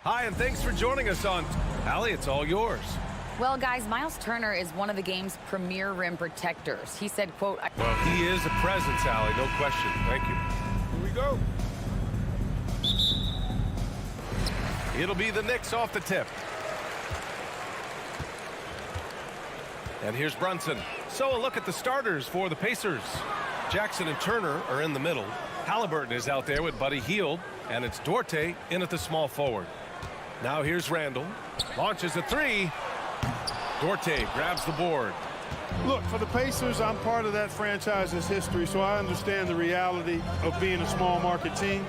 Hi, and thanks for joining us on Allie, it's all yours. Well, guys, Miles Turner is one of the game's premier rim protectors. He said, quote, Well, he is a presence, Allie, no question. Thank you. Here we go. It'll be the Knicks off the tip. And here's Brunson. So a look at the starters for the Pacers. Jackson and Turner are in the middle. Halliburton is out there with Buddy Hield, and it's Duarte in at the small forward. Now here's Randall. Launches a three. Duarte grabs the board. Look, for the Pacers, I'm part of that franchise's history, so I understand the reality of being a small market team.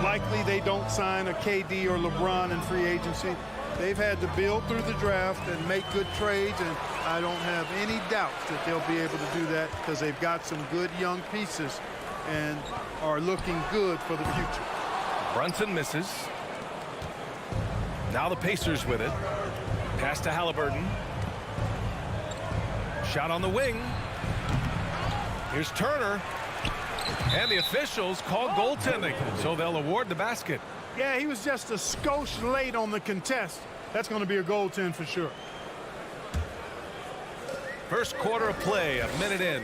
Likely they don't sign a KD or LeBron in free agency. They've had to build through the draft and make good trades, and I don't have any doubts that they'll be able to do that because they've got some good young pieces and are looking good for the future. Brunson misses. Now the Pacers with it. Pass to Halliburton. Shot on the wing. Here's Turner. And the officials call goaltending, so they'll award the basket. Yeah, he was just a skosh late on the contest. That's going to be a goaltend for sure. First quarter of play, a minute in.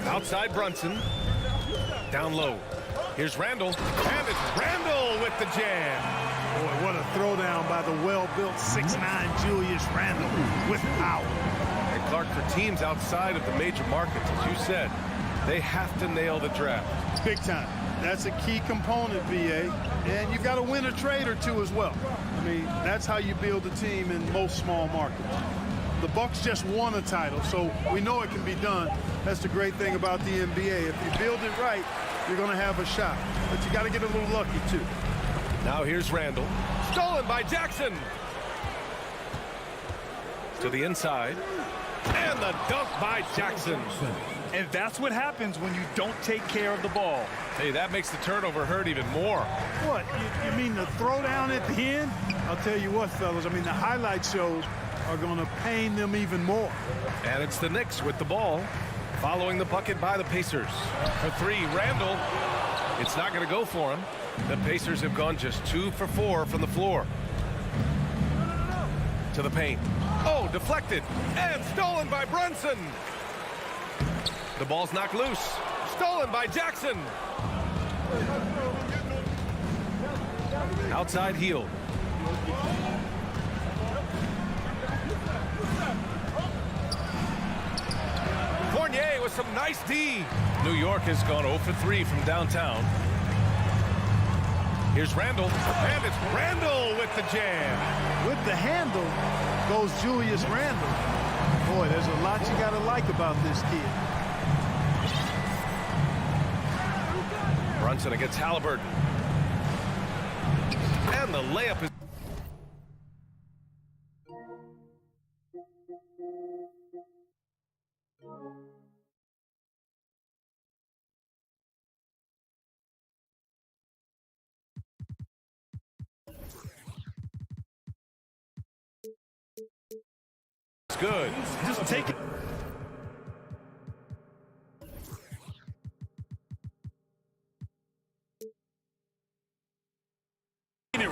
Outside Brunson. Down low. Here's Randall. And it's Randall with the jam. Boy, what a throwdown by the well-built 6'9" Julius Randall with power. And Clark, for teams outside of the major markets, as you said, they have to nail the draft. Big time. That's a key component, VA. And you've got to win a trade or two as well. I mean, that's how you build a team in most small markets. The Bucks just won a title, so we know it can be done. That's the great thing about the NBA. If you build it right, you're going to have a shot. But you got to get a little lucky, too. Now here's Randall. Stolen by Jackson. To the inside. And the dunk by Jackson. And that's what happens when you don't take care of the ball. Hey, that makes the turnover hurt even more. What? You mean the throwdown at the end? I'll tell you what, fellas. I mean, the highlight shows are going to pain them even more. And it's the Knicks with the ball. Following the bucket by the Pacers. For three, Randall. It's not going to go for him. The Pacers have gone just 2 for 4 from the floor. To the paint. Oh, deflected. And stolen by Brunson. The ball's knocked loose. Stolen by Jackson. Outside Hield. Fournier with some nice D. New York has gone 0 for 3 from downtown. Here's Randall. And it's Randall with the jam. With the handle goes Julius Randall. Boy, there's a lot you got to like about this kid. Brunson against Halliburton. And the layup is... It's good. Just take it.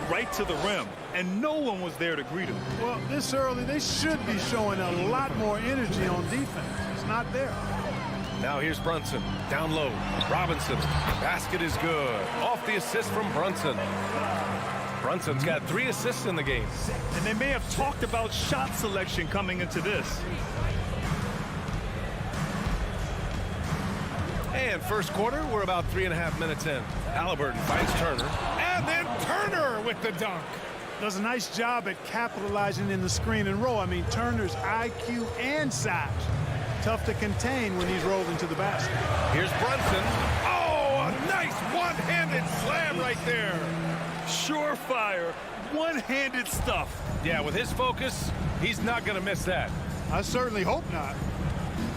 Right to the rim, and no one was there to greet him. Well, this early, they should be showing a lot more energy on defense. It's not there. Now here's Brunson. Down low. Robinson. Basket is good. Off the assist from Brunson. Brunson's got 3 assists in the game. And they may have talked about shot selection coming into this. And first quarter, we're about 3.5 minutes in. Halliburton finds Turner. And then Turner with the dunk. Does a nice job at capitalizing in the screen and roll. I mean, Turner's IQ and size. Tough to contain when he's rolled into the basket. Here's Brunson. Oh, a nice one-handed slam right there. Surefire, one-handed stuff. Yeah, with his focus, he's not going to miss that. I certainly hope not.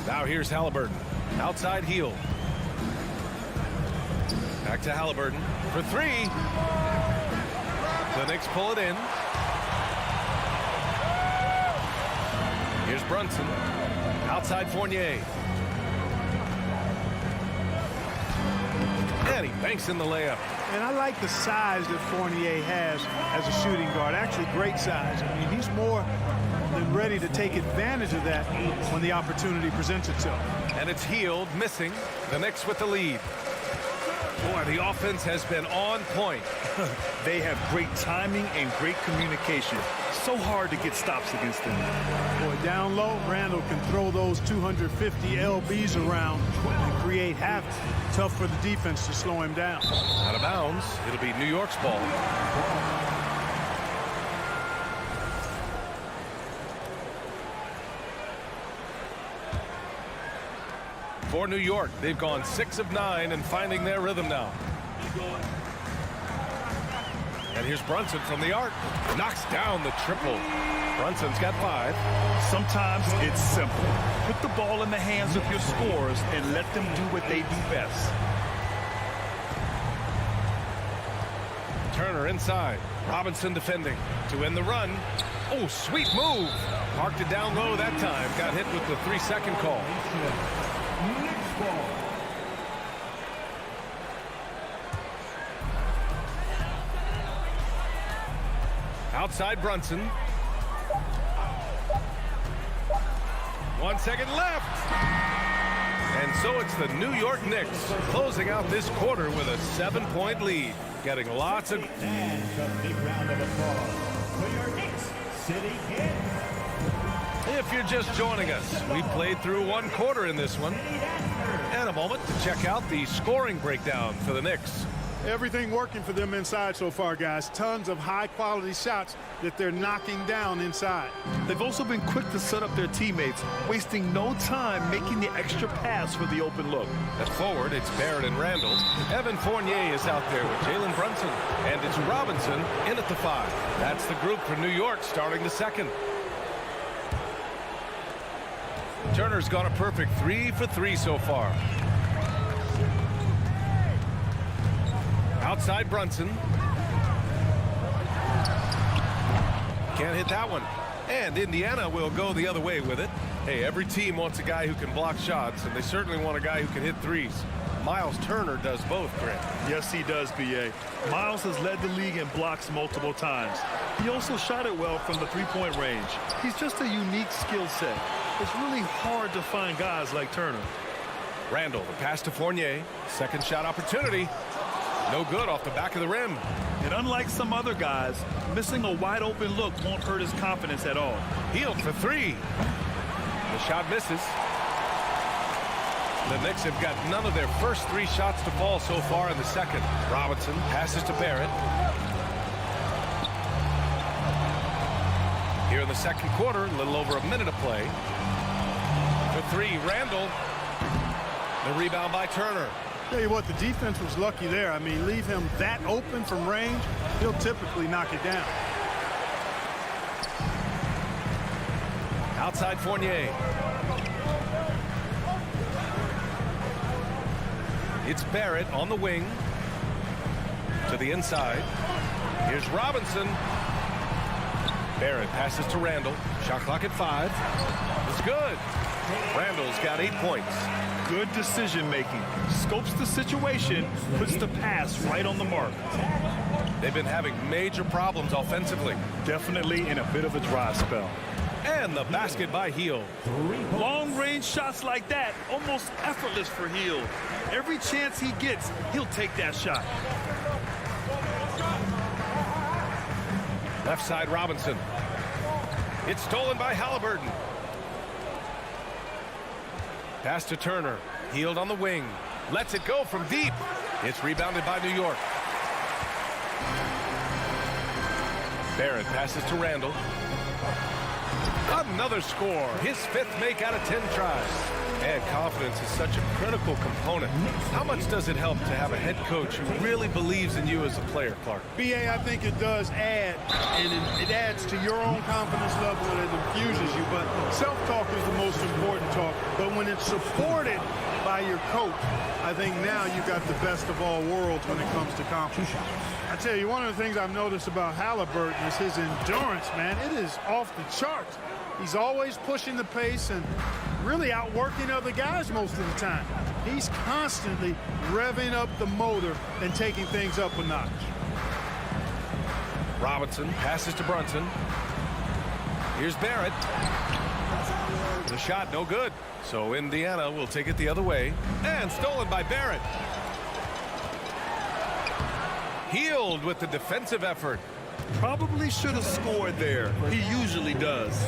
Now here's Halliburton. Outside Hield. Back to Halliburton for 3. The Knicks pull it in. Here's Brunson. Outside Fournier. And he banks in the layup. And I like the size that Fournier has as a shooting guard. Actually, great size. I mean, he's more than ready to take advantage of that when the opportunity presents itself. And it's Hield missing. The Knicks with the lead. Boy, the offense has been on point. They have great timing and great communication. So hard to get stops against them. Boy, down low, Randall can throw those 250 LBs around and create havoc. Tough for the defense to slow him down. Out of bounds. It'll be New York's ball. For New York, they've gone 6 of 9 and finding their rhythm now. And here's Brunson from the arc. Knocks down the triple. Brunson's got 5. Sometimes it's simple. Put the ball in the hands of your scorers and let them do what they do best. Turner inside. Robinson defending to win the run. Oh, sweet move. Parked it down low that time. Got hit with the 3-second call. Outside Brunson. 1 second left. And so it's the New York Knicks closing out this quarter with a 7-point lead. Getting lots of... And a big round of applause for your Knicks City Kid. If you're just joining us, we played through 1 quarter in this one. And a moment to check out the scoring breakdown for the Knicks. Everything working for them inside so far, guys. Tons of high-quality shots that they're knocking down inside. They've also been quick to set up their teammates, wasting no time making the extra pass for the open look. At forward, it's Barrett and Randall. Evan Fournier is out there with Jalen Brunson. And it's Robinson in at the 5. That's the group for New York starting the second. Turner's got a perfect 3 for 3 so far. Outside Brunson. Can't hit that one. And Indiana will go the other way with it. Hey, every team wants a guy who can block shots, and they certainly want a guy who can hit threes. Miles Turner does both, Grant. Yes, he does, B.A. Miles has led the league in blocks multiple times. He also shot it well from the three-point range. He's just a unique skill set. It's really hard to find guys like Turner. Randall, the pass to Fournier. Second shot opportunity. No good off the back of the rim. And unlike some other guys, missing a wide open look won't hurt his confidence at all. Hield for 3. The shot misses. The Knicks have got none of their first 3 shots to fall so far in the second. Robinson passes to Barrett. Here in the second quarter, a little over a minute of play. For 3, Randall. The rebound by Turner. Tell you what, the defense was lucky there. I mean, leave him that open from range, he'll typically knock it down. Outside Fournier. It's Barrett on the wing. To the inside. Here's Robinson. Barrett passes to Randall. Shot clock at 5. It's good. Randall's got 8 points. Good decision making. Scopes the situation, puts the pass right on the mark. They've been having major problems offensively. Definitely in a bit of a dry spell. And the basket by Hield. Long range shots like that, almost effortless for Hield. Every chance he gets, he'll take that shot. Left side Robinson. It's stolen by Halliburton. Pass to Turner. Hield on the wing. Lets it go from deep. It's rebounded by New York. Barrett passes to Randall. Another score. His 5th make out of 10 tries. And confidence is such a critical component. How much does it help to have a head coach who really believes in you as a player, Clark? BA, I think it does add, and it adds to your own confidence level and it infuses you. But self-talk is the most important talk. But when it's supported by your coach, I think now you've got the best of all worlds when it comes to confidence. I tell you, one of the things I've noticed about Halliburton is his endurance, man. It is off the charts. He's always pushing the pace and really outworking other guys most of the time. He's constantly revving up the motor and taking things up a notch. Robinson passes to Brunson. Here's Barrett. The shot no good. So Indiana will take it the other way. And stolen by Barrett. Healed with the defensive effort. Probably should have scored there. He usually does.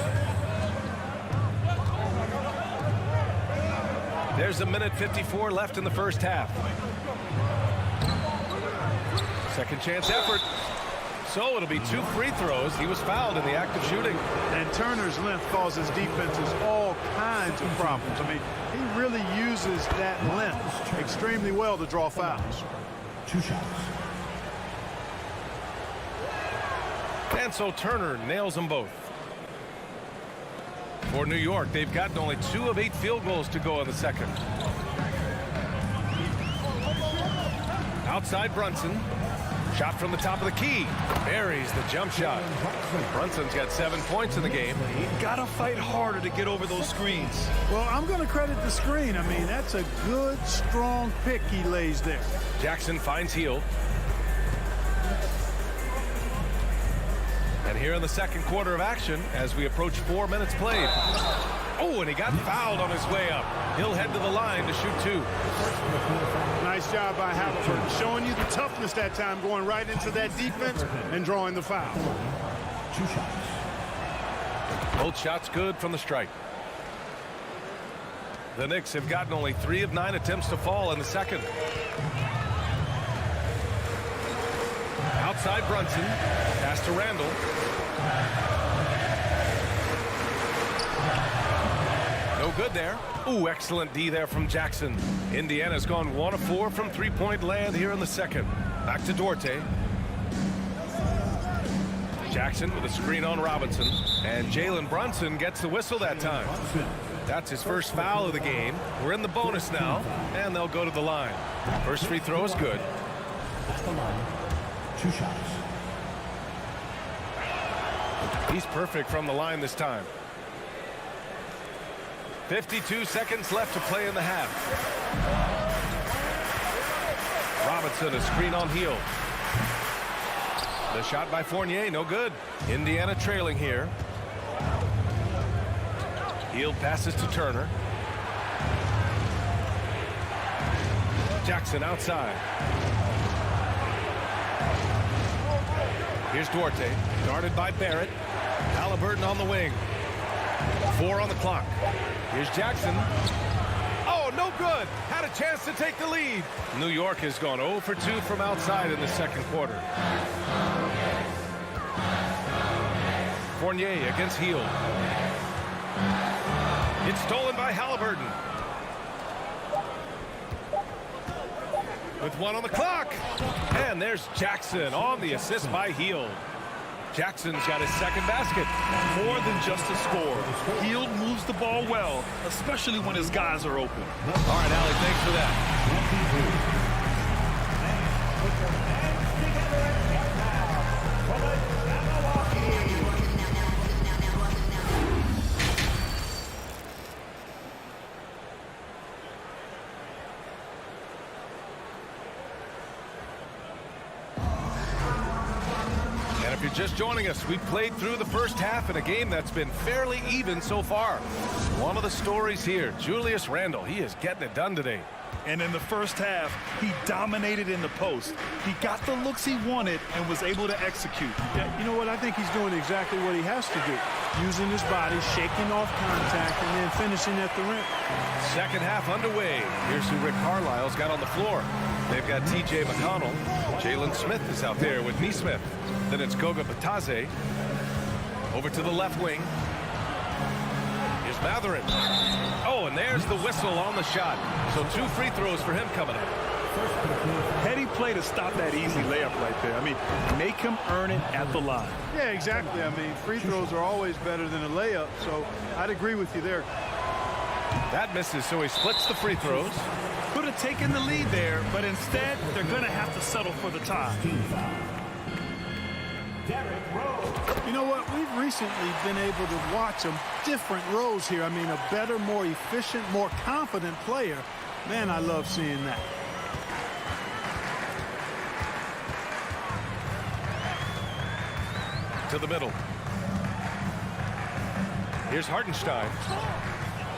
There's a minute 54 left in the first half. Second chance effort. So it'll be 2 free throws. He was fouled in the act of shooting. And Turner's length causes defenses all kinds of problems. I mean, he really uses that length extremely well to draw fouls. 2 shots. And so Turner nails them both. For New York, they've gotten only 2 of 8 field goals to go in the second. Outside Brunson. Shot from the top of the key. Buries the jump shot. Brunson's got 7 points in the game. Gotta fight harder to get over those screens. Well, I'm going to credit the screen. I mean, that's a good, strong pick he lays there. Jackson finds Hield. And here in the second quarter of action, as we approach 4 minutes played. Oh, and he got fouled on his way up. He'll head to the line to shoot 2. Nice job by Halliburton, showing you the toughness that time, going right into that defense and drawing the foul. 2 shots. Both shots good from the strike. The Knicks have gotten only 3 of 9 attempts to fall in the second. Outside Brunson. Pass to Randall. No good there. Ooh, excellent D there from Jackson. Indiana's gone 1 of 4 from 3-point land here in the second. Back to Duarte. Jackson with a screen on Robinson. And Jalen Brunson gets the whistle that time. That's his first foul of the game. We're in the bonus now, and they'll go to the line. First free throw is good. At the line. 2 shots. He's perfect from the line this time. 52 seconds left to play in the half. Robinson, a screen on Hield. The shot by Fournier, no good. Indiana trailing here. Hield passes to Turner. Jackson outside. Here's Duarte, guarded by Barrett. Halliburton on the wing. 4 on the clock. Here's Jackson. Oh, no good. Had a chance to take the lead. New York has gone 0 for 2 from outside in the second quarter. Fournier against Hield. It's stolen by Halliburton. With 1 on the clock. And there's Jackson on the assist by Hield. Jackson's got his second basket. More than just a score. Hield moves the ball well, especially when his guys are open. All right, Allie, thanks for that. If you're just joining us, we've played through the first half in a game that's been fairly even so far. One of the stories here, Julius Randle, he is getting it done today. And in the first half, he dominated in the post. He got the looks he wanted and was able to execute. Yeah, you know what? I think he's doing exactly what he has to do. Using his body, shaking off contact, and then finishing at the rim. Second half underway. Here's who Rick Carlisle's got on the floor. They've got T.J. McConnell. Jalen Smith is out there with Nesmith. Then it's Goga Batadze. Over to the left wing. Here's Mathurin. Oh, and there's the whistle on the shot. So 2 free throws for him coming up. Heady play to stop that easy layup right there. I mean, make him earn it at the line. Yeah, exactly. I mean, free throws are always better than a layup, so I'd agree with you there. That misses, so he splits the free throws. Could have taken the lead there, but instead, they're going to have to settle for the tie. You know what? We've recently been able to watch different roles here. I mean, a better, more efficient, more confident player Man, I love seeing that. To the middle. Here's Hartenstein.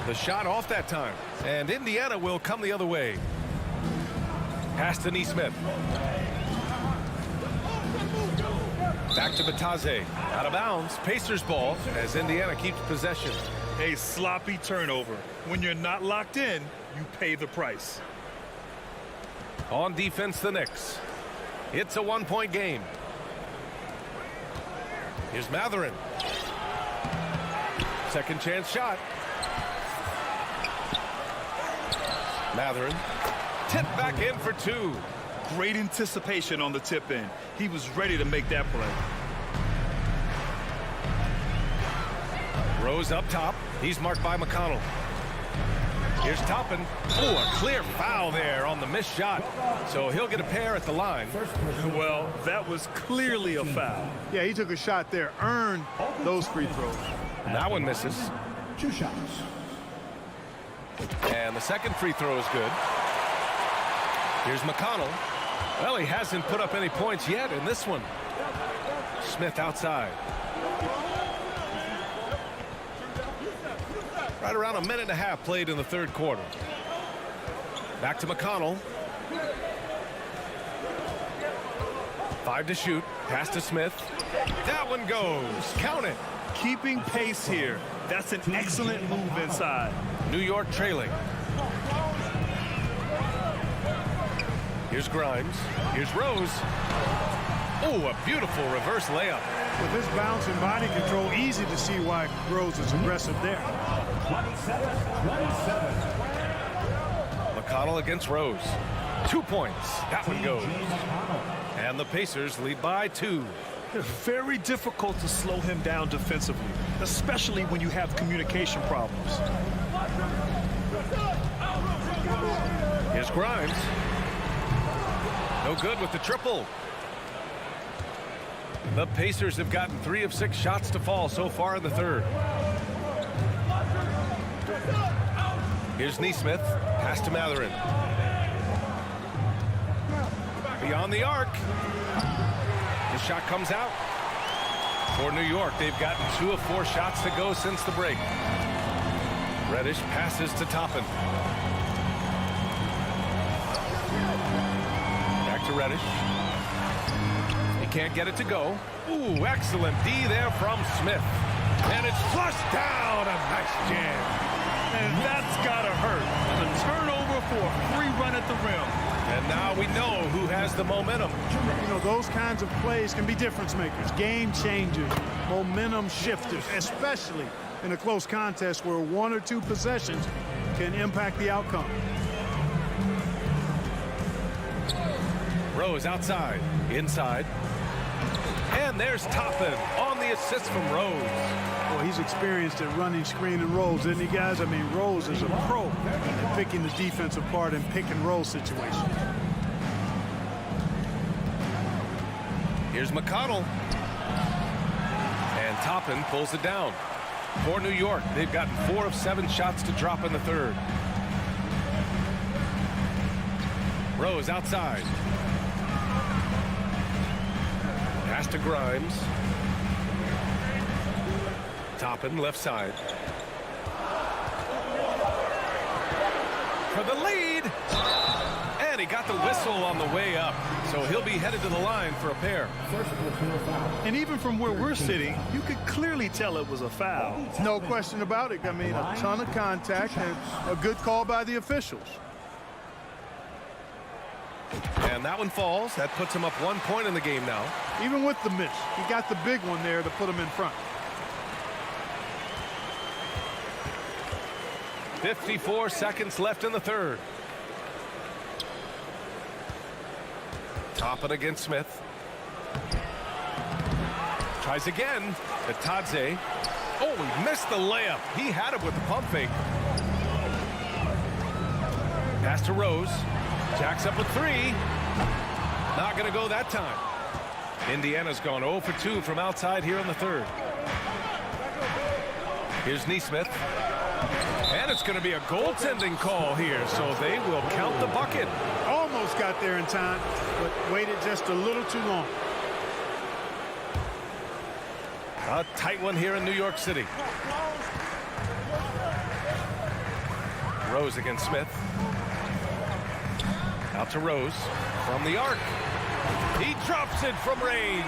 The shot off that time. And Indiana will come the other way. Pass to Neesmith. Back to Bataze. Out of bounds. Pacers ball as Indiana keeps possession. A sloppy turnover. When you're not locked in, you pay the price. On defense, the Knicks. It's a one-point game. Here's Matherin. Second chance shot. Matherin. Tip back in for two. Great anticipation on the tip in. He was ready to make that play. Rose up top. He's marked by McConnell. Here's Toppin. Oh, a clear foul there on the missed shot. So he'll get a pair at the line. Well, that was clearly a foul. Yeah, he took a shot there, earned those free throws. That one misses. 2 shots. And the second free throw is good. Here's McConnell. Well, he hasn't put up any points yet in this one. Smith outside. Right around a minute and a half played in the third quarter. Back to McConnell. 5 to shoot. Pass to Smith. That one goes. Count it. Keeping pace here. That's an excellent move inside. New York trailing. Here's Grimes. Here's Rose. Oh, a beautiful reverse layup. With his bounce and body control, easy to see why Rose is aggressive there. 27. McConnell against Rose. 2 points. That one goes. And the Pacers lead by 2. Very difficult to slow him down defensively, especially when you have communication problems. Here's Grimes. No good with the triple. The Pacers have gotten 3 of 6 shots to fall so far in the third. Here's Neesmith. Pass to Matherin. Beyond the arc. The shot comes out. For New York, they've gotten 2 of 4 shots to go since the break. Reddish passes to Toppin. Back to Reddish. He can't get it to go. Ooh, excellent D there from Smith. And it's flushed down. A nice jam. And that's gotta hurt. The turnover for a free run at the rim. And now we know who has the momentum. You know, those kinds of plays can be difference makers, game changers, momentum shifters, especially in a close contest where 1 or 2 possessions can impact the outcome. Rose outside, inside. And there's Toppin on the assist from Rose. Well, he's experienced at running screen and rolls, isn't he, guys? I mean, Rose is a pro at picking the defense apart in pick and roll situations. Here's McConnell. And Toppin pulls it down. For New York, they've gotten 4 of 7 shots to drop in the third. Rose outside. Pass to Grimes. Toppin left side. For the lead. And he got the whistle on the way up. So he'll be headed to the line for a pair. And even from where we're sitting, you could clearly tell it was a foul. No question about it. I mean, a ton of contact and a good call by the officials. And that one falls. That puts him up 1 point in the game now. Even with the miss, he got the big one there to put him in front. 54 seconds left in the third. Toppin against Smith. Tries again. Bataze. Oh, he missed the layup. He had it with the pump fake. Pass to Rose. Jacks up a 3. Not going to go that time. Indiana's gone 0 for 2 from outside here in the third. Here's Neesmith. And it's going to be a goaltending call here, so they will count the bucket. Almost got there in time, but waited just a little too long. A tight one here in New York City. Rose against Smith. Out to Rose from the arc. He drops it from range.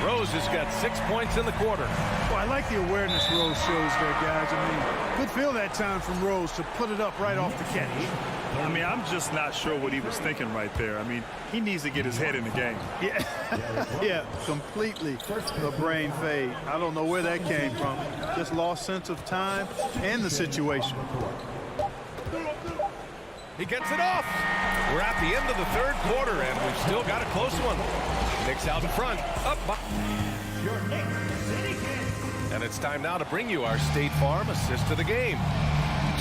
Rose has got 6 points in the quarter. Well, I like the awareness Rose shows there, guys. I mean, good feel that time from Rose to put it up right off the catch. I mean, I'm just not sure what he was thinking right there. I mean, he needs to get his head in the game. Yeah, yeah, completely the brain fade. I don't know where that came from. Just lost sense of time and the situation. He gets it off. We're at the end of the third quarter, and we've still got a close one. Knicks out in front. Up. Your Knicks City Kings. And it's time now to bring you our State Farm assist of the game.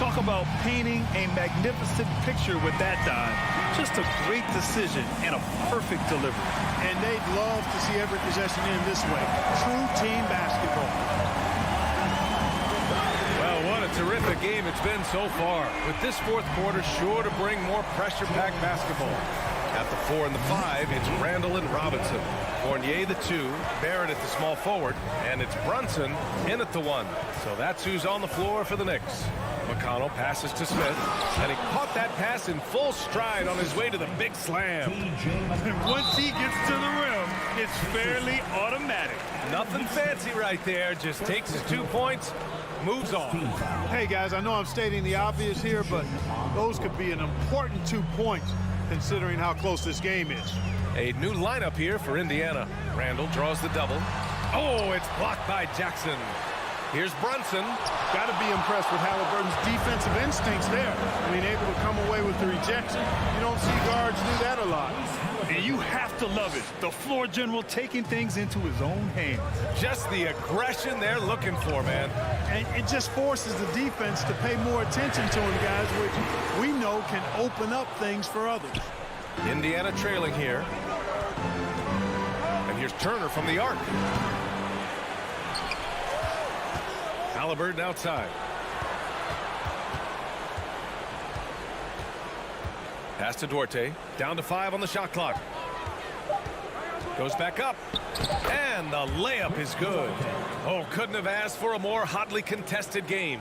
Talk about painting a magnificent picture with that dime. Just a great decision and a perfect delivery. And they'd love to see every possession in this way. True team basketball. Well, what a terrific game it's been so far. With this fourth quarter sure to bring more pressure-packed basketball. At the 4 and the 5, it's Randall and Robinson. Fournier the 2, Barrett at the small forward, and it's Brunson in at the 1. So that's who's on the floor for the Knicks. McConnell passes to Smith, and he caught that pass in full stride on his way to the big slam. And once he gets to the rim, it's fairly automatic. Nothing fancy right there, just takes his 2 points, moves on. Hey, guys, I know I'm stating the obvious here, but those could be an important 2 points considering how close this game is. A new lineup here for Indiana. Randall draws the double. Oh, it's blocked by Jackson. Here's Brunson. Got to be impressed with Halliburton's defensive instincts there. I mean, able to come away with the rejection. You don't see guards do that a lot. And you have to love it. The floor general taking things into his own hands. Just the aggression they're looking for, man. And it just forces the defense to pay more attention to him, guys, which we know can open up things for others. Indiana trailing here. And here's Turner from the arc. Halliburton outside. Pass to Duarte. Down to 5 on the shot clock. Goes back up. And the layup is good. Oh, couldn't have asked for a more hotly contested game.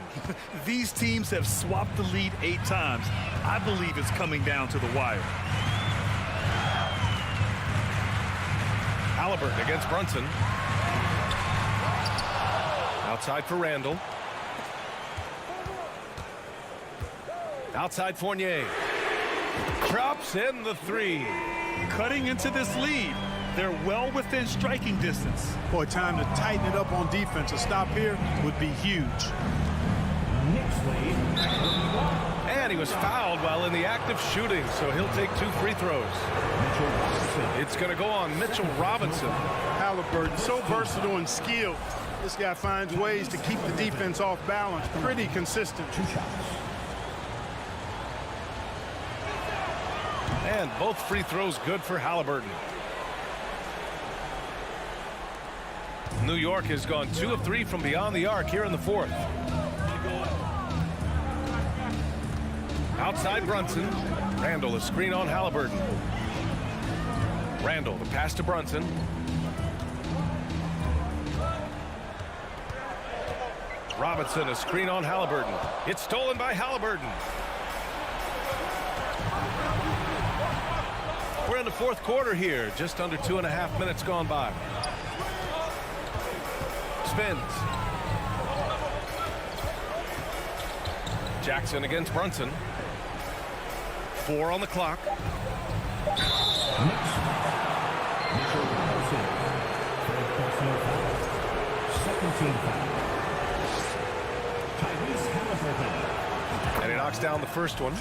These teams have swapped the lead 8 times. I believe it's coming down to the wire. Halliburton against Brunson. Outside for Randall. Outside Fournier. Drops in the 3. Cutting into this lead. They're well within striking distance. Boy, time to tighten it up on defense. A stop here would be huge. Knicks lead. And he was fouled while in the act of shooting, so he'll take 2 free throws. It's going to go on Mitchell Robinson. Halliburton, so versatile and skilled. This guy finds ways to keep the defense off balance. Pretty consistent. And both free throws good for Halliburton. New York has gone 2 of 3 from beyond the arc here in the 4th. Outside Brunson. Randall, a screen on Halliburton. Randall, the pass to Brunson. Robinson, a screen on Halliburton. It's stolen by Halliburton. We're in the 4th quarter here. Just under 2.5 minutes gone by. Spins. Jackson against Brunson. 4 on the clock. And he knocks down the first one.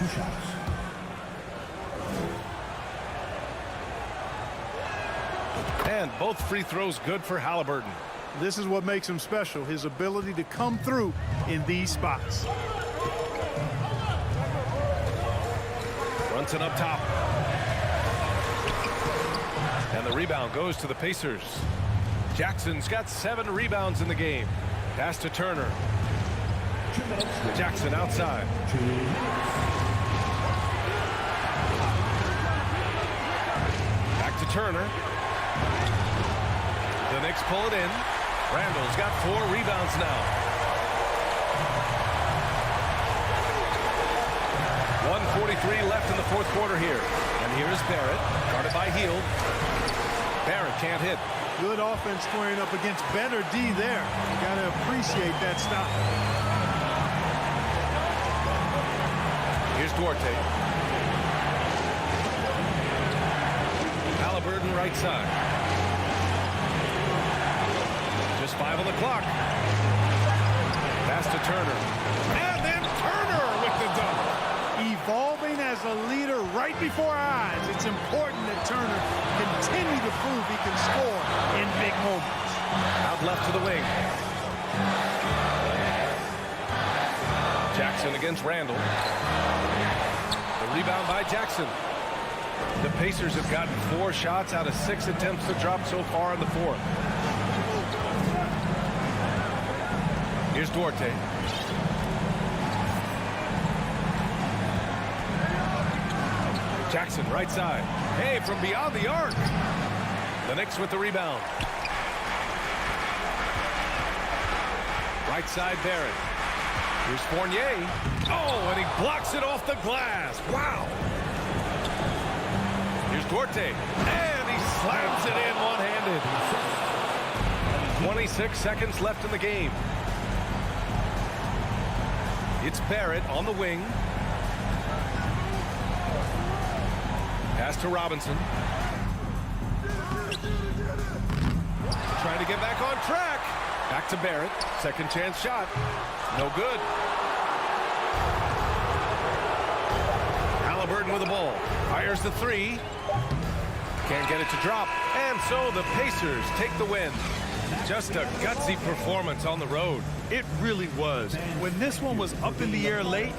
And both free throws good for Halliburton. This is what makes him special, his ability to come through in these spots. Brunson up top. And the rebound goes to the Pacers. Jackson's got 7 rebounds in the game. Pass to Turner. 2 minutes. Jackson outside. Back to Turner. The Knicks pull it in. Randall's got 4 rebounds now. 1:43 left in the fourth quarter here. And here's Barrett, guarded by Hield. Barrett can't hit. Good offense squaring up against better D there. You got to appreciate that stop. Here's Duarte. Halliburton right side. Just 5 on the clock. Pass to Turner. And then Turner with the dunk. Evolving as a leader right before our eyes. It's important that Turner continue to prove he can score in big moments. Out left to the wing. Jackson against Randall. The rebound by Jackson. The Pacers have gotten 4 shots out of 6 attempts to drop so far in the fourth. Here's Duarte. Jackson right side. Hey, from beyond the arc. The Knicks with the rebound. Right side Barrett. Here's Fournier. Oh, and he blocks it off the glass. Wow. Here's Duarte. And he slams it in one-handed. 26 seconds left in the game. It's Barrett on the wing. Pass to Robinson. Trying to get back on track. Back to Barrett. Second chance shot. No good. Halliburton with the ball. Fires the 3. Can't get it to drop. And so the Pacers take the win. Just a gutsy performance on the road. It really was. When this one was up in the air late,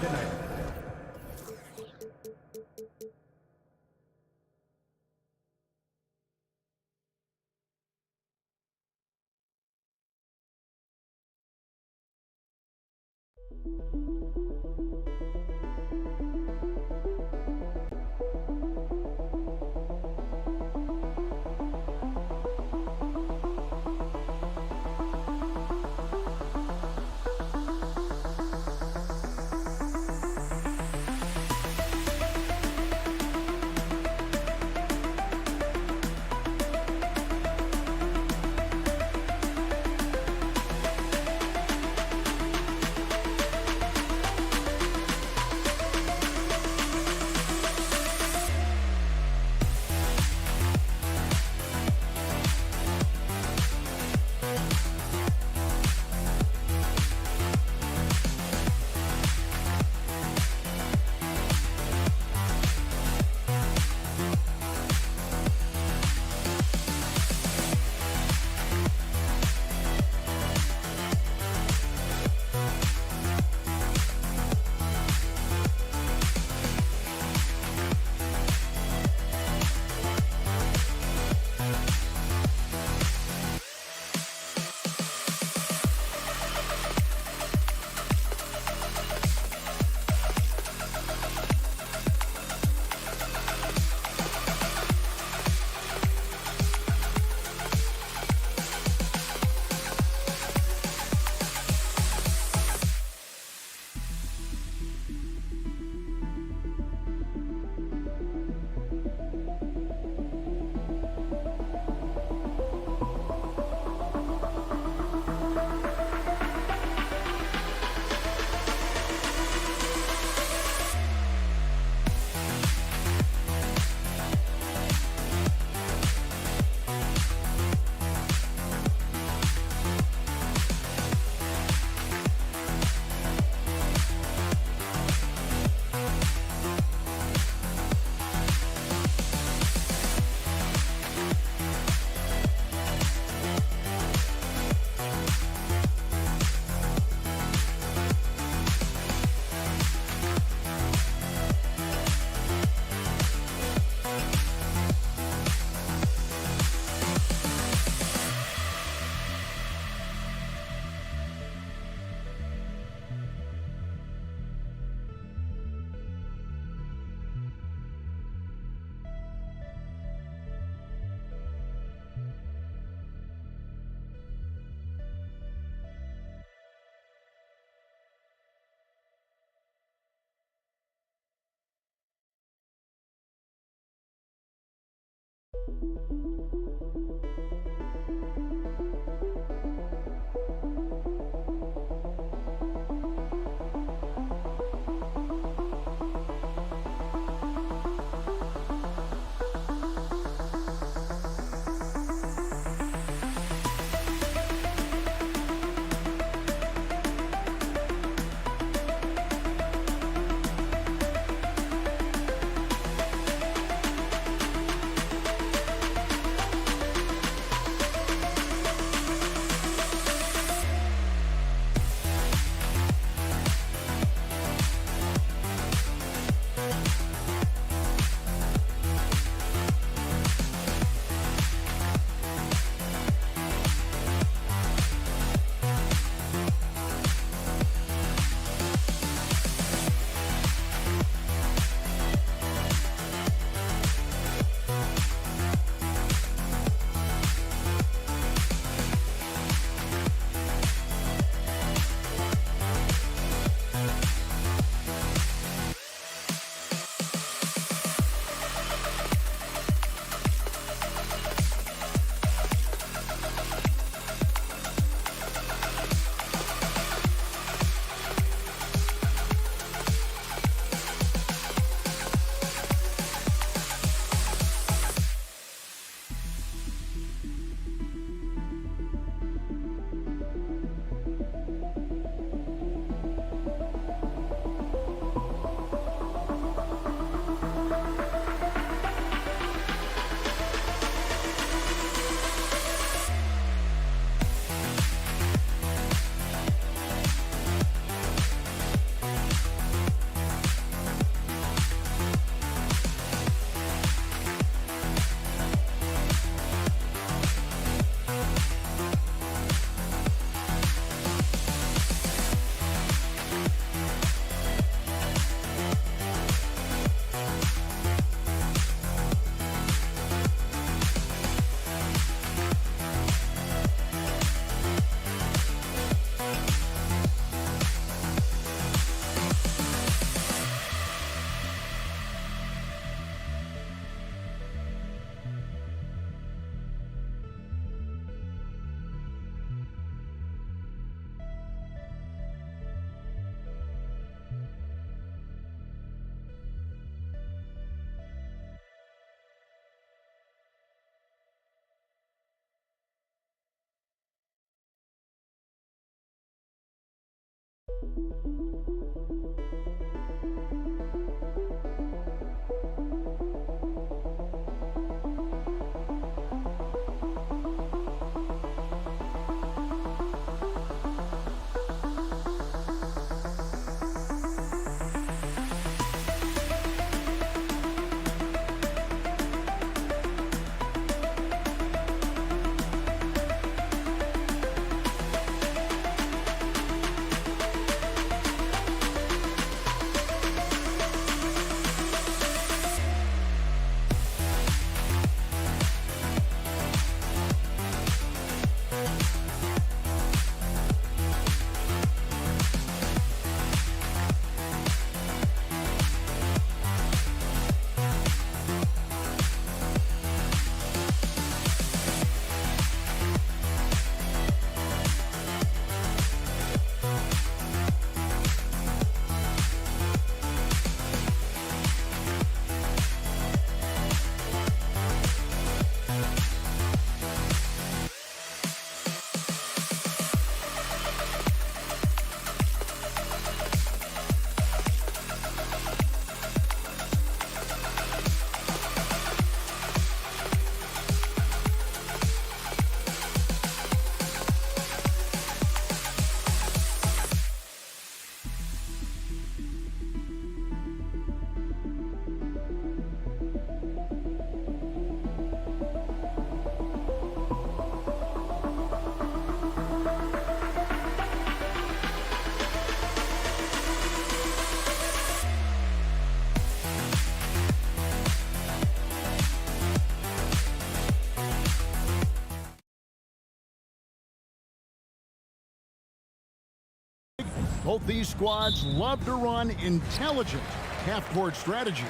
Both these squads love to run intelligent half-court strategy.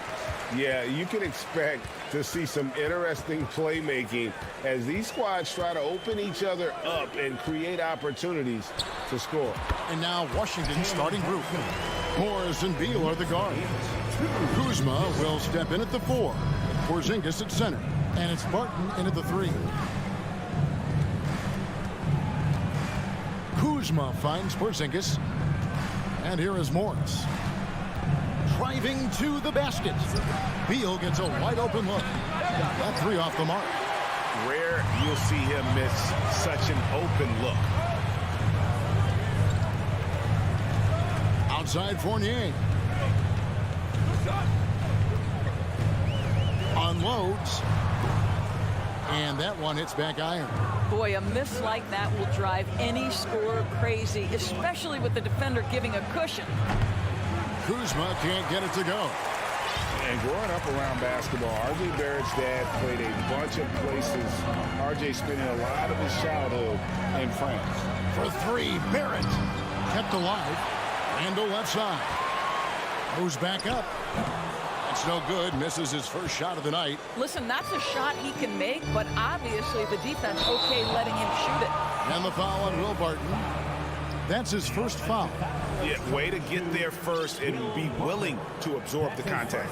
Yeah, you can expect to see some interesting playmaking as these squads try to open each other up and create opportunities to score. And now Washington's starting group. Morris and Beal are the guards. Kuzma will step in at the 4. Porzingis at center. And it's Barton in at the 3. Kuzma finds Porzingis. And here is Morris. Driving to the basket. Beal gets a wide open look. That 3 off the mark. Rare you'll see him miss such an open look. Outside Fournier. Unloads. And that one hits back iron. Boy, a miss like that will drive any scorer crazy, especially with the defender giving a cushion. Kuzma can't get it to go. And growing up around basketball, R.J. Barrett's dad played a bunch of places. R.J. spending a lot of his childhood in France. For 3, Barrett. Kept alive. Randall left side. Moves back up. That's no good. Misses his first shot of the night. Listen, that's a shot he can make, but obviously the defense okay letting him shoot it. And the foul on Will Barton. That's his first foul. Yeah, way to get there first and be willing to absorb the contact.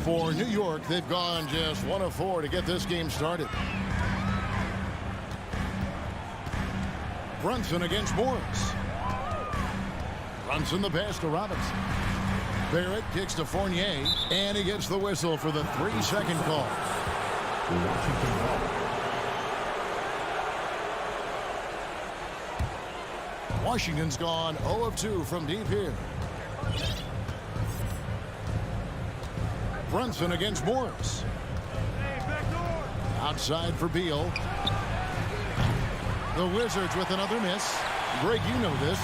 For New York, they've gone just 1 of 4 to get this game started. Brunson against Morris. Brunson the pass to Robinson. Barrett kicks to Fournier, and he gets the whistle for the 3-second call. Washington's gone 0 of 2 from deep here. Brunson against Morris. Outside for Beal. The Wizards with another miss. Greg, you know this.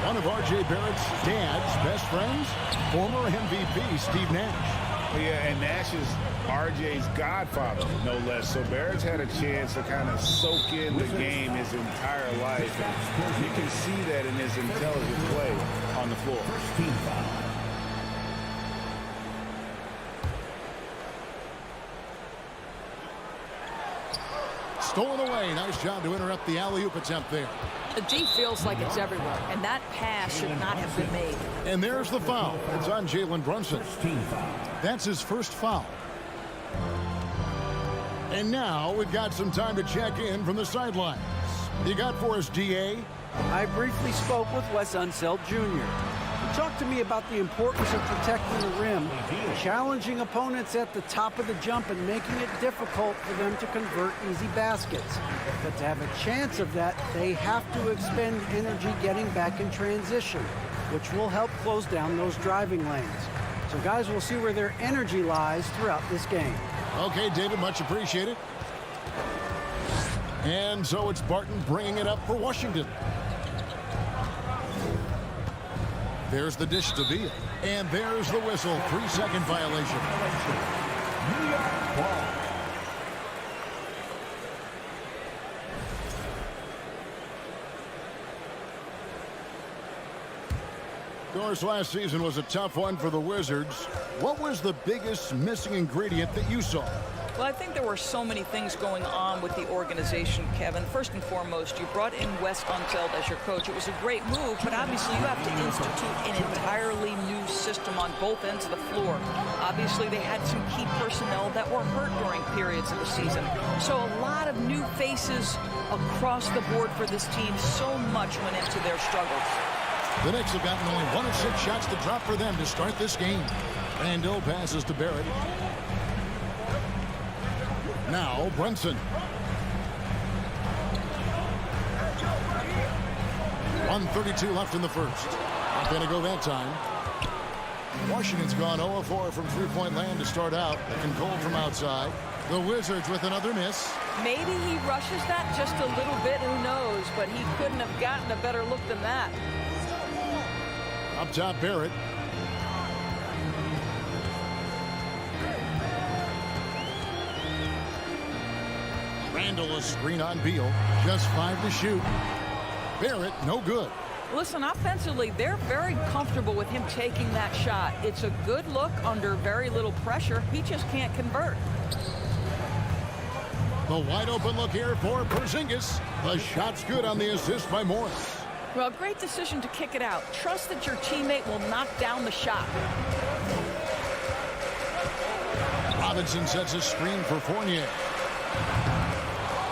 One of R.J. Barrett's dad's best friends, former MVP Steve Nash. Yeah, and Nash is R.J.'s godfather, no less. So Barrett's had a chance to kind of soak in the game his entire life. And you can see that in his intelligent play on the floor. Stolen away. Nice job to interrupt the alley-oop attempt there. The D feels like it's everywhere, and that pass should not have been made. And there's the foul. It's on Jalen Brunson. That's his first foul. And now we've got some time to check in from the sidelines. You got for us, D.A.? I briefly spoke with Wes Unseld Jr. He talked to me about the importance of protecting the rim, challenging opponents at the top of the jump, and making it difficult for them to convert easy baskets. But to have a chance of that, they have to expend energy getting back in transition, which will help close down those driving lanes. So guys, we'll see where their energy lies throughout this game. Okay, David, much appreciated. And so it's Barton bringing it up for Washington. There's the dish to Beal. And there's the whistle. 3-second violation. New York ball. Of course, last season was a tough one for the Wizards. What was the biggest missing ingredient that you saw? Well, I think there were so many things going on with the organization, Kevin. First and foremost, you brought in Wes Unseld as your coach. It was a great move, but obviously you have to institute an entirely new system on both ends of the floor. Obviously, they had some key personnel that were hurt during periods of the season. So a lot of new faces across the board for this team. So much went into their struggles. The Knicks have gotten only 1 of 6 shots to drop for them to start this game. Randall passes to Barrett. Now Brunson. 1:32 left in the first. Not going to go that time. Washington's gone 0 of 4 from three-point land to start out. And cold from outside. The Wizards with another miss. Maybe he rushes that just a little bit, who knows, but he couldn't have gotten a better look than that. Up top, Barrett. Randall a screen on Beal. Just 5 to shoot. Barrett, no good. Listen, offensively, they're very comfortable with him taking that shot. It's a good look under very little pressure. He just can't convert. The wide open look here for Porzingis. The shot's good on the assist by Morris. Well, great decision to kick it out. Trust that your teammate will knock down the shot. Robinson sets a screen for Fournier.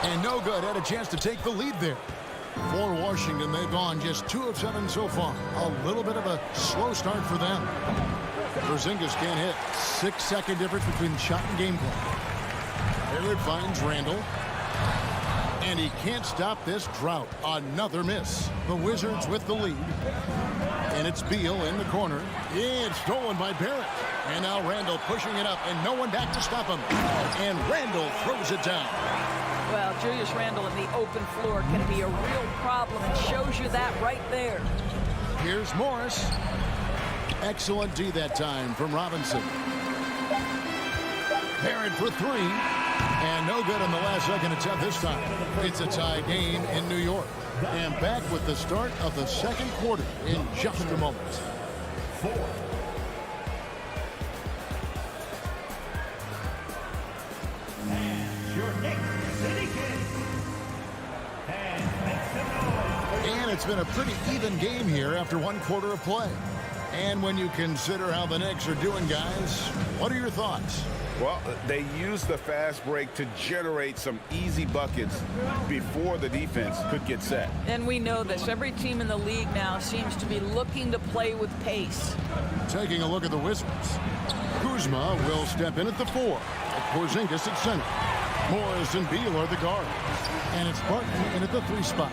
And no good. Had a chance to take the lead there. For Washington, they've gone just 2 of 7 so far. A little bit of a slow start for them. Porzingis can't hit. 6-second difference between shot and game clock. Barrett finds Randall. And he can't stop this drought. Another miss. The Wizards with the lead. And it's Beal in the corner. It's stolen by Barrett. And now Randall pushing it up and no one back to stop him. And Randall throws it down. Well, Julius Randle in the open floor can be a real problem and shows you that right there. Here's Morris. Excellent D that time from Robinson. Barrett for 3. And no good on the last second attempt this time. It's a tie game in New York. And back with the start of the second quarter in just a moment. 4. And your Knicks City Kings. And it's been a pretty even game here after 1 quarter of play. And when you consider how the Knicks are doing, guys, what are your thoughts? Well, they used the fast break to generate some easy buckets before the defense could get set. And we know this. Every team in the league now seems to be looking to play with pace. Taking a look at the Wizards. Kuzma will step in at the 4. Porzingis at center. Morris and Beal are the guards. And it's Barton in at the 3 spot.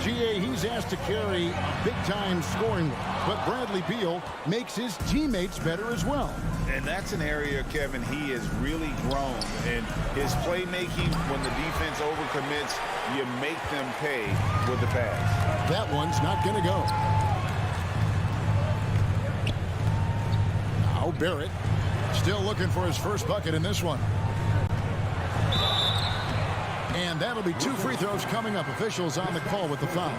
GA, he's asked to carry big-time scoring, but Bradley Beal makes his teammates better as well. And that's an area, Kevin, he has really grown. And his playmaking, when the defense overcommits, you make them pay with the pass. That one's not going to go. Now Barrett still looking for his first bucket in this one. And that'll be 2 free throws coming up. Officials on the call with the foul.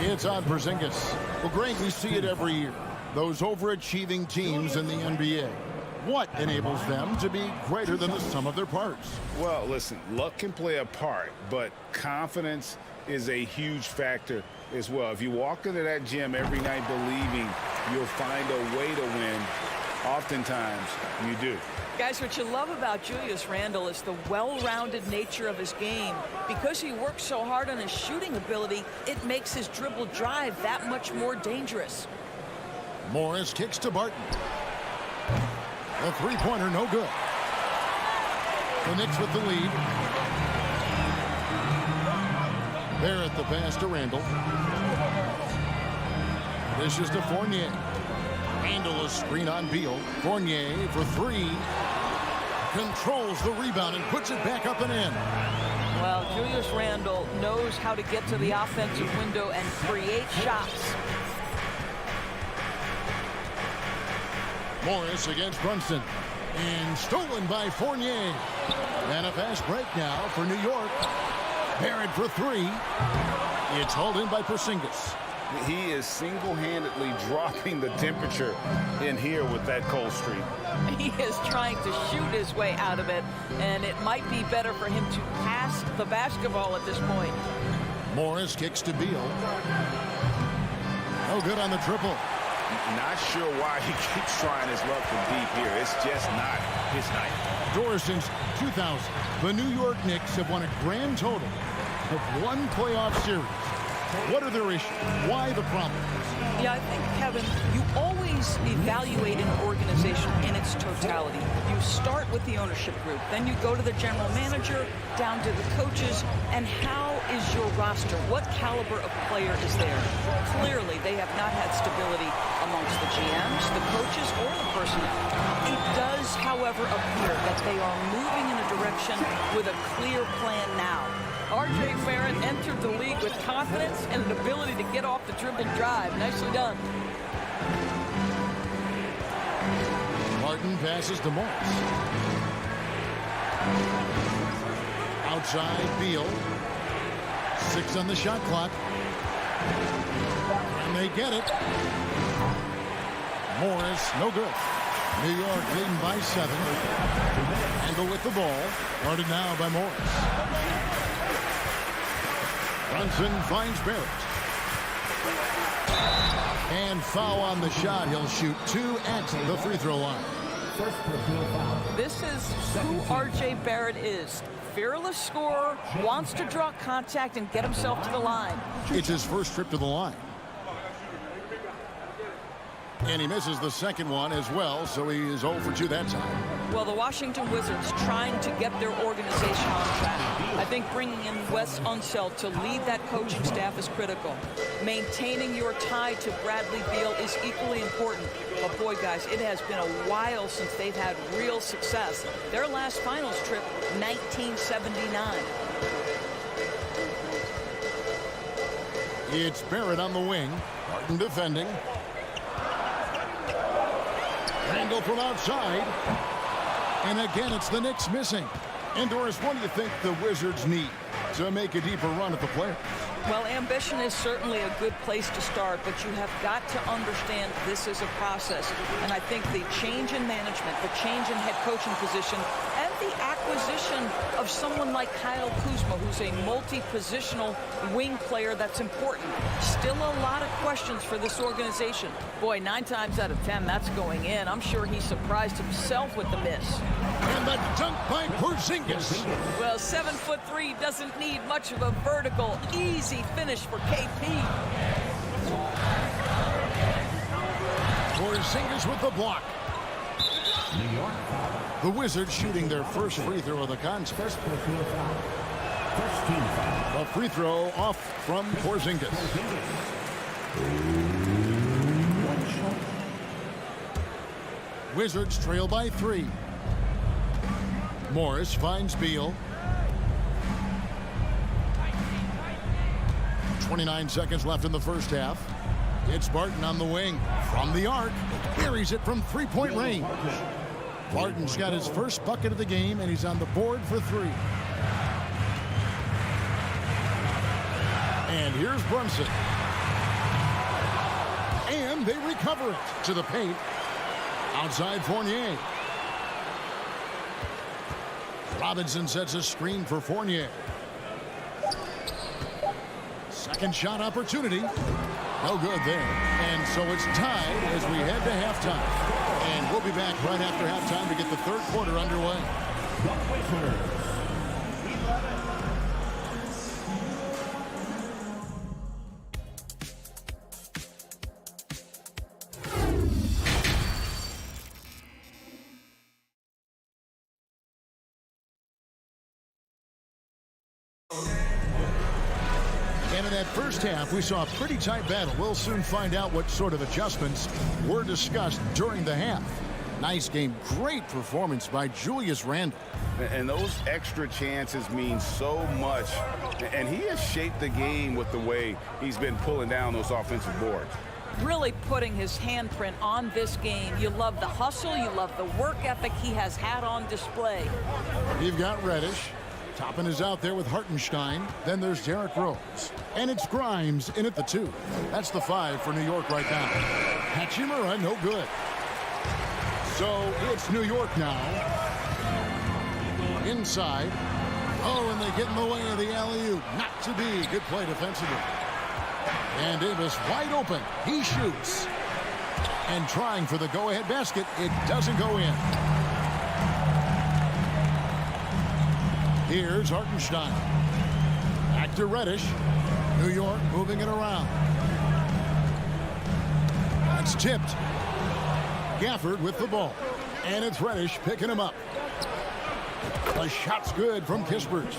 It's on Porzingis. Well, Greg, we see it every year. Those overachieving teams in the NBA. What enables them to be greater than the sum of their parts? Well, listen, luck can play a part, but confidence is a huge factor as well. If you walk into that gym every night believing you'll find a way to win, oftentimes you do. Guys, what you love about Julius Randle is the well-rounded nature of his game. Because he works so hard on his shooting ability, it makes his dribble drive that much more dangerous. Morris kicks to Barton. The three-pointer, no good. The Knicks with the lead. Barrett the pass to Randle. This is to Fournier. Randle a screen on Beal. Fournier for 3. Controls the rebound and puts it back up and in. Well, Julius Randle knows how to get to the offensive window and create shots. Morris against Brunson. And stolen by Fournier. And a fast break now for New York. Barrett for 3. It's hauled in by Porzingis. He is single-handedly dropping the temperature in here with that cold streak. He is trying to shoot his way out of it, and it might be better for him to pass the basketball at this point. Morris kicks to Beal. No good on the triple. Not sure why he keeps trying his luck from deep here. It's just not his night. Doris, since 2000, the New York Knicks have won a grand total of 1 playoff series. What are their issues? Why the problem? Yeah, I think, Kevin, you always evaluate an organization in its totality. You start with the ownership group, then you go to the general manager, down to the coaches, and how is your roster? What caliber of player is there? Clearly, they have not had stability amongst the GMs, the coaches, or the personnel. It does, however, appear that they are moving in a direction with a clear plan now. R.J. Barrett entered the league with confidence and an ability to get off the dribble drive. Nicely done. Martin passes to Morris. Outside, Beal. 6 on the shot clock. And they get it. Morris, no good. New York leading by 7. Angle with the ball. Guarded now by Morris. Brunson finds Barrett. And foul on the shot. He'll shoot 2 at the free throw line. This is who R.J. Barrett is. Fearless scorer, wants to draw contact and get himself to the line. It's his first trip to the line. And he misses the second one as well, so he is 0 for 2 that time. Well, the Washington Wizards trying to get their organization on track. I think bringing in Wes Unseld to lead that coaching staff is critical. Maintaining your tie to Bradley Beal is equally important. But boy, guys, it has been a while since they've had real success. Their last finals trip, 1979. It's Barrett on the wing. Martin defending. Angle from outside. And again, it's the Knicks missing. And Doris, what do you think the Wizards need to make a deeper run at the playoffs? Well, ambition is certainly a good place to start, but you have got to understand this is a process. And I think the change in management, the change in head coaching position, and the acquisition of someone like Kyle Kuzma, who's a multi-positional wing player that's important. Still a lot of questions for this organization. Boy, 9 times out of 10, that's going in. I'm sure he surprised himself with the miss. And the dunk by Porzingis. Well, 7'3" doesn't need much of a vertical, easy finish for KP. Porzingis with the block. The Wizards shooting their first free throw of the contest. A free throw off from Porzingis. Wizards trail by 3. Morris finds Beal. 29 seconds left in the first half. It's Barton on the wing. From the arc, buries it from 3-point range. Barton's got his first bucket of the game, and he's on the board for 3. And here's Brunson. And they recover it to the paint. Outside Fournier. Robinson sets a screen for Fournier. Second shot opportunity. No good there. And so it's tied as we head to halftime. And we'll be back right after halftime to get the third quarter underway. And in that first half, we saw a pretty tight battle. We'll soon find out what sort of adjustments were discussed during the half. Nice game. Great performance by Julius Randle. And those extra chances mean so much. And he has shaped the game with the way he's been pulling down those offensive boards. Really putting his handprint on this game. You love the hustle. You love the work ethic he has had on display. You've got Reddish. Toppin is out there with Hartenstein. Then there's Derrick Rose. And it's Grimes in at the 2. That's the 5 for New York right now. Hachimura, no good. So it's New York now. Inside. Oh, and they get in the way of the alley-oop. Not to be. Good play defensively. And Davis wide open. He shoots. And trying for the go-ahead basket. It doesn't go in. Here's Hartenstein. Back to Reddish. New York moving it around. That's tipped. Gafford with the ball. And it's Reddish picking him up. The shot's good from Kispert.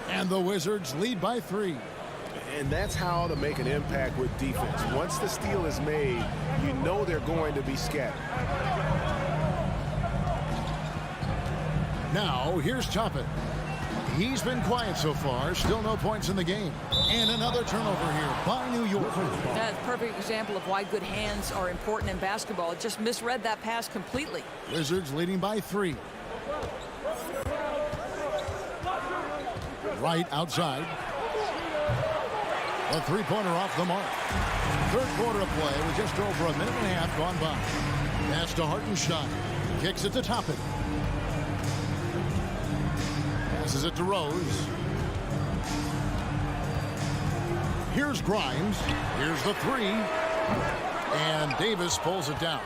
And the Wizards lead by 3. And that's how to make an impact with defense. Once the steal is made, you know they're going to be scattered. Now, here's Toppin. He's been quiet so far. Still no points in the game. And another turnover here by New York. That's a perfect example of why good hands are important in basketball. It just misread that pass completely. Wizards leading by 3. Right outside. A three-pointer off the mark. Third quarter of play with just over a minute and a half gone by. Pass to Hartenstein. Kicks it to Toppin. Passes it to Rose. Here's Grimes. Here's the three. And Davis pulls it down.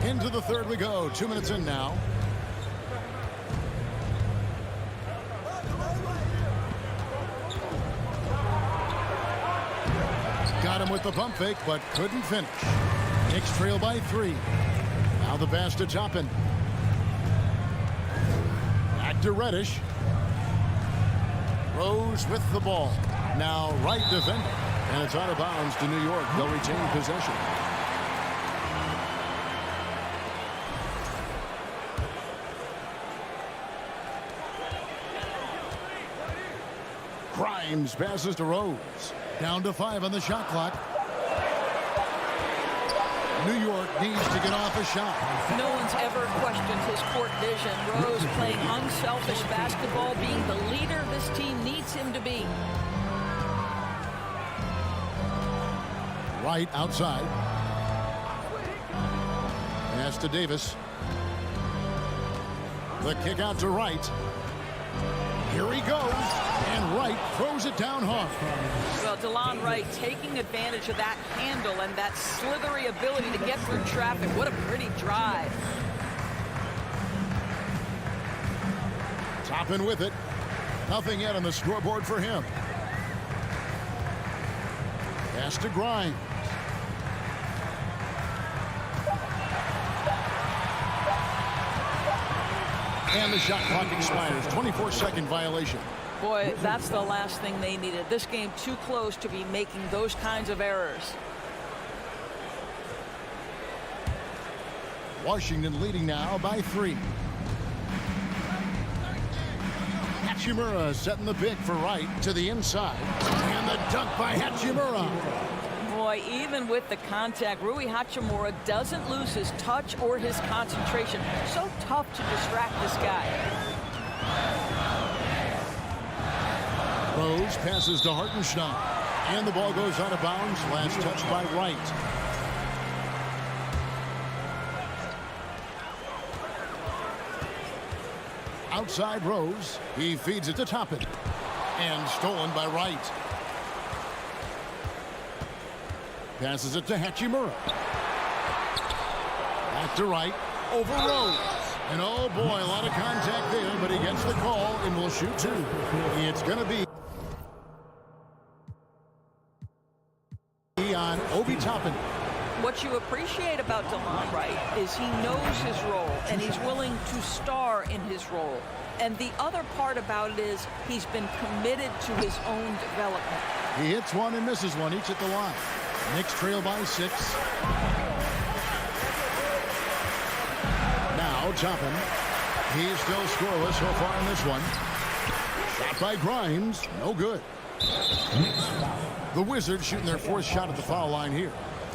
Into the third we go. 2 minutes in now. Got him with the pump fake, but couldn't finish. Knicks trail by 3. Now the pass to Toppin. Back to Reddish. Rose with the ball. Now Wright defending. And it's out of bounds to New York. They'll retain possession. Grimes passes to Rose. Down to 5 on the shot clock. New York needs to get off a shot. No one's ever questioned his court vision. Rose playing unselfish basketball, being the leader this team needs him to be. Wright outside. Pass to Davis. The kick out to Wright. Here he goes. And Wright throws it down hard. Well, DeLon Wright taking advantage of that handle and that slithery ability to get through traffic. What a pretty drive. Toppin with it. Nothing yet on the scoreboard for him. Pass to Grimes. And the shot clock expires. 24-second violation. Boy, that's the last thing they needed. This game too close to be making those kinds of errors. Washington leading now by 3. Hachimura setting the pick for Wright to the inside. And the dunk by Hachimura. Boy, even with the contact, Rui Hachimura doesn't lose his touch or his concentration. So tough to distract this guy. Rose passes to Hartenstein. And the ball goes out of bounds. Last touch by Wright. Outside Rose. He feeds it to Toppin. And stolen by Wright. Passes it to Hachimura. Back to Wright. Over Rose. And oh boy, a lot of contact there, but he gets the call and will shoot 2. It's going to be on Obi Toppin. What you appreciate about DeLon Wright is he knows his role and he's willing to star in his role. And the other part about it is he's been committed to his own development. He hits one and misses one, each at the line. Knicks trail by 6. Now Toppin. He's still scoreless so far in this one. Shot by Grimes. No good. The Wizards shooting their 4th shot at the foul line here.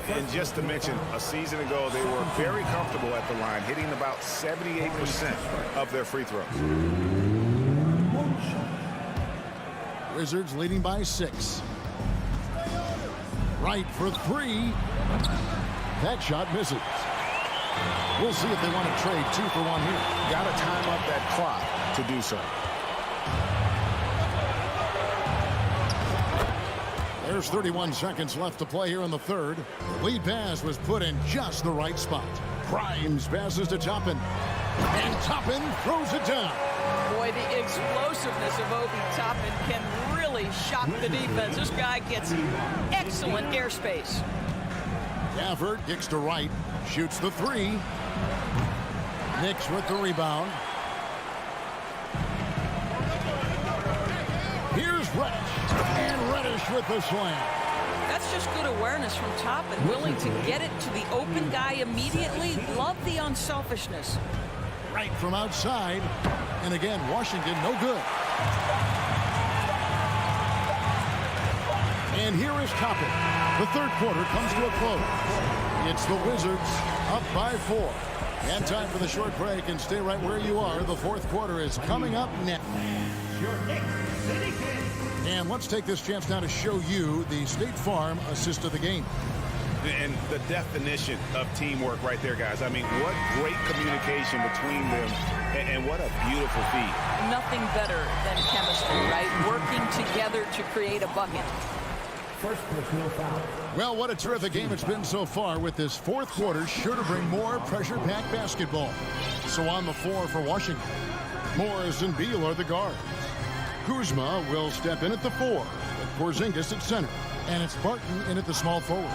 And just to mention, a season ago, they were very comfortable at the line, hitting about 78% of their free throws. Wizards leading by 6. Wright for 3. That shot misses. We'll see if they want to trade 2 for 1 here. Got to time up that clock to do so. There's 31 seconds left to play here in the third. The lead pass was put in just the right spot. Grimes passes to Toppin. And Toppin throws it down. Boy, the explosiveness of Obi Toppin can really shock the defense. This guy gets excellent airspace. Gafford kicks to Wright. Shoots the 3. Knicks with the rebound. Here's Reddish. And Reddish with the slam. That's just good awareness from Toppin, willing to get it to the open guy immediately. Love the unselfishness. Right from outside. And again, Washington no good. And here is Toppin. The third quarter comes to a close. It's the Wizards up by 4. And time for the short break, and stay right where you are. The fourth quarter is coming up next. Your Knicks City Kings. And let's take this chance now to show you the State Farm assist of the game. And the definition of teamwork right there, guys. I mean, what great communication between them, and what a beautiful feat. Nothing better than chemistry, right? Working together to create a bucket. First personal foul. Well, what a terrific game it's been so far, with this fourth quarter sure to bring more pressure-packed basketball. So on the floor for Washington, Morris and Beal are the guards. Kuzma will step in at the 4, with Porzingis at center. And it's Barton in at the small forward.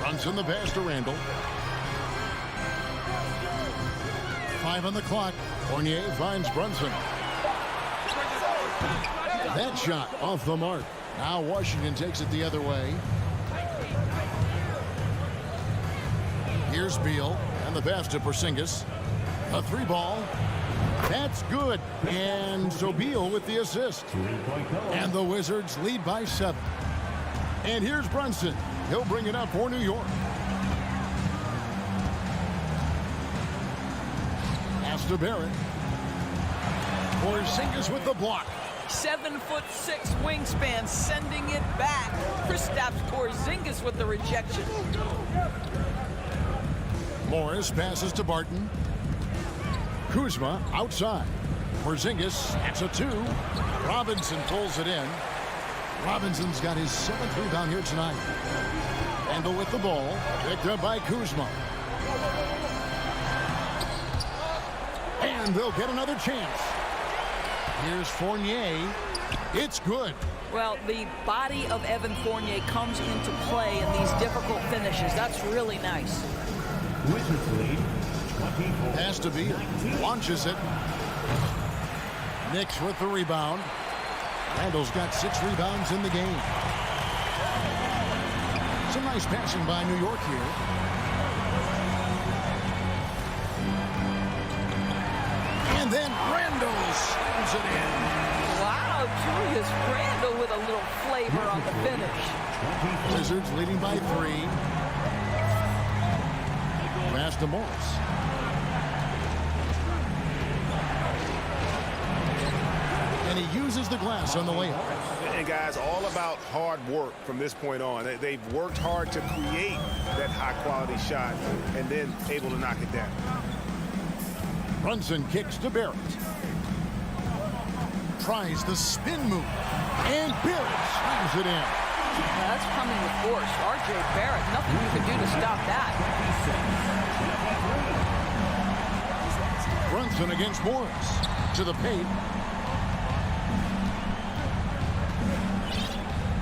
Brunson the pass to Randall. 5 on the clock. Fournier finds Brunson. That shot off the mark. Now Washington takes it the other way. Here's Beal, and the pass to Porzingis. A 3-ball. That's good. And so Beal with the assist. And the Wizards lead by 7. And here's Brunson. He'll bring it up for New York. Pass to Barrett. Porzingis with the block. 7'6" wingspan, sending it back. Kristaps Porzingis with the rejection. Morris passes to Barton. Kuzma outside. Porzingis, that's a 2. Robinson pulls it in. Robinson's got his 7th rebound here tonight. Randall with the ball, picked up by Kuzma. And they'll get another chance. Here's Fournier. It's good. Well, the body of Evan Fournier comes into play in these difficult finishes. That's really nice. Wizards lead 24. Has to be. Launches it. Knicks with the rebound. Randall's got 6 rebounds in the game. Some nice passing by New York here. And then Randall slams it in. Wow, Julius Randall with a little flavor on the finish. Wizards leading by 3. Pass to Morris. And he uses the glass on the layup. And guys, all about hard work from this point on. They've worked hard to create that high-quality shot and then able to knock it down. Brunson kicks to Barrett. Tries the spin move. And Barrett slams it in. That's coming with force. R.J. Barrett, nothing you can do to stop that. Brunson against Morris. To the paint.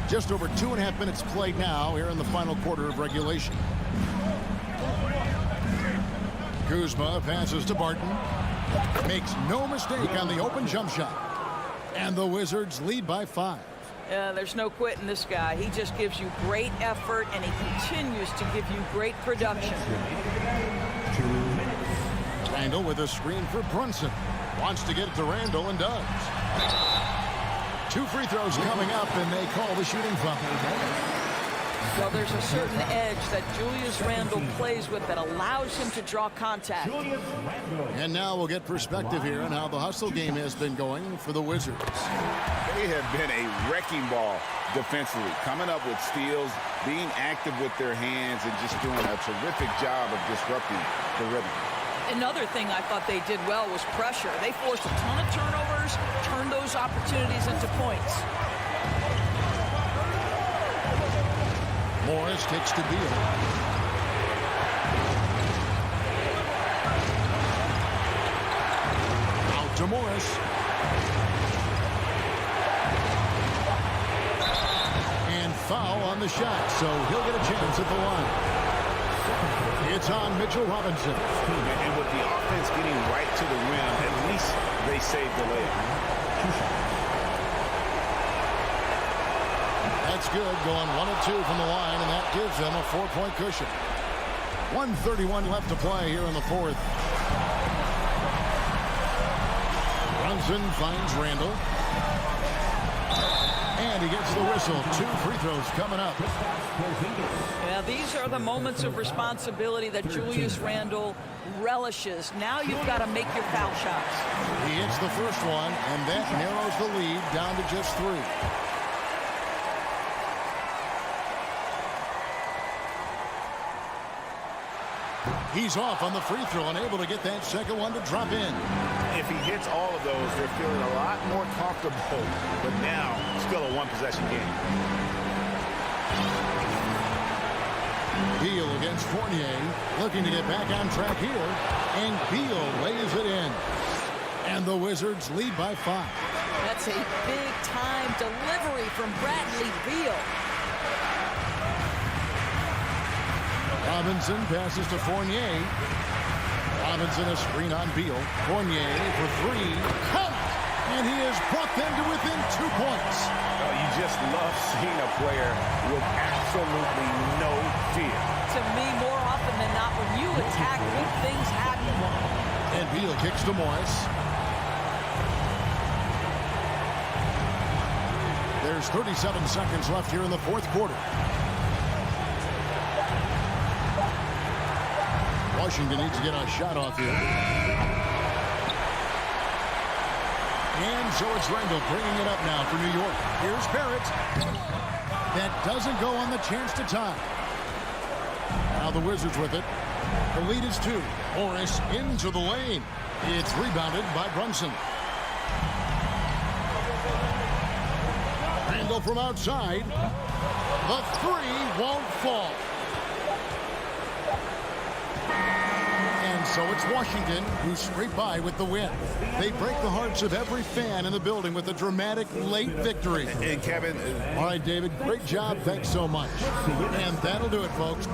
Just over 2.5 minutes played now here in the final quarter of regulation. Kuzma passes to Barton. Makes no mistake on the open jump shot. And the Wizards lead by 5. There's no quitting this guy. He just gives you great effort, and he continues to give you great production. Randall with a screen for Brunson. Wants to get it to Randall and does. 2 free throws coming up, and they call the shooting foul. Well, there's a certain edge that Julius Randall plays with that allows him to draw contact. And now we'll get perspective here on how the hustle game has been going for the Wizards. They have been a wrecking ball defensively, coming up with steals, being active with their hands, and just doing a terrific job of disrupting the rhythm. Another thing I thought they did well was pressure. They forced a ton of turnovers, turned those opportunities into points. Morris kicks to Beal. Out to Morris. And foul on the shot, so he'll get a chance at the line. It's on Mitchell Robinson. And with the offense getting right to the rim, at least they saved the layup. That's good, going 1 of 2 from the line, and that gives them a 4-point cushion. 1:31 left to play here in the fourth. Brunson finds Randall. And And he gets the whistle. 2 free throws coming up. Yeah, these are the moments of responsibility that Julius Randle relishes. Now you've got to make your foul shots. He hits the first one, and that narrows the lead down to just 3. He's off on the free throw and able to get that second one to drop in. If he hits all of those, they're feeling a lot more comfortable. But now, still a one-possession game. Beal against Fournier, looking to get back on track here. And Beal lays it in. And the Wizards lead by 5. That's a big-time delivery from Bradley Beal. Robinson passes to Fournier. Robinson a screen on Beal. Fournier for 3. Count! And he has brought them to within 2 points. Oh, you just love seeing a player with absolutely no fear. To me, more often than not, when you attack, good things happen. And Beal kicks to Morris. There's 37 seconds left here in the fourth quarter. Washington needs to get a shot off here. And so it's Randle bringing it up now for New York. Here's Barrett. That doesn't go on the chance to tie. Now the Wizards with it. The lead is 2. Morris into the lane. It's rebounded by Brunson. Randle from outside. The 3 won't fall. And so it's Washington who scrape by with the win. They break the hearts of every fan in the building with a dramatic late victory. And Kevin. All right, David, great job. Thanks so much. And that'll do it, folks.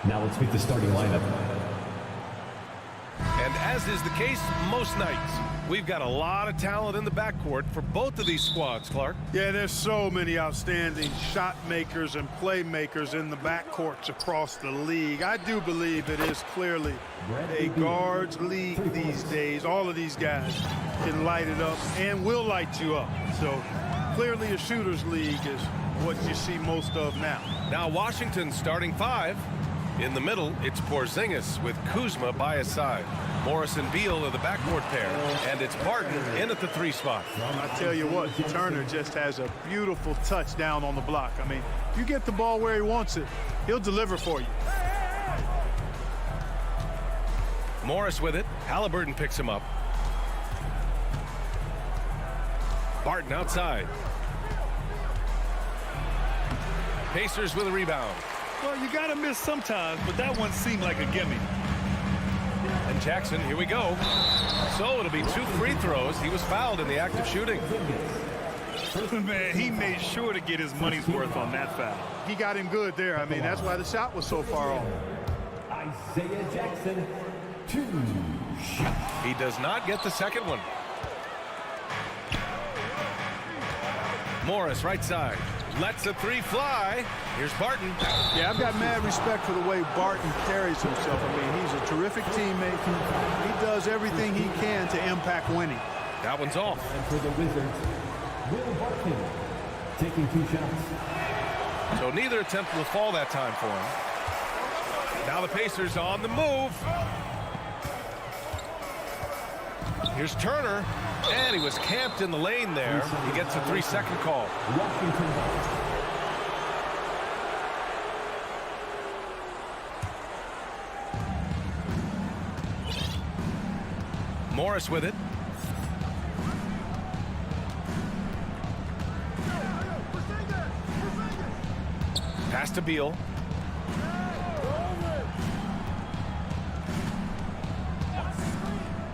Now let's meet the starting lineup. And as is the case most nights, we've got a lot of talent in the backcourt for both of these squads, Clark. Yeah, there's so many outstanding shot makers and playmakers in the backcourts across the league. I do believe it is clearly a guards league these days. All of these guys can light it up and will light you up. So clearly a shooters league is what you see most of now. Now Washington's starting five. In the middle, it's Porzingis with Kuzma by his side. Morris and Beal are the backcourt pair, and it's Barton in at the 3 spot. I tell you what, Turner just has a beautiful touch down on the block. I mean, you get the ball where he wants it, he'll deliver for you. Morris with it. Halliburton picks him up. Barton outside. Pacers with a rebound. Well, you got to miss sometimes, but that one seemed like a gimme. And Jackson, here we go. So it'll be 2 free throws. He was fouled in the act of shooting. Man, he made sure to get his money's worth on that foul. He got him good there. I mean, that's why the shot was so far off. Isaiah Jackson, 2 shots. He does not get the second one. Morris right side. Lets the 3 fly. Here's Barton. Yeah, I've got mad respect for the way Barton carries himself. I mean, he's a terrific teammate. He does everything he can to impact winning. That one's off. And for the Wizards, Will Barton taking 2 shots. So neither attempt will fall that time for him. Now the Pacers on the move. Here's Turner. And he was camped in the lane there. He gets a 3-second call. Morris with it. Pass to Beal.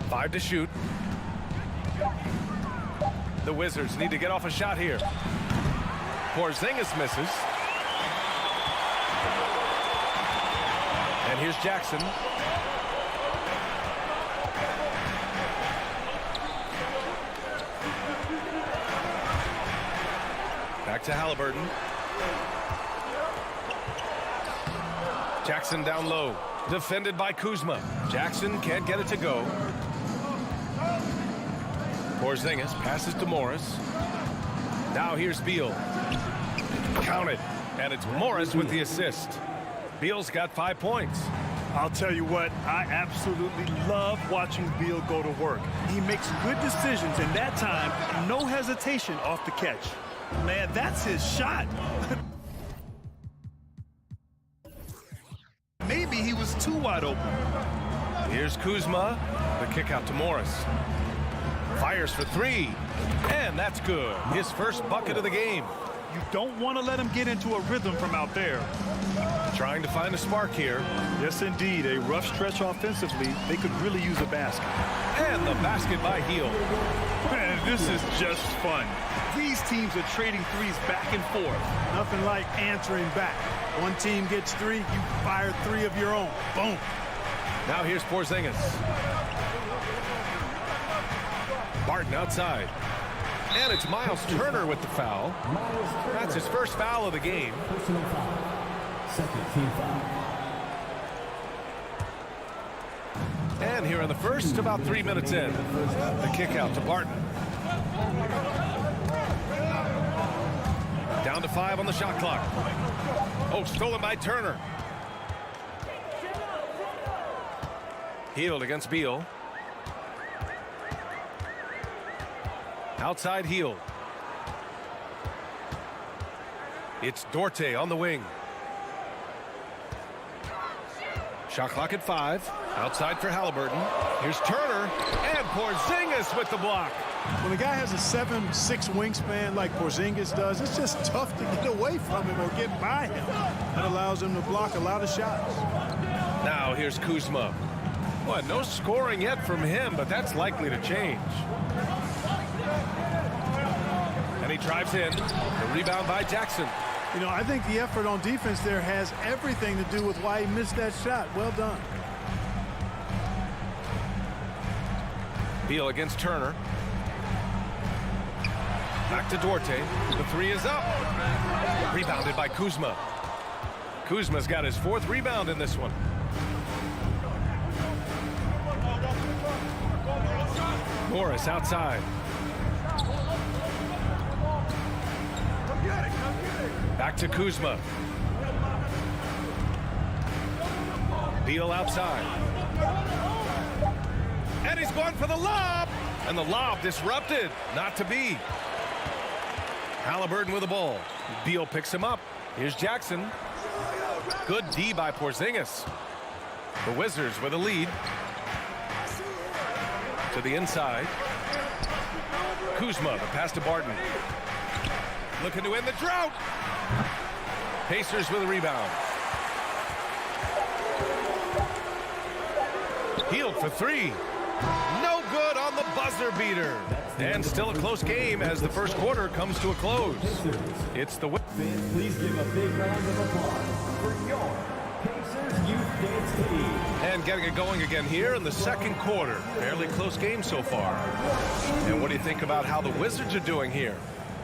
Five to shoot. The Wizards need to get off a shot here. Porzingis misses. And here's Jackson. Back to Halliburton. Jackson down low. Defended by Kuzma. Jackson can't get it to go. Porzingis passes to Morris. Now here's Beal. Counted. And it's Morris with the assist. Beal's got 5 points. I'll tell you what, I absolutely love watching Beal go to work. He makes good decisions, and that time, no hesitation off the catch. Man, that's his shot. Maybe he was too wide open. Here's Kuzma. The kick out to Morris. Fires for 3. And that's good. His first bucket of the game. You don't want to let him get into a rhythm from out there. Trying to find a spark here. Yes, indeed. A rough stretch offensively. They could really use a basket. And the basket by Hill. Man, this is just fun. These teams are trading threes back and forth. Nothing like answering back. One team gets 3, you fire 3 of your own. Boom. Now here's Porzingis. Barton outside. And it's Miles Turner with the foul. That's his first foul of the game. Personal foul. Second team foul. And here in the first, about 3 minutes in, the kick out to Barton. Down to 5 on the shot clock. Oh, stolen by Turner. Healed against Beal. Outside Heel. It's Dorte on the wing. Shot clock at 5. Outside for Halliburton. Here's Turner. And Porzingis with the block. When a guy has a 7'6" wingspan like Porzingis does, it's just tough to get away from him or get by him. That allows him to block a lot of shots. Now here's Kuzma. Boy, no scoring yet from him, but that's likely to change. And he drives in. The rebound by Jackson. You know, I think the effort on defense there has everything to do with why he missed that shot. Well done. Beal against Turner. Back to Duarte. The 3 is up. Rebounded by Kuzma. Kuzma's got his 4th rebound in this one. Morris outside. Back to Kuzma. Beal outside. And he's going for the lob. And the lob disrupted. Not to be. Halliburton with the ball. Beal picks him up. Here's Jackson. Good D by Porzingis. The Wizards with a lead. To the inside. Kuzma, the pass to Barton. Looking to end the drought. Pacers with a rebound. Healed for 3. No good on the buzzer beater. And still a close game as the first quarter comes to a close. It's the Fans, please give a big round of applause for your Pacers Youth Dance Team. And getting it going again here in the second quarter. Fairly close game so far. And what do you think about how the Wizards are doing here?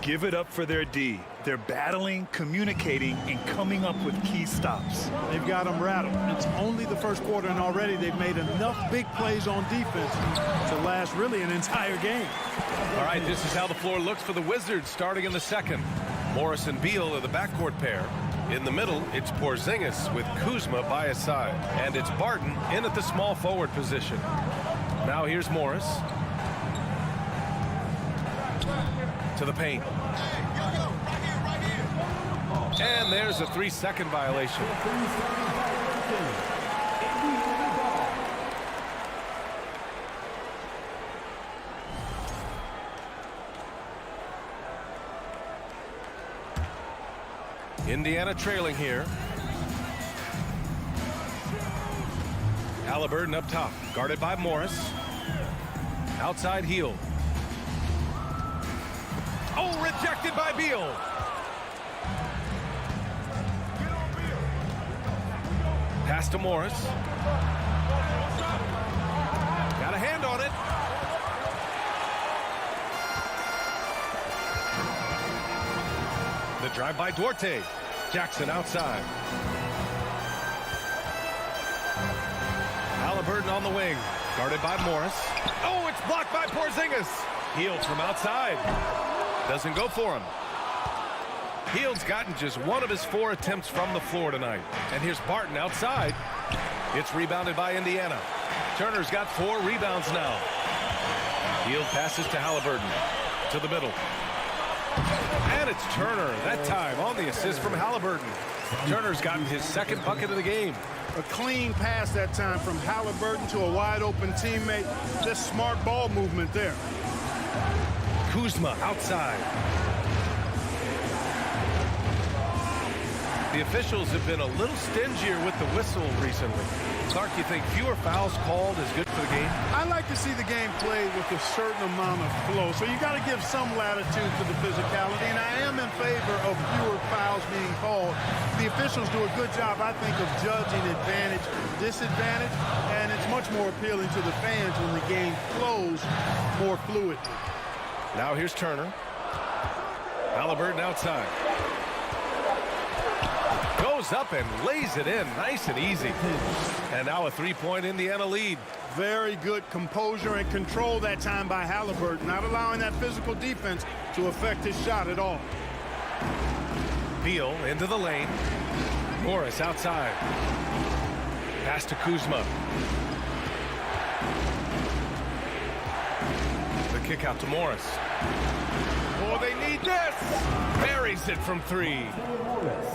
Give it up for their D. They're battling, communicating, and coming up with key stops. They've got them rattled. It's only the first quarter, and already they've made enough big plays on defense to last really an entire game. All right, this is how the floor looks for the Wizards starting in the second. Morris and Beal are the backcourt pair. In the middle, it's Porzingis with Kuzma by his side. And it's Barton in at the small forward position. Now here's Morris. To the paint. And there's a 3-second violation. Indiana trailing here. Halliburton up top, guarded by Morris. Outside heel. Oh, rejected by Beal. Pass to Morris. Got a hand on it. The drive by Duarte. Jackson outside. Halliburton on the wing. Guarded by Morris. Oh, it's blocked by Porzingis. Healed from outside. Doesn't go for him. Hield's gotten just 1 of his 4 attempts from the floor tonight. And here's Barton outside. It's rebounded by Indiana. Turner's got 4 rebounds now. Hield passes to Halliburton. To the middle. And it's Turner, that time on the assist from Halliburton. Turner's gotten his 2nd bucket of the game. A clean pass that time from Halliburton to a wide-open teammate. Just smart ball movement there. Kuzma outside. The officials have been a little stingier with the whistle recently. Clark, you think fewer fouls called is good for the game? I like to see the game played with a certain amount of flow. So you got to give some latitude to the physicality, and I am in favor of fewer fouls being called. The officials do a good job, I think, of judging advantage, disadvantage, and it's much more appealing to the fans when the game flows more fluidly. Now here's Turner. Halliburton outside. Goes up and lays it in nice and easy. And now a 3-point Indiana lead. Very good composure and control that time by Halliburton, not allowing that physical defense to affect his shot at all. Beal into the lane. Morris outside. Pass to Kuzma. The kick out to Morris. Oh, they need this. Very tries it from 3.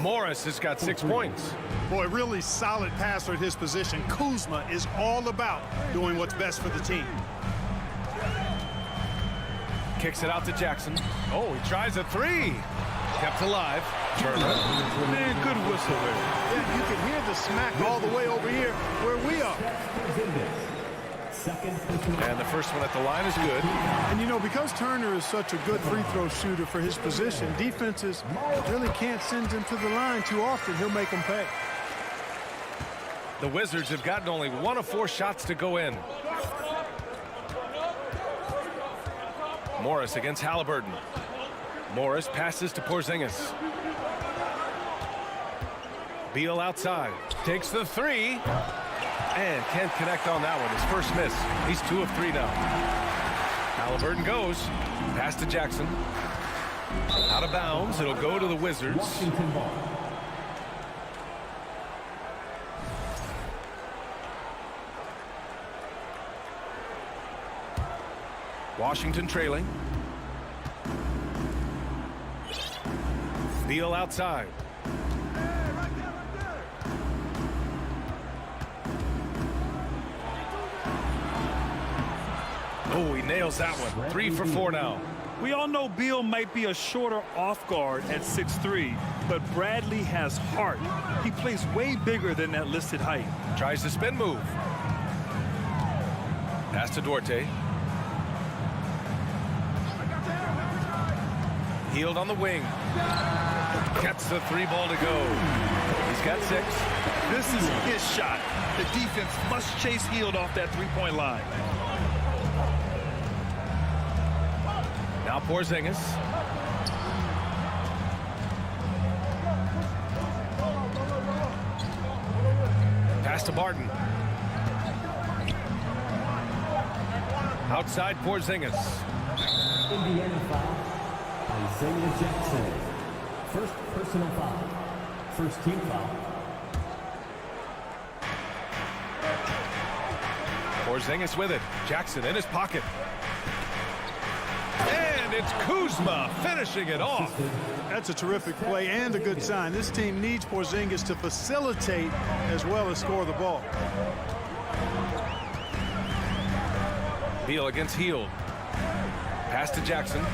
Morris has got 6 points. Boy, really solid passer at his position. Kuzma is all about doing what's best for the team. Kicks it out to Jackson. Oh, he tries a 3. Kept alive. Turner. Man, good whistle there. Yeah, you can hear the smack all the way over here where we are. And the first one at the line is good. And, you know, because Turner is such a good free throw shooter for his position, defenses really can't send him to the line too often. He'll make them pay. The Wizards have gotten only 1 of 4 shots to go in. Morris against Halliburton. Morris passes to Porzingis. Beal outside. Takes the 3. And can't connect on that one. His first miss. He's 2 of 3 now. Halliburton goes. Pass to Jackson. Out of bounds. It'll go to the Wizards. Washington trailing. Beal outside. Oh, he nails that one. 3 for 4 now. We all know Beal might be a shorter off guard at 6'3", but Bradley has heart. He plays way bigger than that listed height. Tries the spin move. Pass to Duarte. Healed on the wing. Gets the 3 ball to go. He's got 6. This is his shot. The defense must chase Hield off that 3-point line. Now Porzingis. Pass to Barton. Outside Porzingis. Indiana foul. Isaiah Jackson. First personal foul. First team foul. Porzingis with it. Jackson in his pocket. And it's Kuzma finishing it off. That's a terrific play and a good sign. This team needs Porzingis to facilitate as well as score the ball. Beal against Hield. Pass to Jackson.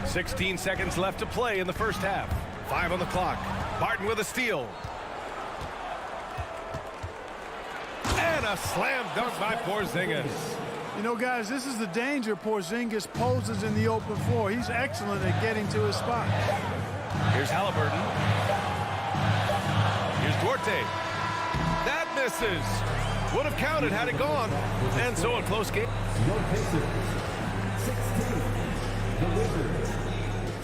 16 seconds left to play in the first half. 5 on the clock. Barton with a steal. And a slam dunk by Porzingis. You know, guys, this is the danger Porzingis poses in the open floor. He's excellent at getting to his spot. Here's Halliburton. Here's Duarte. That misses. Would have counted had it gone. And so a close game. No Pacers. 16. The Wizards.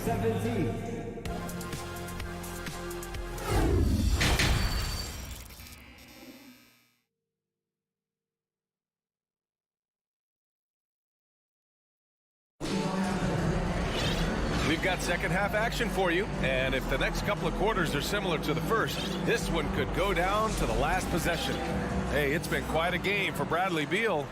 17. We've got second half action for you, and if the next couple of quarters are similar to the first, this one could go down to the last possession. Hey, it's been quite a game for Bradley Beal.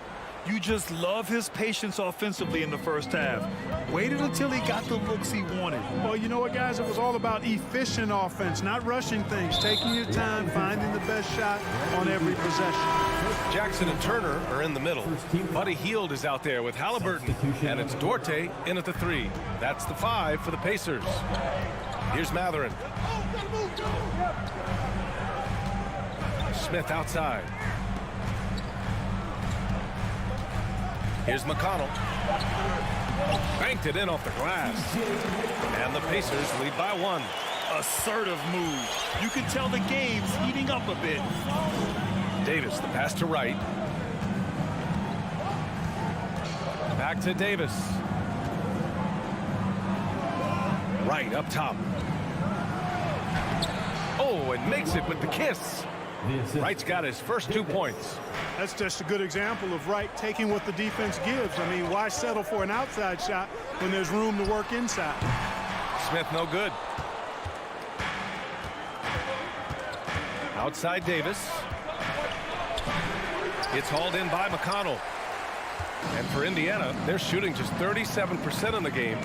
You just love his patience offensively in the first half. Waited until he got the looks he wanted. Well, you know what, guys? It was all about efficient offense, not rushing things, taking your time, finding the best shot on every possession. Jackson and Turner are in the middle. Buddy Hield is out there with Halliburton, and it's Duarte in at the 3. That's the 5 for the Pacers. Here's Matherin. Smith outside. Here's McConnell. Banked it in off the glass. And the Pacers lead by 1. Assertive move. You can tell the game's heating up a bit. Davis, the pass to Wright. Back to Davis. Wright up top. Oh, and makes it with the kiss. Wright's got his first 2 points. That's just a good example of Wright taking what the defense gives. I mean, why settle for an outside shot when there's room to work inside? Smith no good. Outside Davis. It's hauled in by McConnell. And for Indiana, they're shooting just 37% in the game.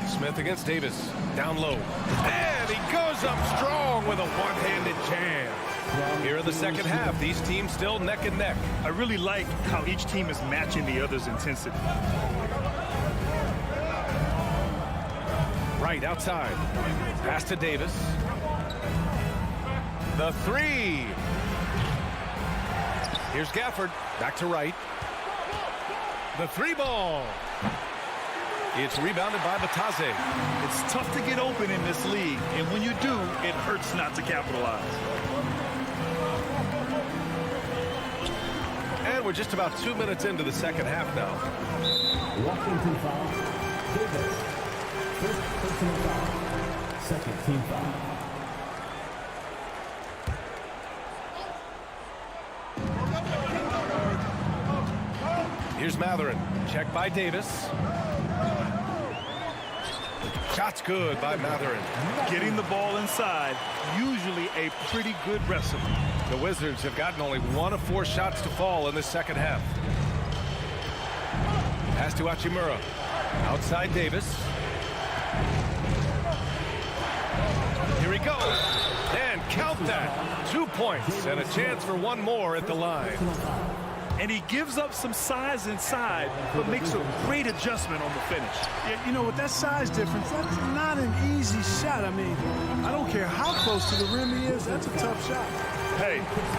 Smith against Davis. Down low. And he goes up strong with a one-handed jam. Here in the second half, these teams still neck and neck. I really like how each team is matching the other's intensity. Right outside. Pass to Davis. The three. Here's Gafford. Back to Wright. The three ball. It's rebounded by Batase. It's tough to get open in this league, and when you do, it hurts not to capitalize. And we're just about 2 minutes into the second half now. Washington foul. Davis. First personal foul. Second team foul. Here's Matherin. Check by Davis. Shot's good by Matherin. Getting the ball inside, usually a pretty good recipe. The Wizards have gotten only 1 of 4 shots to fall in this second half. Pass to Hachimura. Outside Davis. Here he goes. And count that. 2 points and a chance for one more at the line. And he gives up some size inside, but makes a great adjustment on the finish. Yeah, you know, with that size difference, that's not an easy shot. I mean, I don't care how close to the rim he is, that's a tough shot. Hey,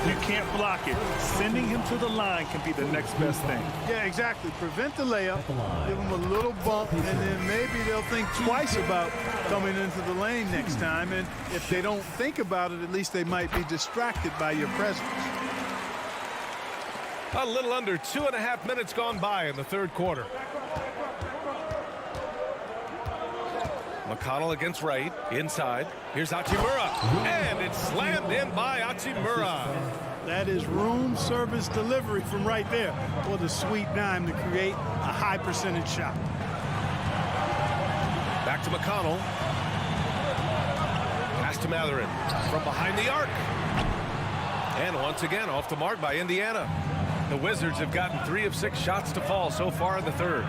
you can't block it. Sending him to the line can be the next best thing. Yeah, exactly. Prevent the layup, give him a little bump, and then maybe they'll think twice about coming into the lane next time. And if they don't think about it, at least they might be distracted by your presence. A little under 2.5 minutes gone by in the third quarter. McConnell against Wright. Inside. Here's Hachimura. And it's slammed in by Hachimura. That is room service delivery from right there. What a sweet dime to create a high percentage shot. Back to McConnell. Pass to Matherin. From behind the arc. And once again off the mark by Indiana. The Wizards have gotten 3 of 6 shots to fall so far in the third.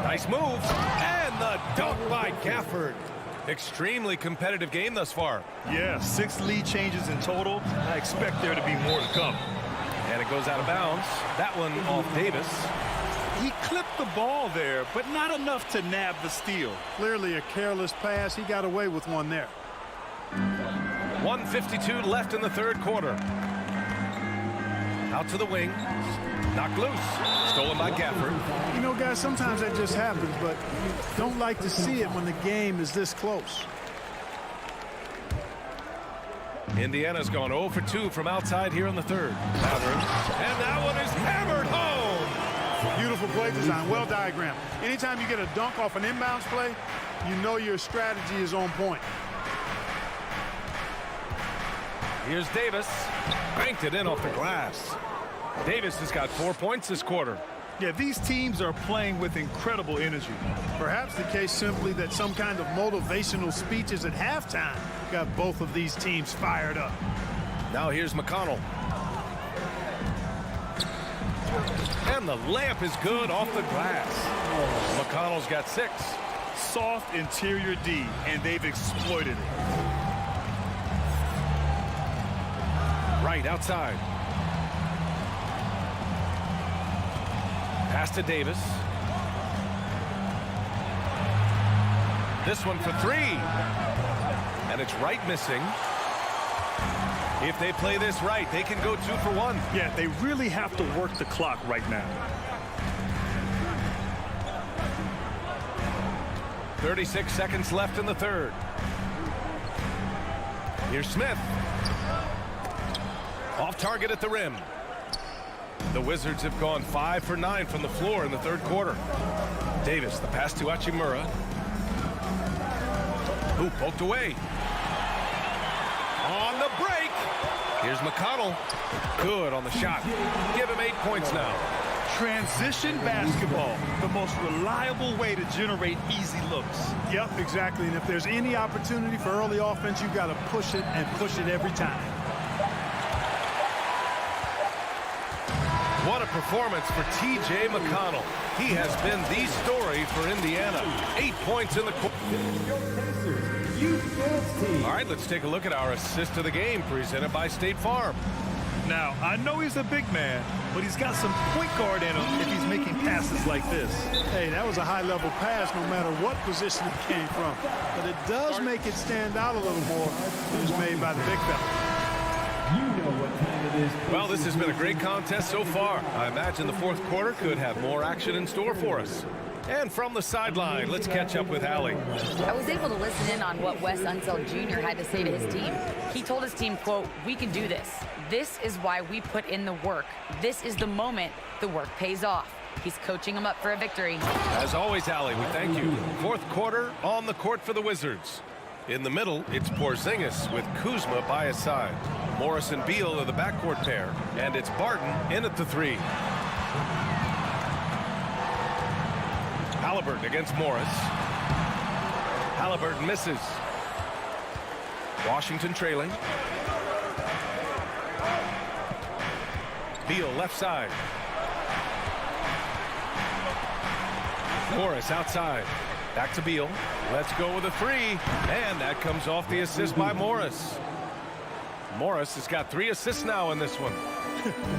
Nice move. And the dunk by Gafford. Extremely competitive game thus far. Yeah, 6 lead changes in total. I expect there to be more to come. And it goes out of bounds. That one off Davis. He clipped the ball there, but not enough to nab the steal. Clearly a careless pass. He got away with one there. 1:52 left in the third quarter. Out to the wing. Knocked loose. Stolen by Gafford. You know, guys, sometimes that just happens, but you don't like to see it when the game is this close. Indiana's gone 0 for 2 from outside here in the third. Matherin. And that one is hammered home. Beautiful play design. Well diagrammed. Anytime you get a dunk off an inbounds play, you know your strategy is on point. Here's Davis. Banked it in off the glass. Davis has got 4 points this quarter. Yeah, these teams are playing with incredible energy. Perhaps the case simply that some kind of motivational speeches at halftime got both of these teams fired up. Now here's McConnell. And the layup is good off the glass. McConnell's got 6. Soft interior D, and they've exploited it. Right outside. Pass to Davis. This one for 3. And it's Wright missing. If they play this right, they can go 2 for 1. Yeah, they really have to work the clock right now. 36 seconds left in the third. Here's Smith. Off target at the rim. The Wizards have gone 5 for 9 from the floor in the third quarter. Davis, the pass to Hachimura. Who poked away. On the break. Here's McConnell. Good on the shot. Give him 8 points now. Transition basketball, the most reliable way to generate easy looks. Yep, exactly. And if there's any opportunity for early offense, you've got to push it and push it every time. What a performance for T.J. McConnell. He has been the story for Indiana. 8 points in the quarter. All right, let's take a look at our assist of the game presented by State Farm. Now, I know he's a big man, but he's got some point guard in him if he's making passes like this. Hey, that was a high-level pass no matter what position it came from. But it does make it stand out a little more. It was made by the big fella. Well, this has been a great contest so far. I imagine the fourth quarter could have more action in store for us. And from the sideline, let's catch up with Allie. I was able to listen in on what Wes Unseld Jr. had to say to his team. He told his team, quote, "We can do this. This is why we put in the work. This is the moment the work pays off." He's coaching them up for a victory. As always, Allie, we thank you. Fourth quarter on the court for the Wizards. In the middle, it's Porzingis with Kuzma by his side. Morris and Beal are the backcourt pair, and it's Barton in at the three. Halliburton against Morris. Halliburton misses. Washington trailing. Beal left side. Morris outside. Back to Beal. Let's go with a three. And that comes off the assist by Morris. Morris has got 3 assists now in this one.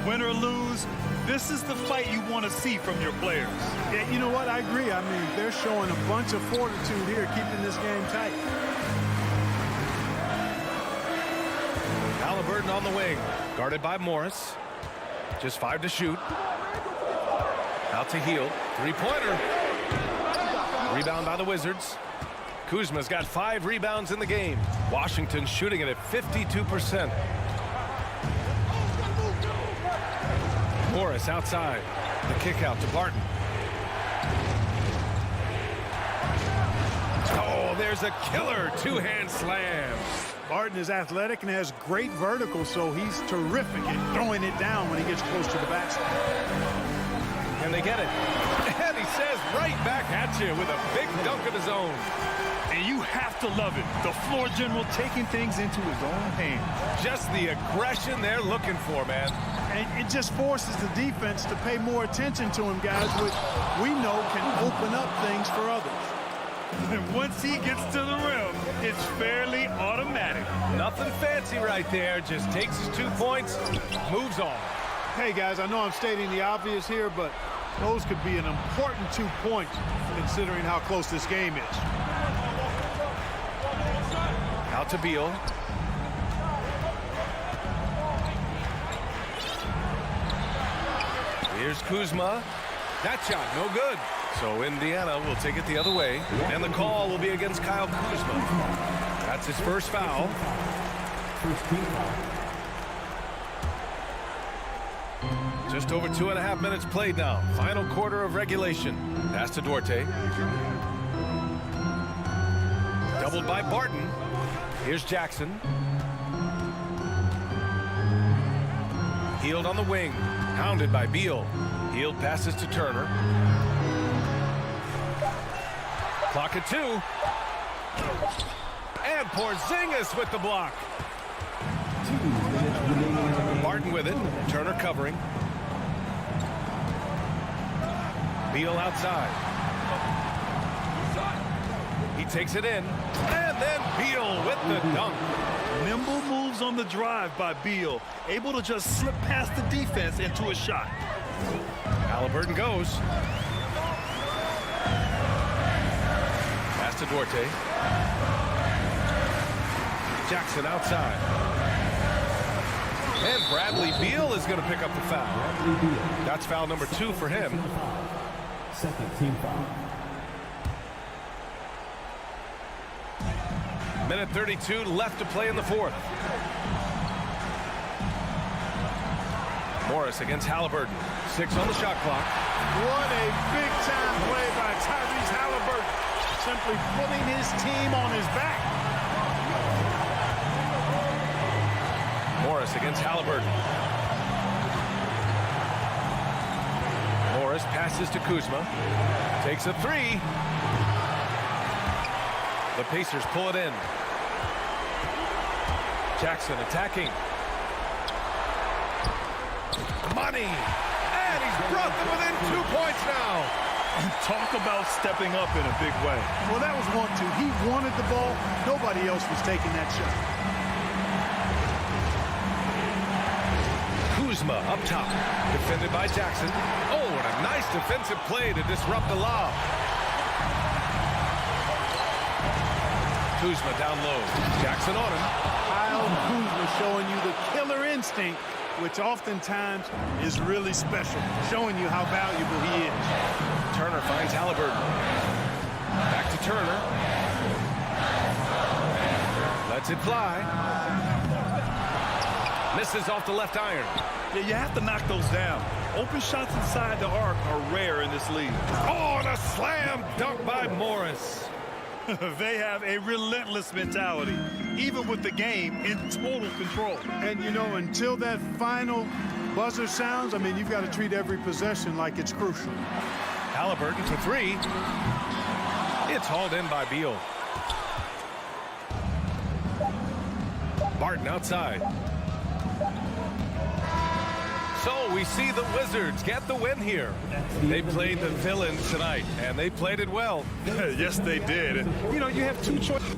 Win or lose, this is the fight you want to see from your players. Yeah, you know what? I agree. I mean, they're showing a bunch of fortitude here, keeping this game tight. Halliburton on the wing. Guarded by Morris. Just 5 to shoot. Out to Heel. Three-pointer. Rebound by the Wizards. Kuzma's got 5 rebounds in the game. Washington shooting it at 52%. Morris outside. The kick out to Barton. Oh, there's a killer two-hand slam. Barton is athletic and has great vertical, so he's terrific at throwing it down when he gets close to the basket. Can they get it? And he says right back at you with a big dunk of his own. And you have to love it. The floor general taking things into his own hands. Just the aggression they're looking for, man. And it just forces the defense to pay more attention to him, guys, which we know can open up things for others. And once he gets to the rim, it's fairly automatic. Nothing fancy right there. Just takes his 2 points, moves on. Hey, guys, I know I'm stating the obvious here, but those could be an important 2 points considering how close this game is. Out to Beal. Here's Kuzma. That shot, no good. So Indiana will take it the other way. And the call will be against Kyle Kuzma. That's his first foul. Just over 2.5 minutes played now. Final quarter of regulation. Pass to Duarte. Doubled by Barton. Here's Jackson. Healed on the wing. Hounded by Beal. Healed passes to Turner. Clock at 2. And Porzingis with the block. Barton with it. Turner covering. Beal outside. He takes it in. And then Beal with the dunk. Nimble moves on the drive by Beal. Able to just slip past the defense into a shot. Halliburton goes. Pass to Duarte. Jackson outside. And Bradley Beal is going to pick up the foul. That's foul number 2 for him. Second team foul. Minute 32 left to play in the fourth. Morris against Halliburton. 6 on the shot clock. What a big-time play by Tyrese Halliburton. Simply putting his team on his back. Morris against Halliburton. Morris passes to Kuzma. Takes a 3. The Pacers pull it in. Jackson attacking. Money. And 2 points now. Talk about stepping up in a big way. Well, that was 1-2. He wanted the ball. Nobody else was taking that shot. Kuzma up top, defended by Jackson. Oh, what a nice defensive play to disrupt the lob. Kuzma down low. Jackson on him. Kyle Kuzma showing you the killer instinct, which oftentimes is really special, showing you how valuable he is. Turner finds Halliburton. Back to Turner. Lets it fly. Misses off the left iron. Yeah, you have to knock those down. Open shots inside the arc are rare in this league. Oh, and a slam dunk by Morris. They have a relentless mentality, even with the game in total control. And, you know, until that final buzzer sounds, I mean, you've got to treat every possession like it's crucial. Halliburton for 3. It's hauled in by Beal. Barton outside. So we see the Wizards get the win here. They played the villains tonight, and they played it well. Yes, they did. You know, you have 2 choices.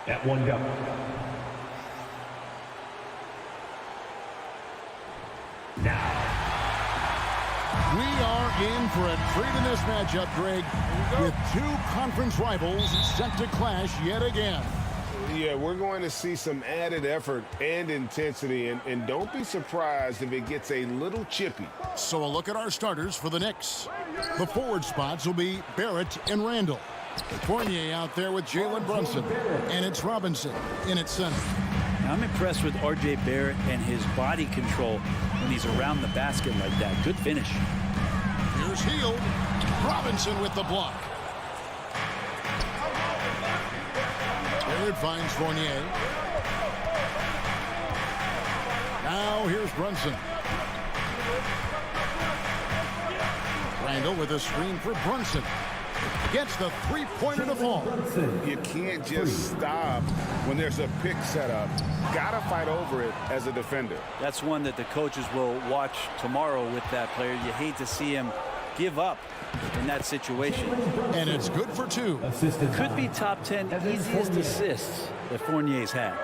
At one go. Now. We are in for a treat in this matchup, Greg, with two conference rivals set to clash yet again. Yeah, we're going to see some added effort and intensity, and don't be surprised if it gets a little chippy. So a look at our starters for the Knicks. The forward spots will be Barrett and Randall. Fournier out there with Jalen Brunson, and it's Robinson in at center. I'm impressed with R.J. Barrett and his body control when he's around the basket like that. Good finish. Here's Hield. Robinson with the block. Barrett finds Fournier. Now here's Brunson. Randall with a screen for Brunson. Gets the three-pointer to fall. You can't just stop when there's a pick set up. Gotta fight over it as a defender. That's one that the coaches will watch tomorrow with that player. You hate to see him give up in that situation. And it's good for 2. Could be top 10 easiest assists that Fournier's had.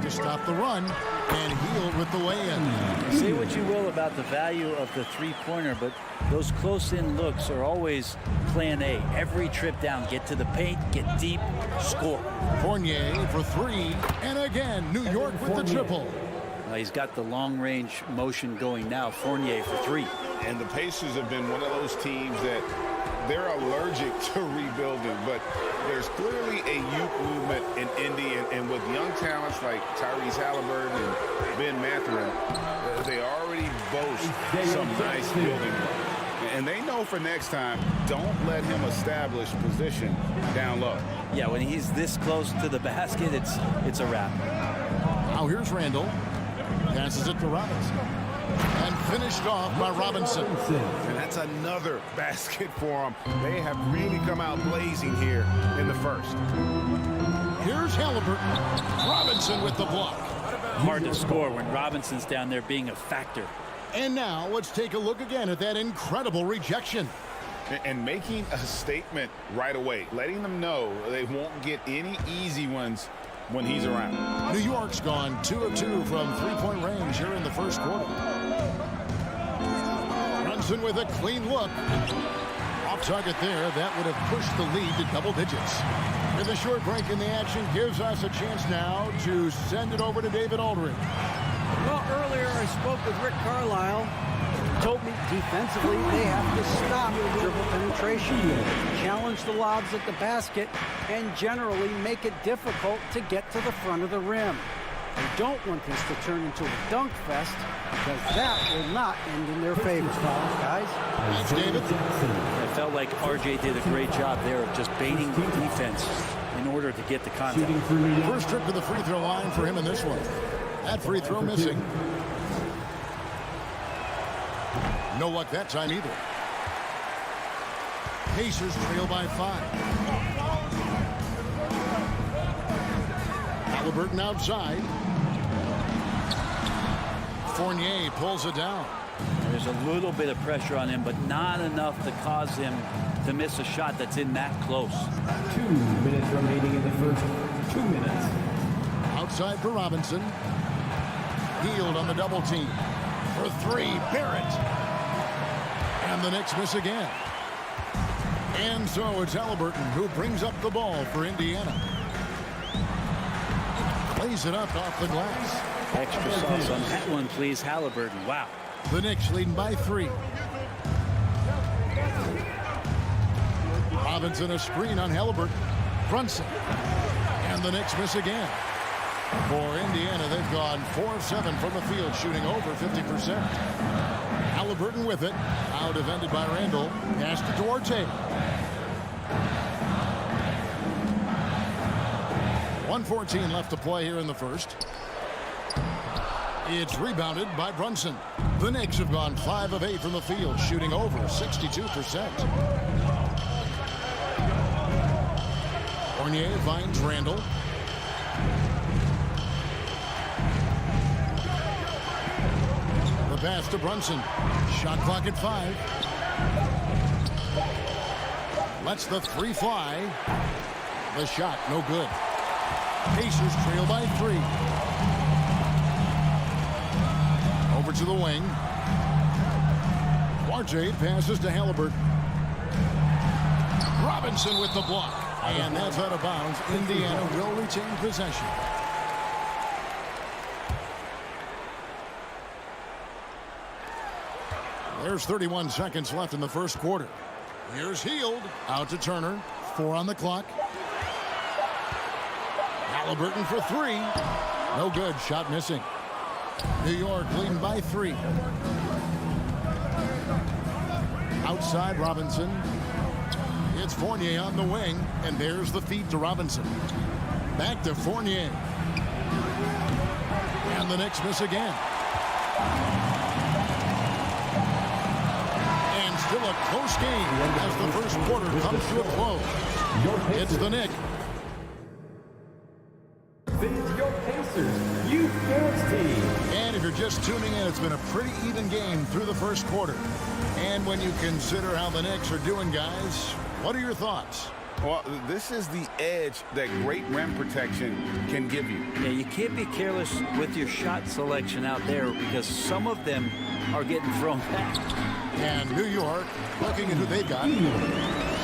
To stop the run, and Hield with the weigh-in. Say what you will about the value of the three-pointer, but those close-in looks are always plan A. Every trip down, get to the paint, get deep, score. Fournier for 3, and again, New York with the triple. He's got the long-range motion going now. Fournier for 3. And the Pacers have been one of those teams that they're allergic to rebuilding, but there's clearly a youth movement in Indy, and with young talents like Tyrese Halliburton and Ben Mathurin, they already boast some nice building work. And they know for next time, don't let him establish position down low. Yeah, when he's this close to the basket, it's a wrap. Now here's Randall. Passes it to Robinson. And finished off by Robinson. And that's another basket for them. They have really come out blazing here in the first. Here's Halliburton. Robinson with the block. Hard to score when Robinson's down there being a factor. And now let's take a look again at that incredible rejection. And making a statement right away, letting them know they won't get any easy ones when he's around. New York's gone 2 of 2 from three-point range here in the first quarter. Brunson with a clean look. Off target there. That would have pushed the lead to double digits. With a short break in the action gives us a chance now to send it over to David Aldridge. Well, earlier I spoke with Rick Carlisle. Told me defensively they have to stop dribble penetration, challenge the lobs at the basket, and generally make it difficult to get to the front of the rim. They don't want this to turn into a dunk fest because that will not end in their favor, guys. Thanks, David. I felt like RJ did a great job there of just baiting the defense in order to get the contact. First trip to the free throw line for him in this one. That free throw missing. No luck that time either. Pacers trail by 5. Halliburton outside. Fournier pulls it down. There's a little bit of pressure on him, but not enough to cause him to miss a shot that's in that close. 2 minutes remaining in the first. 2 minutes. Outside for Robinson. Hield on the double team. For 3, Barrett. And the Knicks miss again. And so it's Halliburton who brings up the ball for Indiana. Plays it up off the glass. Extra sauce on that one, please, Halliburton. Wow. The Knicks leading by 3. Robinson a screen on Halliburton. Brunson. And the Knicks miss again. For Indiana, they've gone 4 of 7 from the field, shooting over 50%. Halliburton with it. Now defended by Randall. Pass to Duarte. 1:14 left to play here in the first. It's rebounded by Brunson. The Knicks have gone 5 of 8 from the field, shooting over 62%. Fournier finds Randall. The pass to Brunson. Shot clock at 5. Lets the 3 fly. The shot no good. Pacers trail by 3. Over to the wing. Duarte passes to Halliburton. Robinson with the block. And that's out of bounds. Indiana will retain possession. There's 31 seconds left in the first quarter. Here's Hield. Out to Turner. 4 on the clock. Halliburton for three. No good. Shot missing. New York leading by 3. Outside Robinson. It's Fournier on the wing, and there's the feed to Robinson. Back to Fournier. And the Knicks miss again. And still a close game as the first quarter comes to a close. It's the Knicks. Your Pacers, you Knicks team. And if you're just tuning in, it's been a pretty even game through the first quarter. And when you consider how the Knicks are doing, guys, what are your thoughts? Well, this is the edge that great rim protection can give you. Yeah, you can't be careless with your shot selection out there because some of them are getting thrown back. And New York, looking at who they got.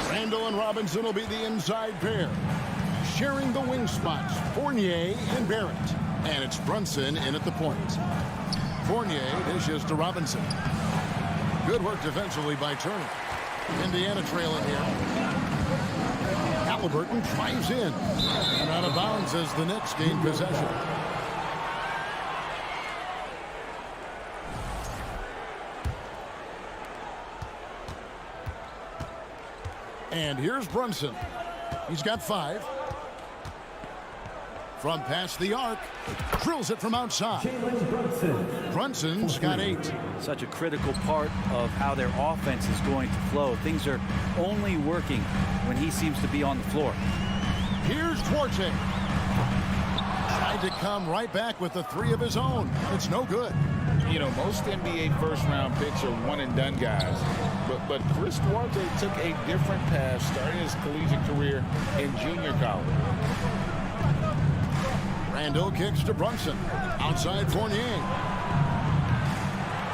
Randall and Robinson will be the inside pair. Sharing the wing spots, Fournier and Barrett. And it's Brunson in at the point. Fournier dishes to Robinson. Good work defensively by Turner. Indiana trailing here. Halliburton drives in. And out of bounds as the Knicks gain possession. And here's Brunson. He's got 5. From past the arc, drills it from outside. Brunson's got 8. Such a critical part of how their offense is going to flow. Things are only working when he seems to be on the floor. Here's Duarte. Tried to come right back with the 3 of his own. It's no good. You know, most NBA first-round picks are one-and-done guys. But Chris Duarte took a different path starting his collegiate career in junior college. Randall kicks to Brunson. Outside Fournier.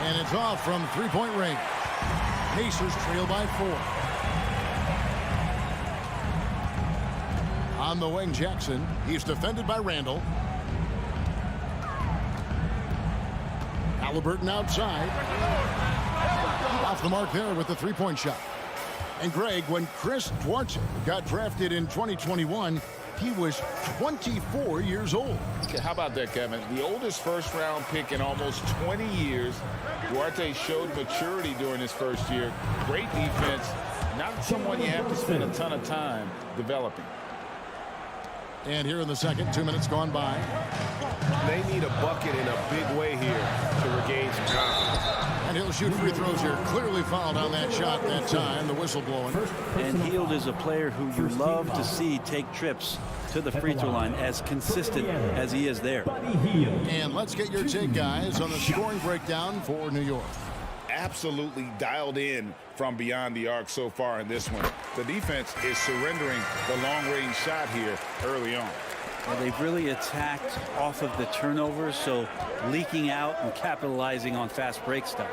And it's off from three-point range. Pacers trail by 4. On the wing, Jackson. He's defended by Randall. Halliburton outside. Off the mark there with the three-point shot. And Greg, when Chris Duarte got drafted in 2021, he was 24 years old. Okay, how about that, Kevin? The oldest first-round pick in almost 20 years. Duarte showed maturity during his first year. Great defense. Not someone you have to spend a ton of time developing. And here in the second, 2 minutes gone by. They need a bucket in a big way here to regain some confidence. And he'll shoot free throws here. Clearly fouled on that shot that time. The whistle blowing. And Hield is a player who you love to see take trips to the free throw line as consistent as he is there. And let's get your take, guys, on the scoring breakdown for New York. Absolutely dialed in from beyond the arc so far in this one. The defense is surrendering the long-range shot here early on. Well, they've really attacked off of the turnovers, so leaking out and capitalizing on fast break stuff.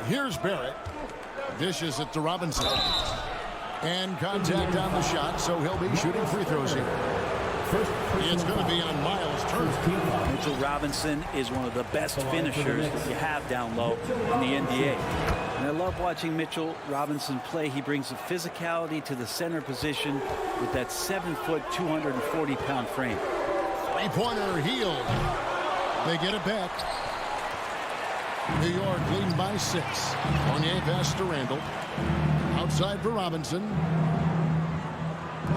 Here's Barrett. Dishes it to Robinson. And contact on the shot, so he'll be shooting free throws here. It's going to be on Miles Turner. Mitchell Robinson is one of the best finishers that you have down low in the NBA. And I love watching Mitchell Robinson play. He brings a physicality to the center position with that 7-foot, 240-pound frame. Three-pointer Hield. They get it back. New York leading by 6. Fournier pass to Randall. Outside for Robinson.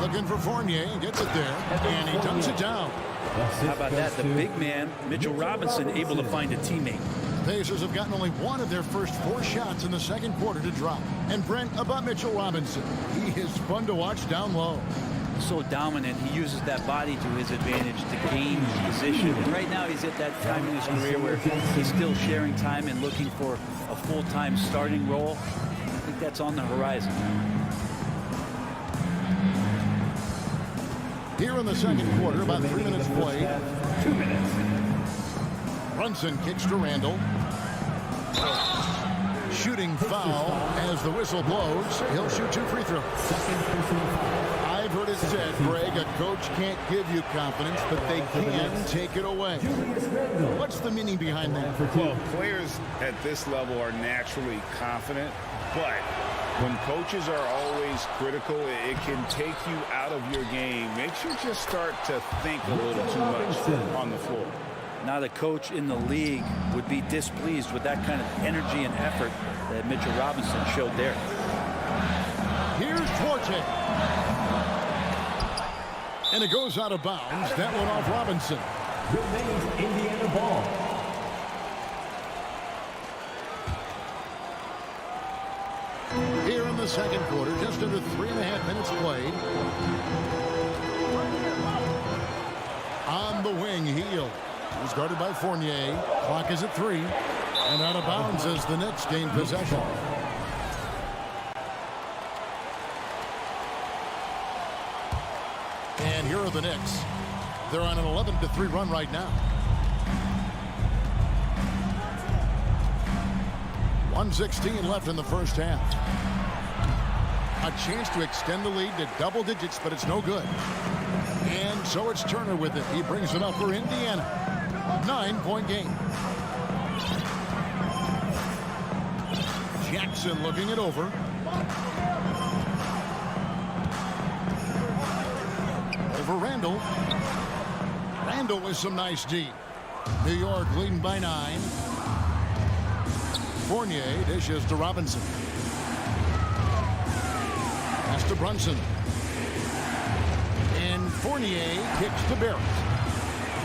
Looking for Fournier. Gets it there. And he dumps it down. How about that? The big man, Mitchell Robinson, able to find a teammate. The Pacers have gotten only one of their first 4 shots in the second quarter to drop. And Brent, about Mitchell Robinson. He is fun to watch down low. So dominant. He uses that body to his advantage to gain position. And right now he's at that time in his career where he's still sharing time and looking for a full-time starting role. I think that's on the horizon. Here in the second quarter, about 3 minutes played. 2 minutes. Brunson kicks to Randall. Shooting foul as the whistle blows. He'll shoot 2 free throws. I've heard it said, Greg, a coach can't give you confidence, but they can take it away. What's the meaning behind that? Well, players at this level are naturally confident, but When coaches are always critical, it can take you out of your game. Makes you just start to think a little too much on the floor. Not a coach in the league would be displeased with that kind of energy and effort that Mitchell Robinson showed there. Here's Duarte. And it goes out of bounds. That one off Robinson. Remains Indiana ball. Here in the second quarter, just under 3.5 minutes played. On the wing, Heel. He's guarded by Fournier. Clock is at 3. And out of bounds as the Knicks gain possession. And here are the Knicks. They're on an 11-3 run right now. 1:16 left in the first half. A chance to extend the lead to double digits, but it's no good. And so it's Turner with it. He brings it up for Indiana. 9-point game. Jackson looking it over. Over Randall. Randall with some nice D. New York leading by 9. Fournier dishes to Robinson. Pass to Brunson. And Fournier kicks to Barrett.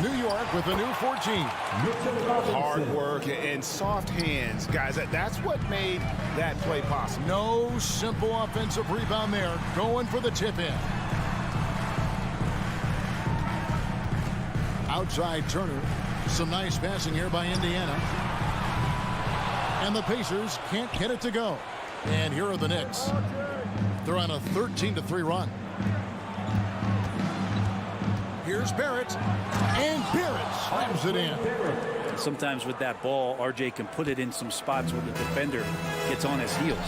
New York with a new 14. Hard work and soft hands, guys. That's what made that play possible. No simple offensive rebound there. Going for the tip in. Outside Turner. Some nice passing here by Indiana. And the Pacers can't get it to go. And here are the Knicks. They're on a 13-3 run. Here's Barrett. And Barrett slams it in. Sometimes with that ball, RJ can put it in some spots where the defender gets on his heels.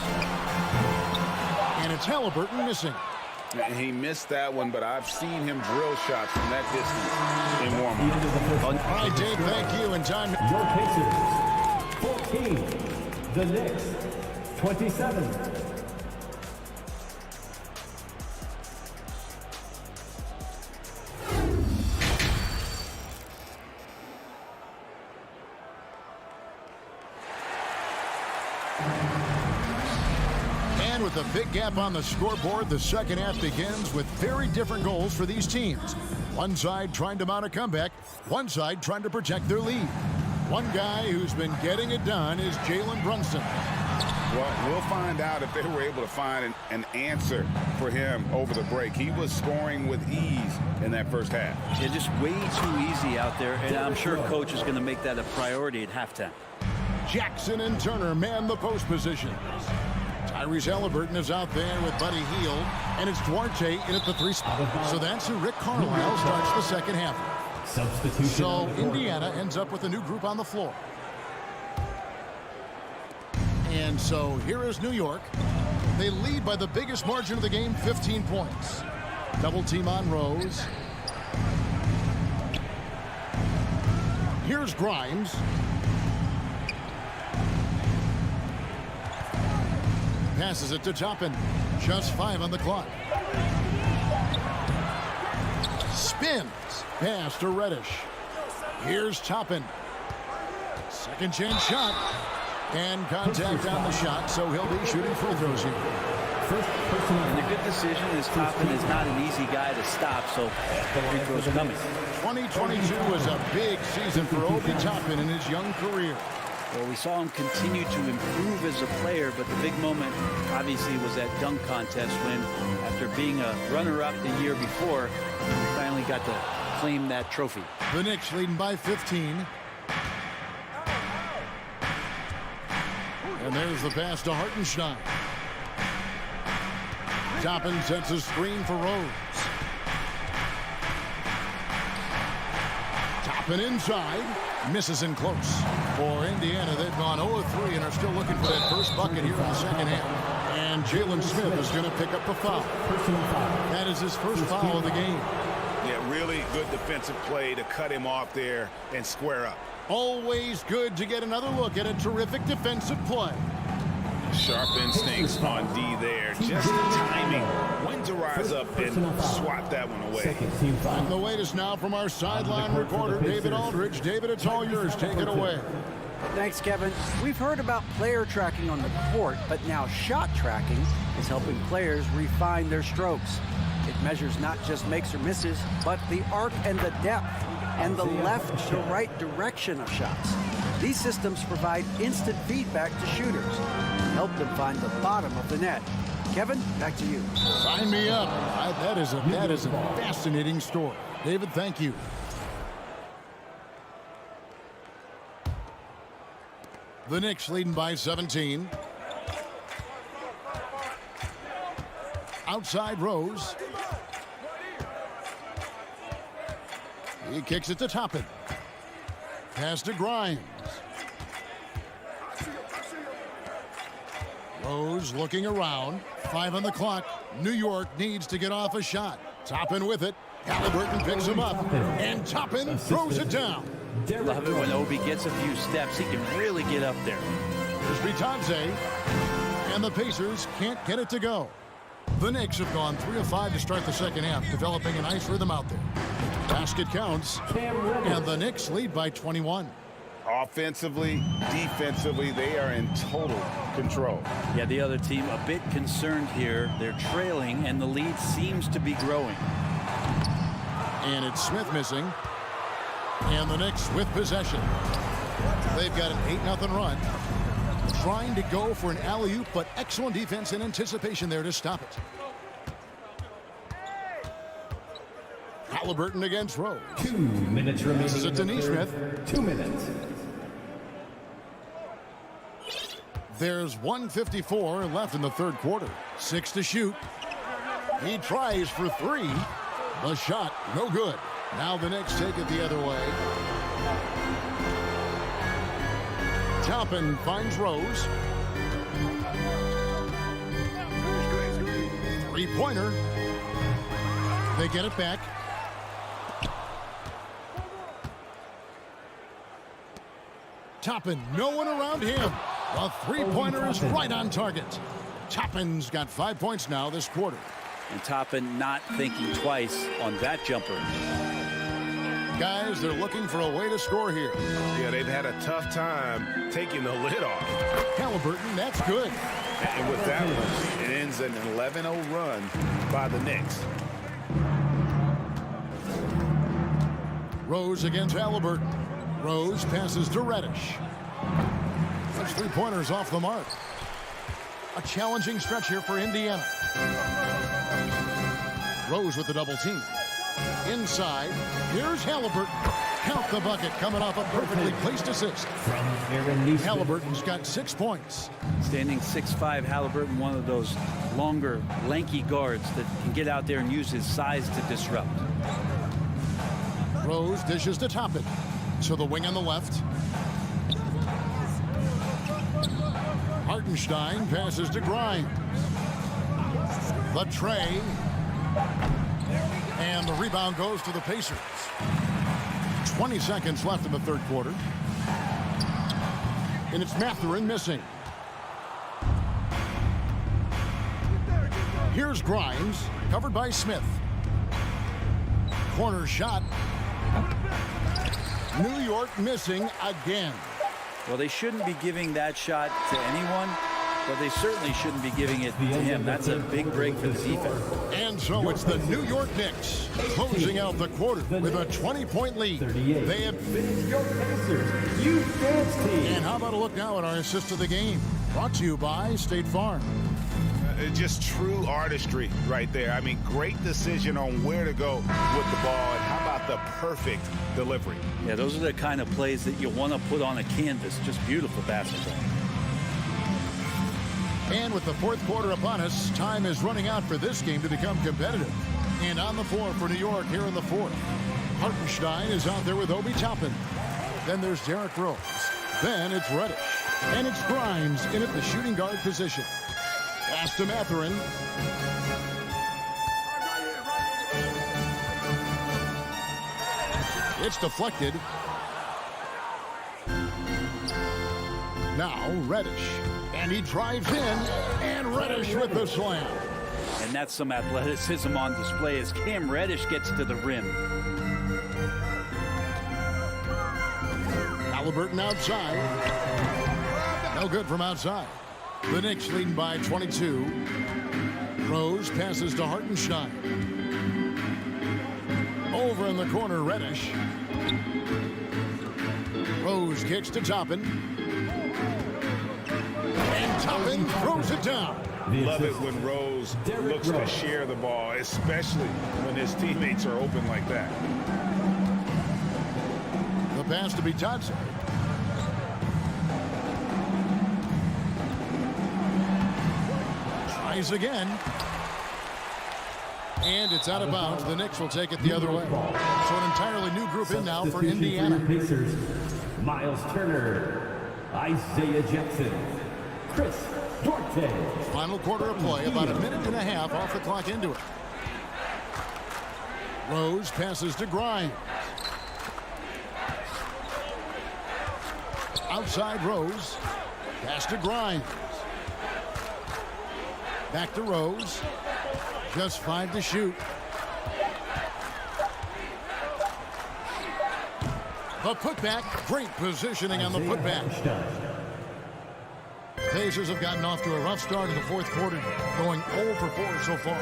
And it's Halliburton missing. He missed that one, but I've seen him drill shots from that distance in warm-up. All right, Dave, thank you. And time. Your Pacers, 14. The Knicks, 27. And with a big gap on the scoreboard, the second half begins with very different goals for these teams. One side trying to mount a comeback, one side trying to protect their lead. One guy who's been getting it done is Jalen Brunson. Well, we'll find out if they were able to find an answer for him over the break. He was scoring with ease in that first half. Yeah, just way too easy out there, and I'm sure coach is going to make that a priority at halftime. Jackson and Turner man the post position. Tyrese Halliburton is out there with Buddy Hield, and it's Duarte in at the 3 spot. So that's who Rick Carlisle starts the second half. Substitution. So Indiana ends up with a new group on the floor. And so here is New York. They lead by the biggest margin of the game, 15 points. Double team on Rose. Here's Grimes. Passes it to Toppin. Just 5 on the clock. Spins. Pass to Reddish. Here's Toppin. Second chance shot. And contact on the shot, so he'll be shooting free throws here. And a good decision is Toppin is not an easy guy to stop, so free throws coming. 2022 was a big season for Obi Toppin in his young career. Well, we saw him continue to improve as a player, but the big moment obviously was that dunk contest when, after being a runner-up the year before, he finally got to claim that trophy. The Knicks leading by 15. And there's the pass to Hartenstein. Toppin sets a screen for Rose. Toppin inside. Misses in close. For Indiana, they've gone 0-3 and are still looking for that first bucket here in the second half. And Jalen Smith is going to pick up the foul. That is his first foul of the game. Yeah, really good defensive play to cut him off there and square up. Always good to get another look at a terrific defensive play. Sharp instincts on D there. Just the timing. When to rise up and swat that one away. And the wait is now from our sideline reporter, David Aldridge. David, it's all yours. Take it away. Thanks, Kevin. We've heard about player tracking on the court, but now shot tracking is helping players refine their strokes. It measures not just makes or misses, but the arc and the depth and the left to right direction of shots. These systems provide instant feedback to shooters and help them find the bottom of the net. Kevin, back to you. Sign me up. That is a fascinating story. David, thank you. The Knicks leading by 17. Outside Rose. He kicks it to Toppin. Pass to Grimes. Rose looking around. 5 on the clock. New York needs to get off a shot. Toppin with it. Halliburton picks him up. And Toppin throws it down. Love it when Obi gets a few steps. He can really get up there. Here's Vitadze. And the Pacers can't get it to go. The Knicks have gone 3 of 5 to start the second half, developing a nice rhythm out there. Basket counts. And the Knicks lead by 21. Offensively, defensively, they are in total control. Yeah, the other team a bit concerned here. They're trailing, and the lead seems to be growing. And it's Smith missing. And the Knicks with possession. They've got an 8-0 run. Trying to go for an alley-oop, but excellent defense and anticipation there to stop it. Halliburton against Rose. 2 minutes remaining. This is it to Nesmith. 2 minutes. There's 1:54 left in the third quarter. 6 to shoot. He tries for 3. The shot, no good. Now the Knicks take it the other way. Toppin finds Rose. 3-pointer. They get it back. Toppin, no one around him. The 3-pointer is right on target. Toppin's got 5 points now this quarter. And Toppin not thinking twice on that jumper. Guys, they're looking for a way to score here. Yeah, they've had a tough time taking the lid off. Halliburton, that's good. And with that one, it ends an 11-0 run by the Knicks. Rose against Halliburton. Rose passes to Reddish. Those 3-pointers off the mark. A challenging stretch here for Indiana. Rose with the double team. Inside, here's Halliburton. Count the bucket coming off a perfectly placed assist. Halliburton's got 6 points. Standing 6'5", Halliburton, one of those longer, lanky guards that can get out there and use his size to disrupt. Rose dishes to Toppin. So the wing on the left. Hartenstein passes to Grimes. The tray. And the rebound goes to the Pacers. 20 seconds left in the third quarter. And it's Mathurin missing. Here's Grimes, covered by Smith. Corner shot. New York missing again. Well, they shouldn't be giving that shot to anyone, but they certainly shouldn't be giving it to him. That's a big break for the defense. And so it's the New York Knicks closing out the quarter with a 20-point lead. They have And how about a look now at our assist of the game? Brought to you by State Farm. Just true artistry right there. I mean, great decision on where to go with the ball, and how about the perfect delivery? Yeah, those are the kind of plays that you want to put on a canvas. Just beautiful basketball. And with the fourth quarter upon us, time is running out for this game to become competitive. And on the floor for New York here in the fourth. Hartenstein is out there with Obi Toppin. Then there's Derrick Rose. Then it's Reddish. And it's Grimes in at the shooting guard position. Pass to Mathurin. It's deflected. Now Reddish. And he drives in, and Reddish with the slam. And that's some athleticism on display as Cam Reddish gets to the rim. Halliburton outside. No good from outside. The Knicks leading by 22. Rose passes to Hartenstein. Over in the corner, Reddish. Rose kicks to Toppin. And Toppin throws it down. Love it when Rose looks to share the ball, especially when his teammates are open like that. The pass to Bitadze. Tries again. And it's out of bounds. The Knicks will take it the other way. So an entirely new group in now for Indiana. Pacers, Miles Turner, Isaiah Jackson, Chris Duarte. Final quarter of play, about a minute and a half off the clock into it. Rose passes to Grimes. Outside Rose. Pass to Grimes. Back to Rose. Just 5 to shoot. The putback. Great positioning on the putback. Pacers have gotten off to a rough start in the fourth quarter, going 0 for 4 so far.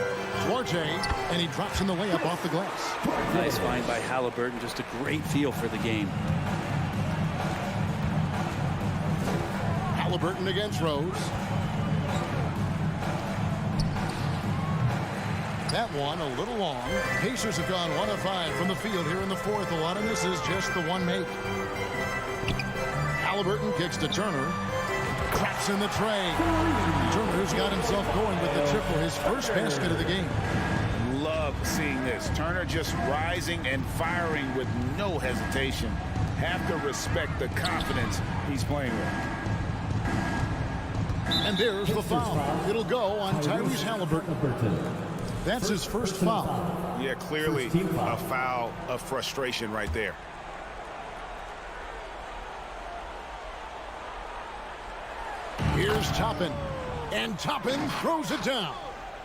Duarte, and he drops in the layup off the glass. Nice find by Halliburton. Just a great feel for the game. Halliburton against Rose. That one a little long. Pacers have gone 1 of 5 from the field here in the fourth. A lot of this is just the one make. Halliburton kicks to Turner. Cracks in the tray. Turner's got himself going with the triple, his first basket of the game. Love seeing this. Turner just rising and firing with no hesitation. Have to respect the confidence he's playing with. And there's the foul. It'll go on Tyrese Halliburton. That's his first foul. Yeah, clearly a foul of frustration right there. Here's Toppin. And Toppin throws it down.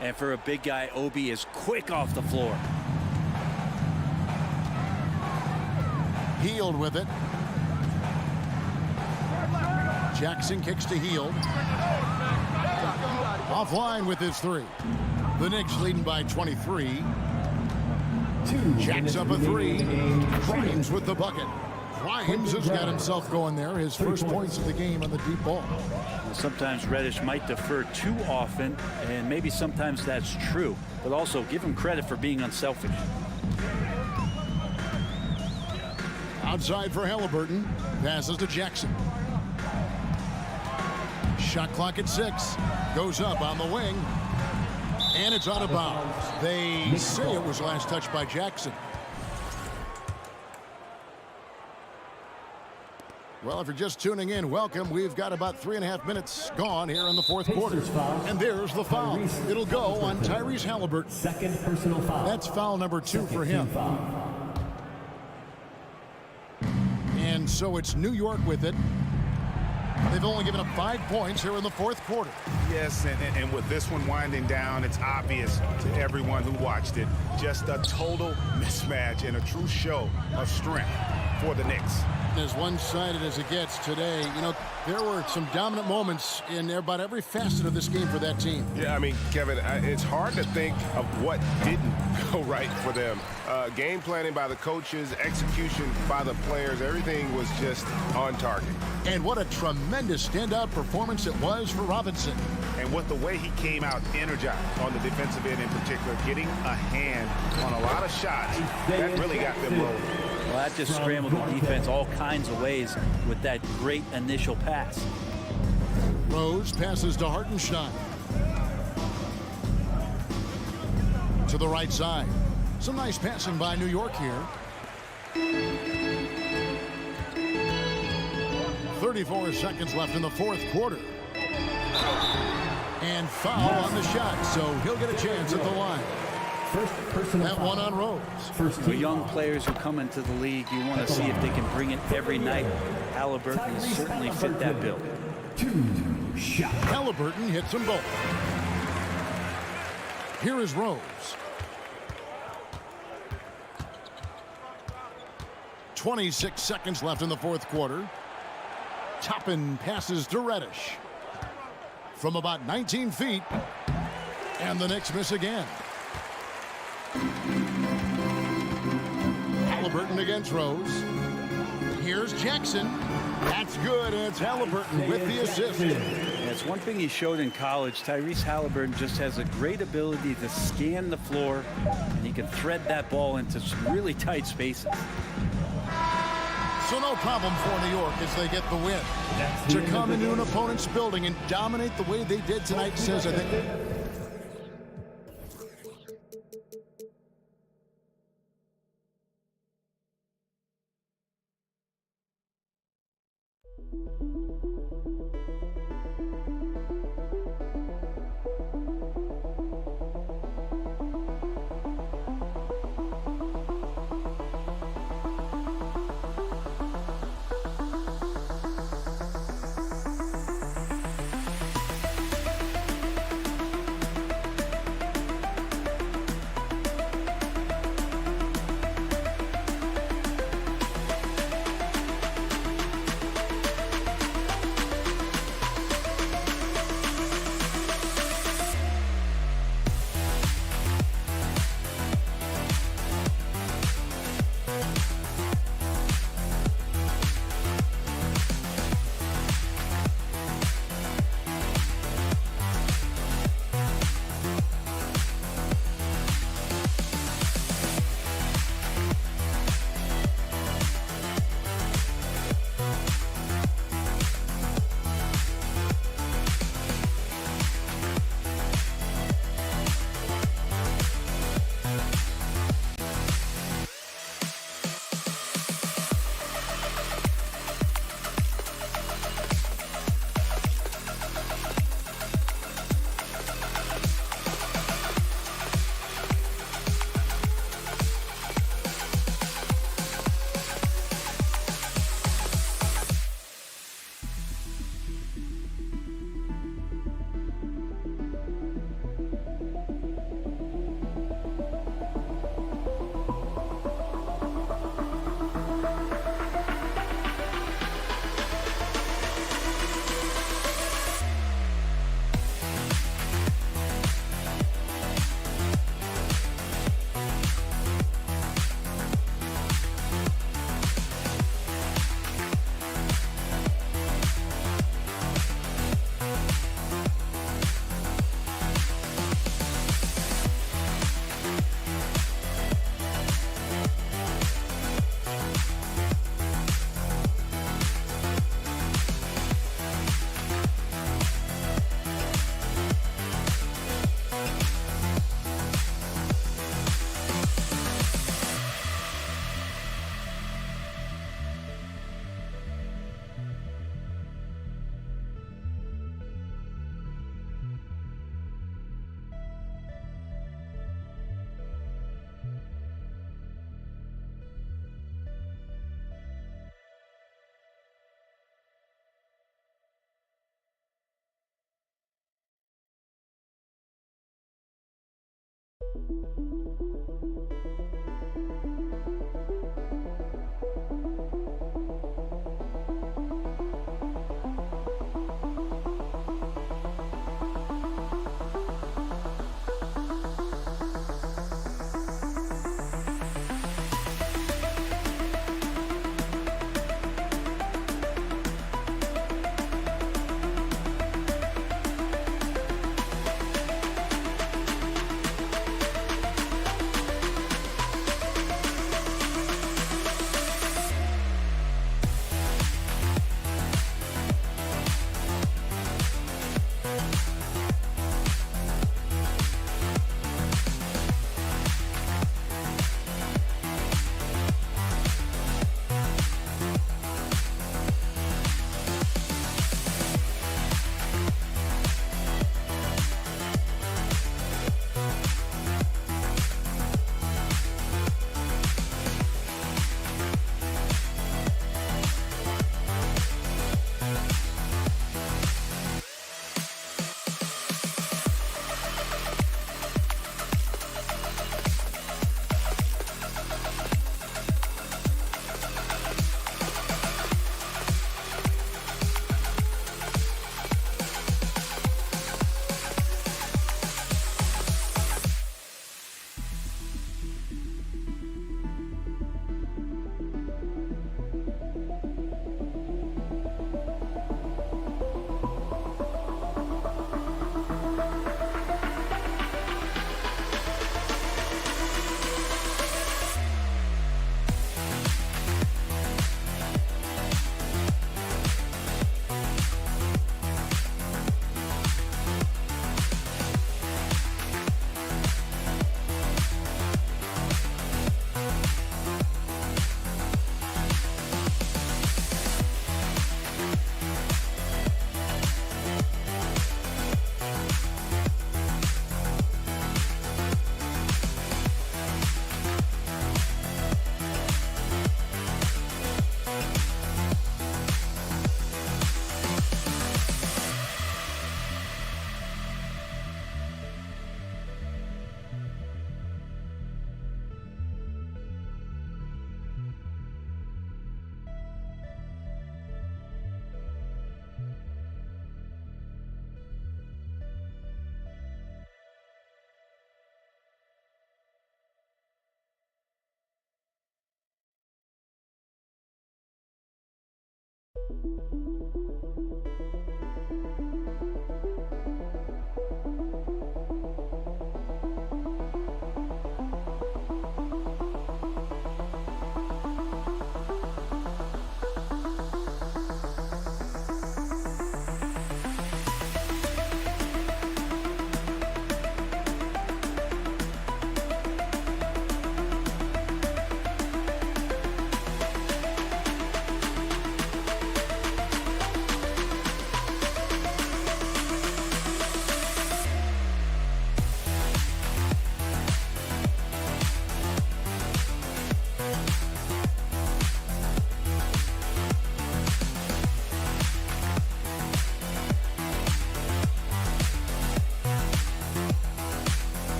And for a big guy, Obi is quick off the floor. Hield with it. Jackson kicks to Hield. Offline with his 3. The Knicks leading by 23. Jacks up a 3. Grimes with the bucket. Grimes has got himself going there. His first points of the game on the deep ball. Sometimes Reddish might defer too often, and maybe sometimes that's true. But also give him credit for being unselfish. Outside for Halliburton. Passes to Jackson. Shot clock at 6. Goes up on the wing. And it's out of bounds. They say it was last touched by Jackson. Well, if you're just tuning in, welcome. We've got about 3.5 minutes gone here in the fourth quarter. And there's the foul. It'll go on Tyrese Halliburton. Second personal foul. That's foul number 2 for him. And so it's New York with it. They've only given up 5 points here in the fourth quarter. Yes, and with this one winding down, it's obvious to everyone who watched it. Just a total mismatch and a true show of strength for the Knicks. As one-sided as it gets today, you know, there were some dominant moments in about every facet of this game for that team. Yeah, I mean, Kevin, it's hard to think of what didn't go right for them. Game planning by the coaches, execution by the players, everything was just on target. And what a tremendous standout performance it was for Robinson. And what the way he came out energized on the defensive end in particular, getting a hand on a lot of shots, that really got them rolling. Well, that just scrambled the defense all kinds of ways with that great initial pass. Rose passes to Hartenstein. To the right side. Some nice passing by New York here. 34 seconds left in the fourth quarter. And foul on the shot, so he'll get a chance at the line. That one on Rose. For young players who come into the league, you want to see if they can bring it every night. Halliburton has certainly fit that bill. 2. Shot. Halliburton hits them both. Here is Rose. 26 seconds left in the fourth quarter. Toppin passes to Reddish from about 19 feet, and the Knicks miss again. Halliburton against Rose. Here's Jackson. That's good, and it's Halliburton with the assist. It's one thing he showed in college. Tyrese Halliburton just has a great ability to scan the floor, and he can thread that ball into some really tight spaces. So no problem for New York as they get the win. To come into an opponent's building and dominate the way they did tonight says, I think,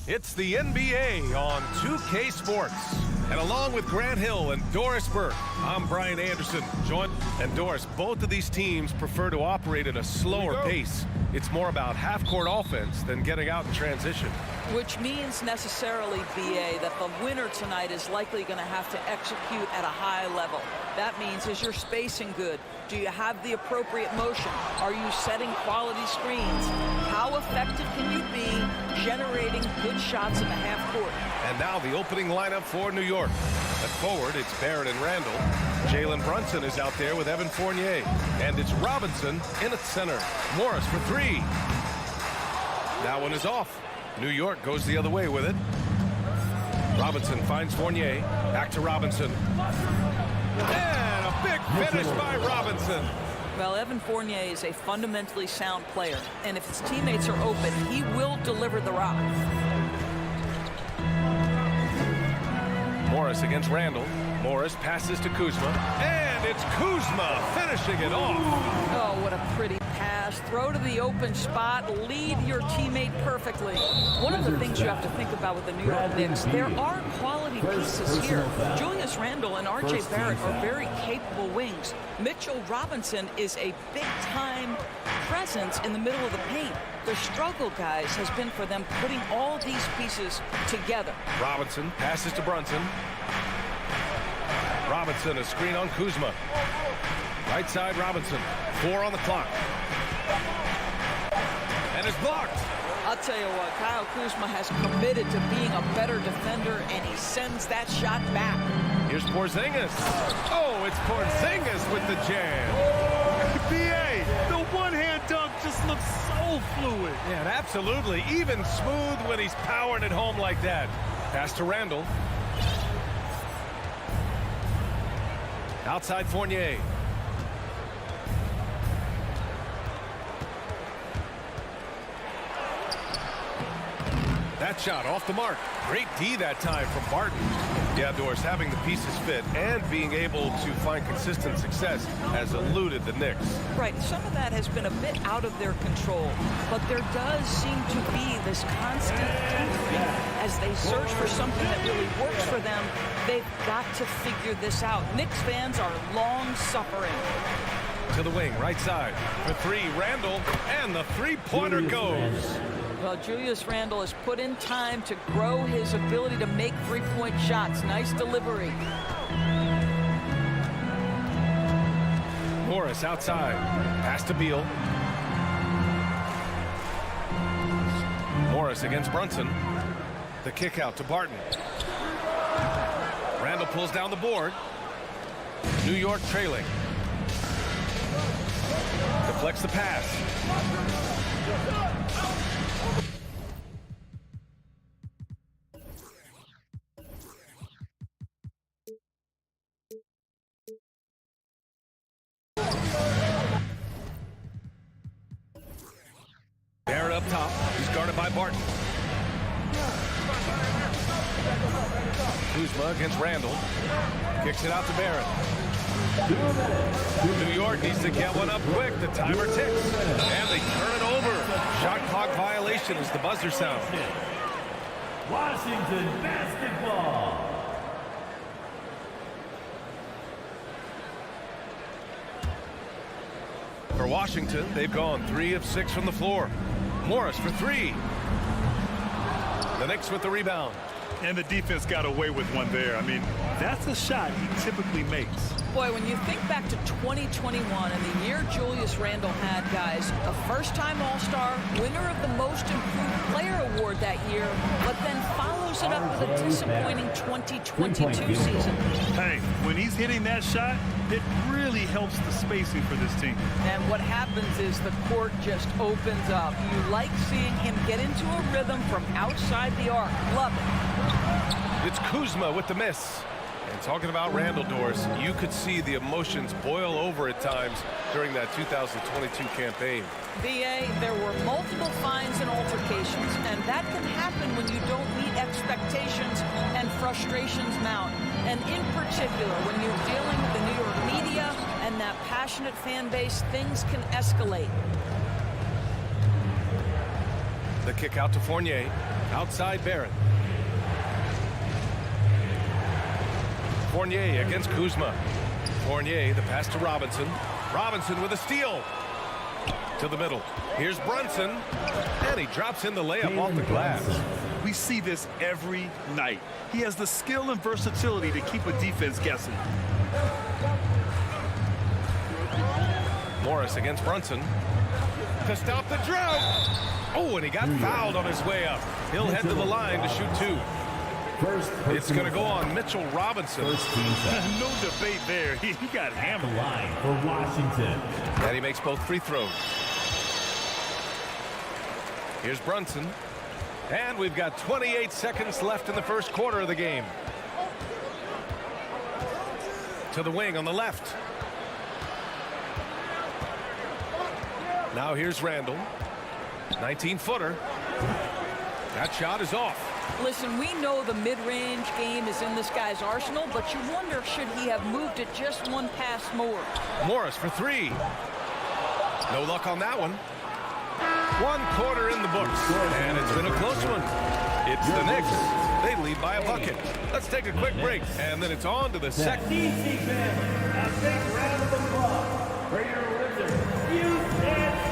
It's the NBA on 2K Sports. And along with Grant Hill and Doris Burke, I'm Brian Anderson. And Doris, both of these teams prefer to operate at a slower pace. It's more about half-court offense than getting out in transition. Which means necessarily, BA, that the winner tonight is likely going to have to execute at a high level. That means, is your spacing good? Do you have the appropriate motion? Are you setting quality screens? How effective can you be generating good shots in the half court? And now the opening lineup for New York. At forward, it's Barrett and Randall. Jalen Brunson is out there with Evan Fournier. And it's Robinson in at center. Morris for three. That one is off. New York goes the other way with it. Robinson finds Fournier. Back to Robinson. And a big finish by Robinson. Well, Evan Fournier is a fundamentally sound player. And if his teammates are open, he will deliver the rock. Morris against Randall. Morris passes to Kuzma. And it's Kuzma finishing it off. Oh, what a pretty pass. Throw to the open spot. Lead your teammate perfectly. One of the things you have to think about with the New York Knicks, there are quality pieces here. Julius Randle and R.J. Barrett are very capable wings. Mitchell Robinson is a big-time presence in the middle of the paint. The struggle, guys, has been for them putting all these pieces together. Robinson passes to Brunson. Robinson, a screen on Kuzma. Right side, Robinson. 4 on the clock. And it's blocked. I'll tell you what, Kyle Kuzma has committed to being a better defender, and he sends that shot back. Here's Porzingis. Oh, it's Porzingis with the jam. BA, the one-hand dunk just looks so fluid. Yeah, and absolutely. Even smooth when he's powering it home like that. Pass to Randle. Outside Fournier. That shot off the mark. Great D that time from Barton. Yeah, Doris, having the pieces fit and being able to find consistent success has eluded the Knicks. Right, some of that has been a bit out of their control, but there does seem to be this constant tension as they search for something that really works for them. They've got to figure this out. Knicks fans are long suffering. To the wing, right side. For 3, Randle, and the three-pointer goes. Well, Julius Randle has put in time to grow his ability to make three-point shots. Nice delivery. Morris outside. Pass to Beal. Morris against Brunson. The kick out to Barton. Randle pulls down the board. New York trailing. Deflects the pass. Barrett up top. He's guarded by Barton. Kuzma against Randle. Kicks it out to Barrett. New York needs to get one up quick. The timer ticks. And they turn it over. Shot clock violation as the buzzer sounds. Washington basketball. For Washington, they've gone 3 of 6 from the floor. Morris for 3. The Knicks with the rebound. And the defense got away with one there. I mean, that's a shot he typically makes. Boy, when you think back to 2021 and the year Julius Randle had, guys, a first-time All-Star, winner of the Most Improved Player Award that year, but then follows it up with a disappointing 2022 season. Hey, when he's hitting that shot, it really helps the spacing for this team. And what happens is the court just opens up. You like seeing him get into a rhythm from outside the arc. Love it. It's Kuzma with the miss. And talking about Randle, Doris, you could see the emotions boil over at times during that 2022 campaign. BA, there were multiple fines and altercations, and that can happen when you don't meet expectations and frustrations mount. And in particular, when you're dealing with the New York media and that passionate fan base, things can escalate. The kick out to Fournier. Outside Barrett. Fournier against Kuzma. Fournier, the pass to Robinson. Robinson with a steal. To the middle. Here's Brunson. And he drops in the layup off the glass. We see this every night. He has the skill and versatility to keep a defense guessing. Morris against Brunson. To stop the drought. Oh, and he got fouled on his way up. He'll head to the line to shoot 2. It's going to go on Mitchell Robinson. No debate there. He got hammered. Line for Washington. And he makes both free throws. Here's Brunson. And we've got 28 seconds left in the first quarter of the game. To the wing on the left. Now here's Randle. 19-footer. That shot is off. Listen, we know the mid-range game is in this guy's arsenal, but you wonder, should he have moved it just one pass more? Morris for three. No luck on that one. 1 quarter in the books, and it's been a close one. It's the Knicks. They lead by a bucket. Let's take a quick break, and then it's on to the second.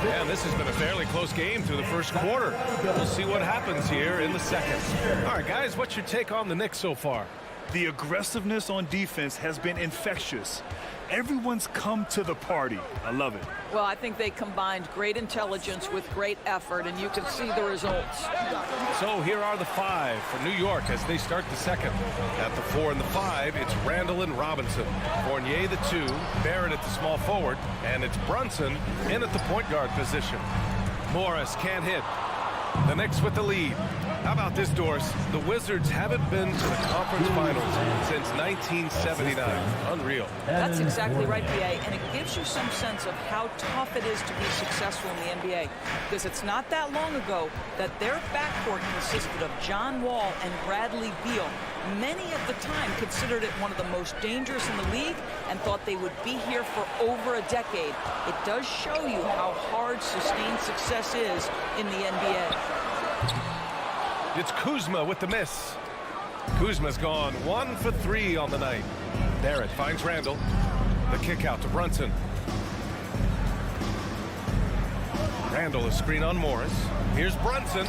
And this has been a fairly close game through the first quarter. We'll see what happens here in the second. All right, guys, what's your take on the Knicks so far? The aggressiveness on defense has been infectious. Everyone's come to the party. I love it. Well, I think they combined great intelligence with great effort, and you can see the results. So here are the 5 for New York as they start the second. At the 4 and the 5, it's Randall and Robinson. Fournier the 2, Barrett at the small forward, and it's Brunson in at the point guard position. Morris can't hit. The Knicks with the lead. How about this, Doris? The Wizards haven't been to the conference finals since 1979. Unreal. That's exactly right, B.A., and it gives you some sense of how tough it is to be successful in the NBA, because it's not that long ago that their backcourt consisted of John Wall and Bradley Beal. Many at the time considered it one of the most dangerous in the league and thought they would be here for over a decade. It does show you how hard sustained success is in the NBA. It's Kuzma with the miss. Kuzma's gone 1 for 3 on the night. Barrett finds Randall. The kick out to Brunson. Randall, a screen on Morris. Here's Brunson.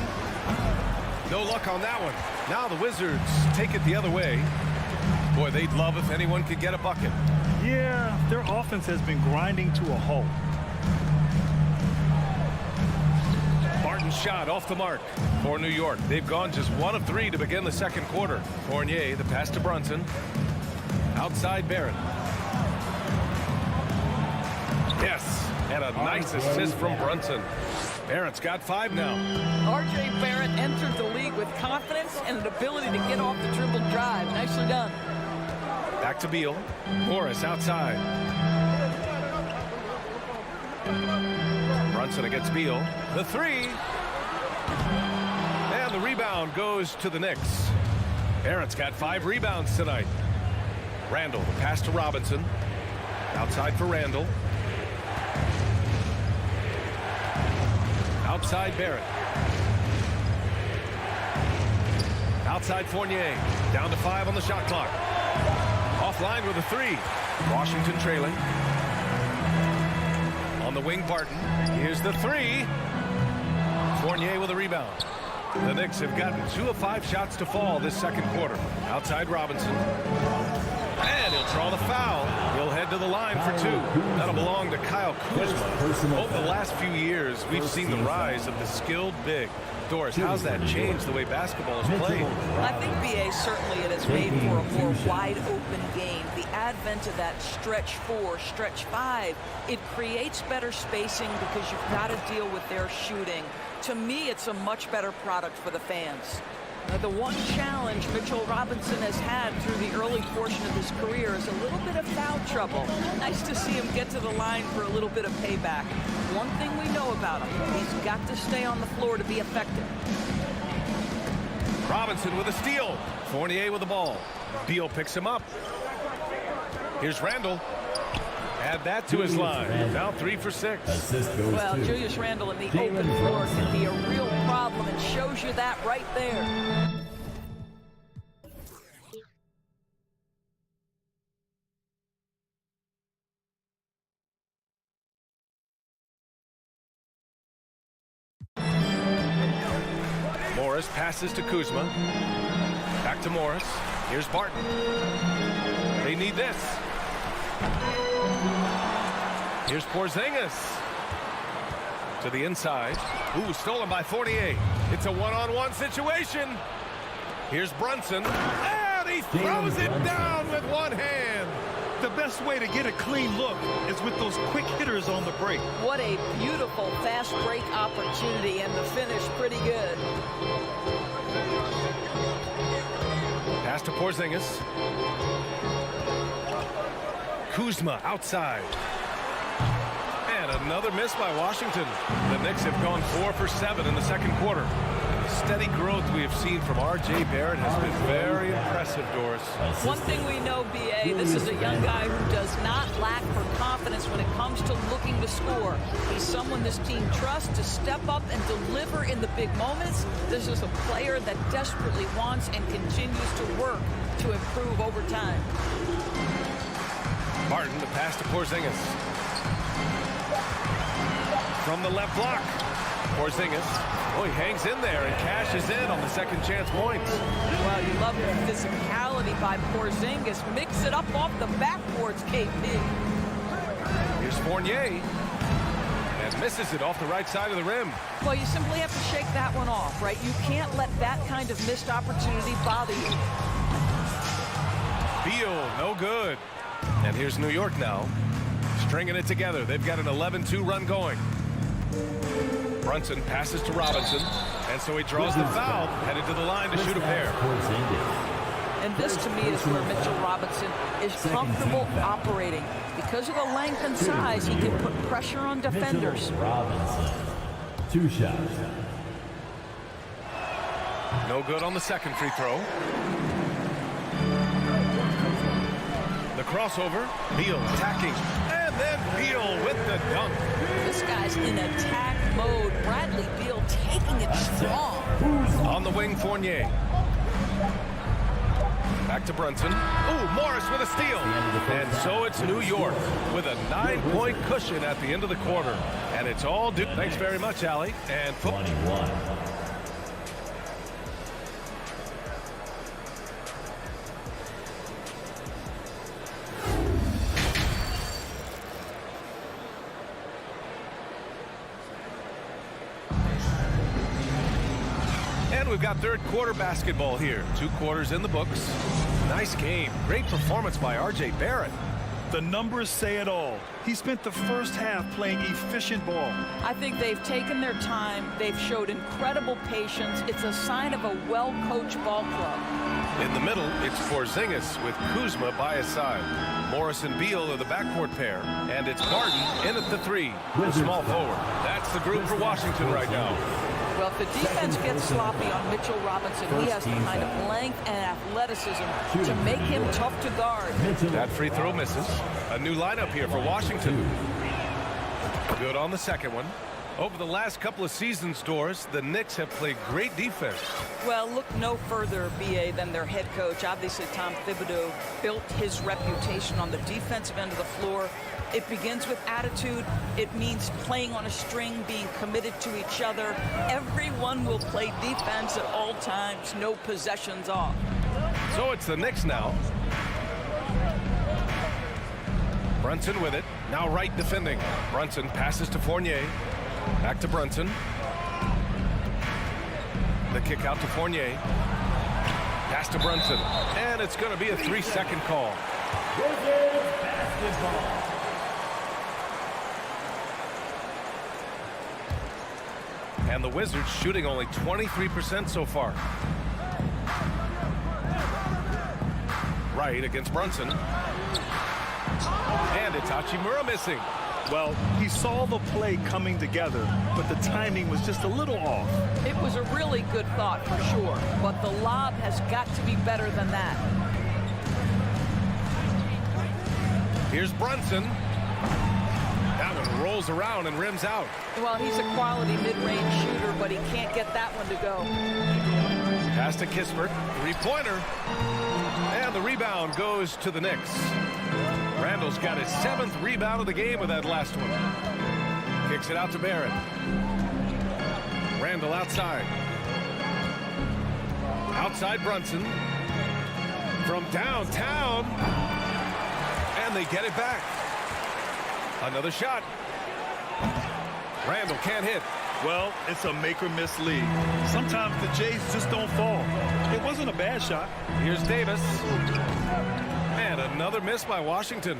No luck on that one. Now the Wizards take it the other way. Boy, they'd love if anyone could get a bucket. Yeah, their offense has been grinding to a halt. Barton's shot off the mark for New York. They've gone just 1 of 3 to begin the second quarter. Fournier, the pass to Brunson. Outside Barrett. Yes, and a nice assist from Brunson. Barrett's got 5 now. R.J. Barrett entered the league with confidence and an ability to get off the dribble drive. Nicely done. Back to Beal. Morris outside. Brunson against Beal. The 3. And the rebound goes to the Knicks. Barrett's got 5 rebounds tonight. Randall, the pass to Robinson. Outside for Randall. Outside Barrett. Outside Fournier. Down to 5 on the shot clock. Offline with a 3. Washington trailing. On the wing, Barton. Here's the 3. Fournier with a rebound. The Knicks have gotten 2 of 5 shots to fall this second quarter. Outside Robinson. And he'll draw the foul. He'll head to the line for 2. That'll belong to Kyle Kuzma. Over the last few years, we've seen the rise of the skilled big. Doris, how's that changed the way basketball is played? I think, B.A., certainly it has made for a more wide-open game. The advent of that stretch 4, stretch 5, it creates better spacing because you've got to deal with their shooting. To me, it's a much better product for the fans. The one challenge Mitchell Robinson has had through the early portion of his career is a little bit of foul trouble. Nice to see him get to the line for a little bit of payback. One thing we know about him, he's got to stay on the floor to be effective. Robinson with a steal. Fournier with the ball. Beal picks him up. Here's Randall. Add that to his line. Now 3 for 6. Well, Julius Randle in the open floor can be a real problem. It shows you that right there. Morris passes to Kuzma. Back to Morris. Here's Barton. They need this. Here's Porzingis. To the inside. Ooh, stolen by Fournier. It's a one-on-one situation. Here's Brunson. And he throws it down with one hand. The best way to get a clean look is with those quick hitters on the break. What a beautiful fast break opportunity, and the finish pretty good. Pass to Porzingis. Kuzma outside. And another miss by Washington. The Knicks have gone 4 for 7 in the second quarter. steady growth we have seen from R.J. Barrett has been very impressive, Doris. One thing we know, B.A., this is a young guy who does not lack for confidence when it comes to looking to score. He's someone this team trusts to step up and deliver in the big moments. This is a player that desperately wants and continues to work to improve over time. Martin, the pass to Porzingis. From the left block. Porzingis, he hangs in there and cashes in on the second chance points. Well, you love the physicality by Porzingis. Mix it up off the backboards, KP. Here's Fournier. And misses it off the right side of the rim. Well, you simply have to shake that one off, right? You can't let that kind of missed opportunity bother you. Beal, no good. And here's New York now, stringing it together. They've got an 11-2 run going. Brunson passes to Robinson, and so he draws the foul, headed to the line to shoot a pair. And this, to me, is where Mitchell Robinson is comfortable operating. Because of the length and size, he can put pressure on defenders. Robinson, 2 shots. No good on the second free throw. The crossover, Beal attacking, and then Beal with the dunk. This guy's in attack mode. Bradley Beal taking it strong. On the wing, Fournier. Back to Brunson. Ooh, Morris with a steal. And so it's New York with a 9-point cushion at the end of the quarter. And it's all due. Thanks very much, Allie. And 21. And we've got third quarter basketball here. 2 quarters in the books. Nice game. Great performance by R.J. Barrett. The numbers say it all. He spent the first half playing efficient ball. I think they've taken their time. They've showed incredible patience. It's a sign of a well-coached ball club. In the middle, it's Porzingis with Kuzma by his side. Morris and Beal are the backcourt pair. And it's Barton in at the 3, the small forward. That's the group for Washington right now. Well, if the defense gets sloppy on Mitchell Robinson, he has the kind of length and athleticism to make him tough to guard. That free throw misses. A new lineup here for Washington. Good on the second one. Over the last couple of seasons, Doris, the Knicks have played great defense. Well, look no further, B.A., than their head coach. Obviously, Tom Thibodeau built his reputation on the defensive end of the floor. It begins with attitude. It means playing on a string, being committed to each other. Everyone will play defense at all times, no possessions off. So it's the Knicks now. Brunson with it. Now Wright defending. Brunson passes to Fournier. Back to Brunson. The kick out to Fournier. Pass to Brunson. And it's going to be a 3-second call. Basketball. And the Wizards shooting only 23% so far. Wright against Brunson. And it's Hachimura missing. Well, he saw the play coming together, but the timing was just a little off. It was a really good thought for sure, but the lob has got to be better than that. Here's Brunson. That one rolls around and rims out. Well, he's a quality mid-range shooter, but he can't get that one to go. Pass to Kispert. 3-pointer. And the rebound goes to the Knicks. Randall's got his 7th rebound of the game with that last one. Kicks it out to Barrett. Randall outside. Outside Brunson. From downtown. And they get it back. Another shot. Randall can't hit. Well, it's a make-or-miss league. Sometimes the Jays just don't fall. It wasn't a bad shot. Here's Davis. And another miss by Washington.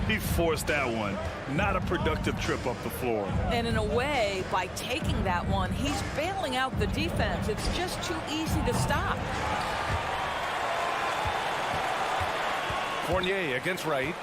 He forced that one. Not a productive trip up the floor. And in a way, by taking that one, he's bailing out the defense. It's just too easy to stop. Fournier against Wright.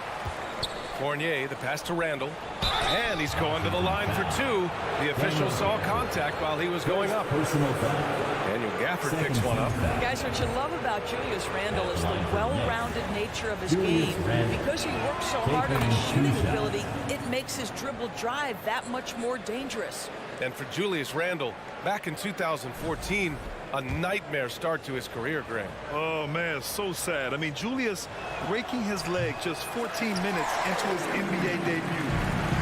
Fournier, the pass to Randall. And he's going to the line for two. The official saw contact while he was going up. Daniel Gafford picks one up. Guys, what you love about Julius Randle is the well-rounded nature of his game. Because he works so hard on his shooting ability, it makes his dribble drive that much more dangerous. And for Julius Randle, back in 2014, a nightmare start to his career, Grant. Oh, man, so sad. I mean, Julius breaking his leg just 14 minutes into his NBA debut.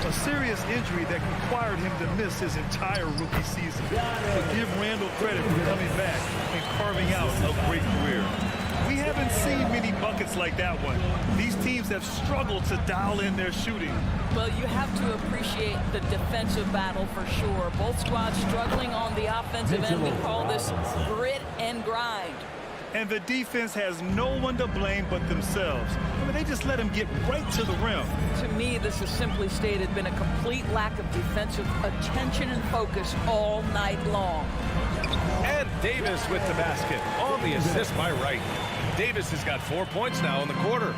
A serious injury that required him to miss his entire rookie season. To give Randle credit for coming back and carving out a great career. We haven't seen many buckets like that one. These teams have struggled to dial in their shooting. Well, you have to appreciate the defensive battle for sure. Both squads struggling on the offensive end. We call this grit and grind. And the defense has no one to blame but themselves. I mean, they just let him get right to the rim. To me, this has simply stated been a complete lack of defensive attention and focus all night long. And Davis with the basket on the assist by Wright. Davis has got 4 points now in the quarter.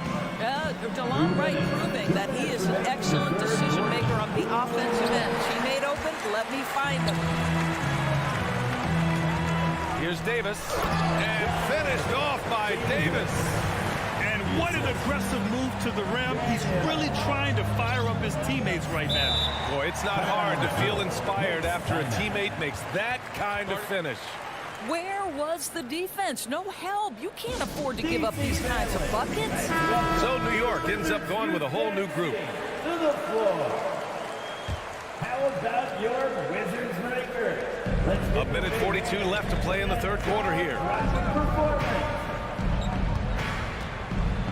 DeLon Wright proving that he is an excellent decision maker on the offensive end. Teammate open, let me find him. Here's Davis, and finished off by Davis. And what an aggressive move to the rim. He's really trying to fire up his teammates right now. Boy, it's not hard to feel inspired after a teammate makes that kind of finish. Where was the defense? No help. You can't afford to give up these kinds of buckets. So New York ends up going with a whole new group. To the floor. How about your Wizards record? A minute 42 left to play in the third quarter here.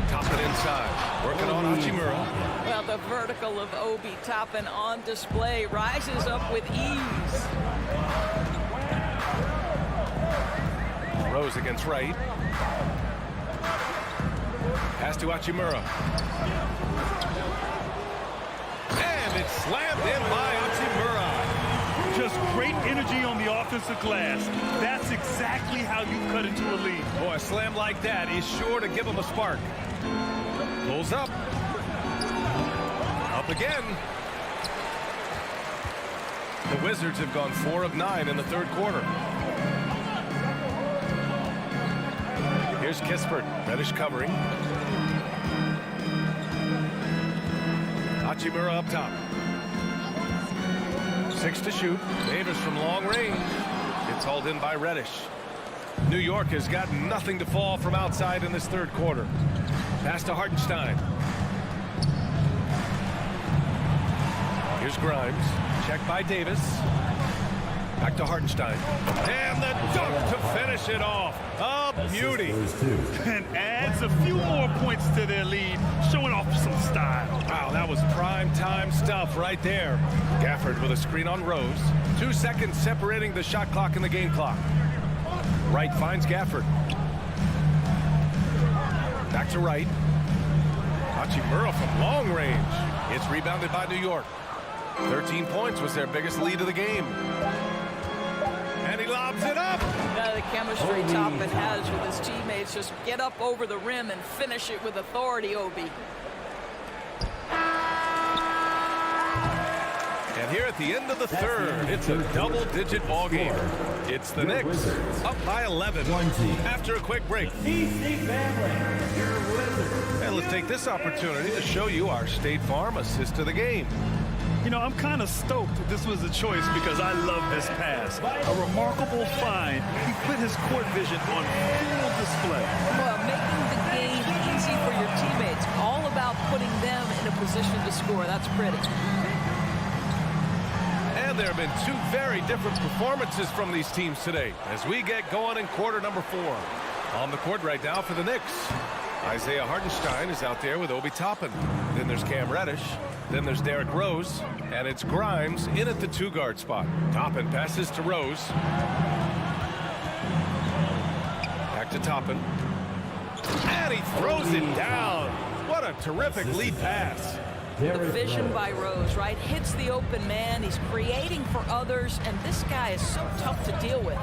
Toppin inside, working on Hachimura. Well, the vertical of Obi Toppin on display rises up with ease. Rose against Wright. Pass to Hachimura. And it's slammed in by Hachimura. Just great energy on the offensive glass. That's exactly how you cut into a lead. Boy, a slam like that is sure to give him a spark. Pulls up. Up again. The Wizards have gone 4 of 9 in the third quarter. Here's Kispert. Reddish covering. Hachimura up top. 6 to shoot. Davis from long range. It's hauled in by Reddish. New York has got nothing to fall from outside in this third quarter. Pass to Hartenstein. Here's Grimes. Check by Davis. Back to Hartenstein. And the dunk to finish it off. A beauty. And adds a few more points to their lead, showing off some style. Wow, that was prime time stuff right there. Gafford with a screen on Rose. 2 seconds separating the shot clock and the game clock. Wright finds Gafford. Back to Wright. Hachimura from long range. It's rebounded by New York. 13 points was their biggest lead of the game. And he lobs it up. The chemistry Toppin has with his teammates. Just get up over the rim and finish it with authority, Obi. And here at the end of the third, it's a double-digit ball game. It's the Knicks up by 11 after a quick break. And let's take this opportunity to show you our State Farm assist of the game. You know, I'm kind of stoked this was a choice because I love this pass. A remarkable find. He put his court vision on full display. Well, making the game easy for your teammates. All about putting them in a position to score. That's pretty. And there have been 2 very different performances from these teams today as we get going in quarter number 4. On the court right now for the Knicks, Isaiah Hartenstein is out there with Obi Toppin. Then there's Cam Reddish. Then there's Derrick Rose. And it's Grimes in at the 2-guard spot. Toppin passes to Rose. Back to Toppin. And he throws it down. What a terrific lead pass. The vision by Rose, right? Hits the open man. He's creating for others. And this guy is so tough to deal with.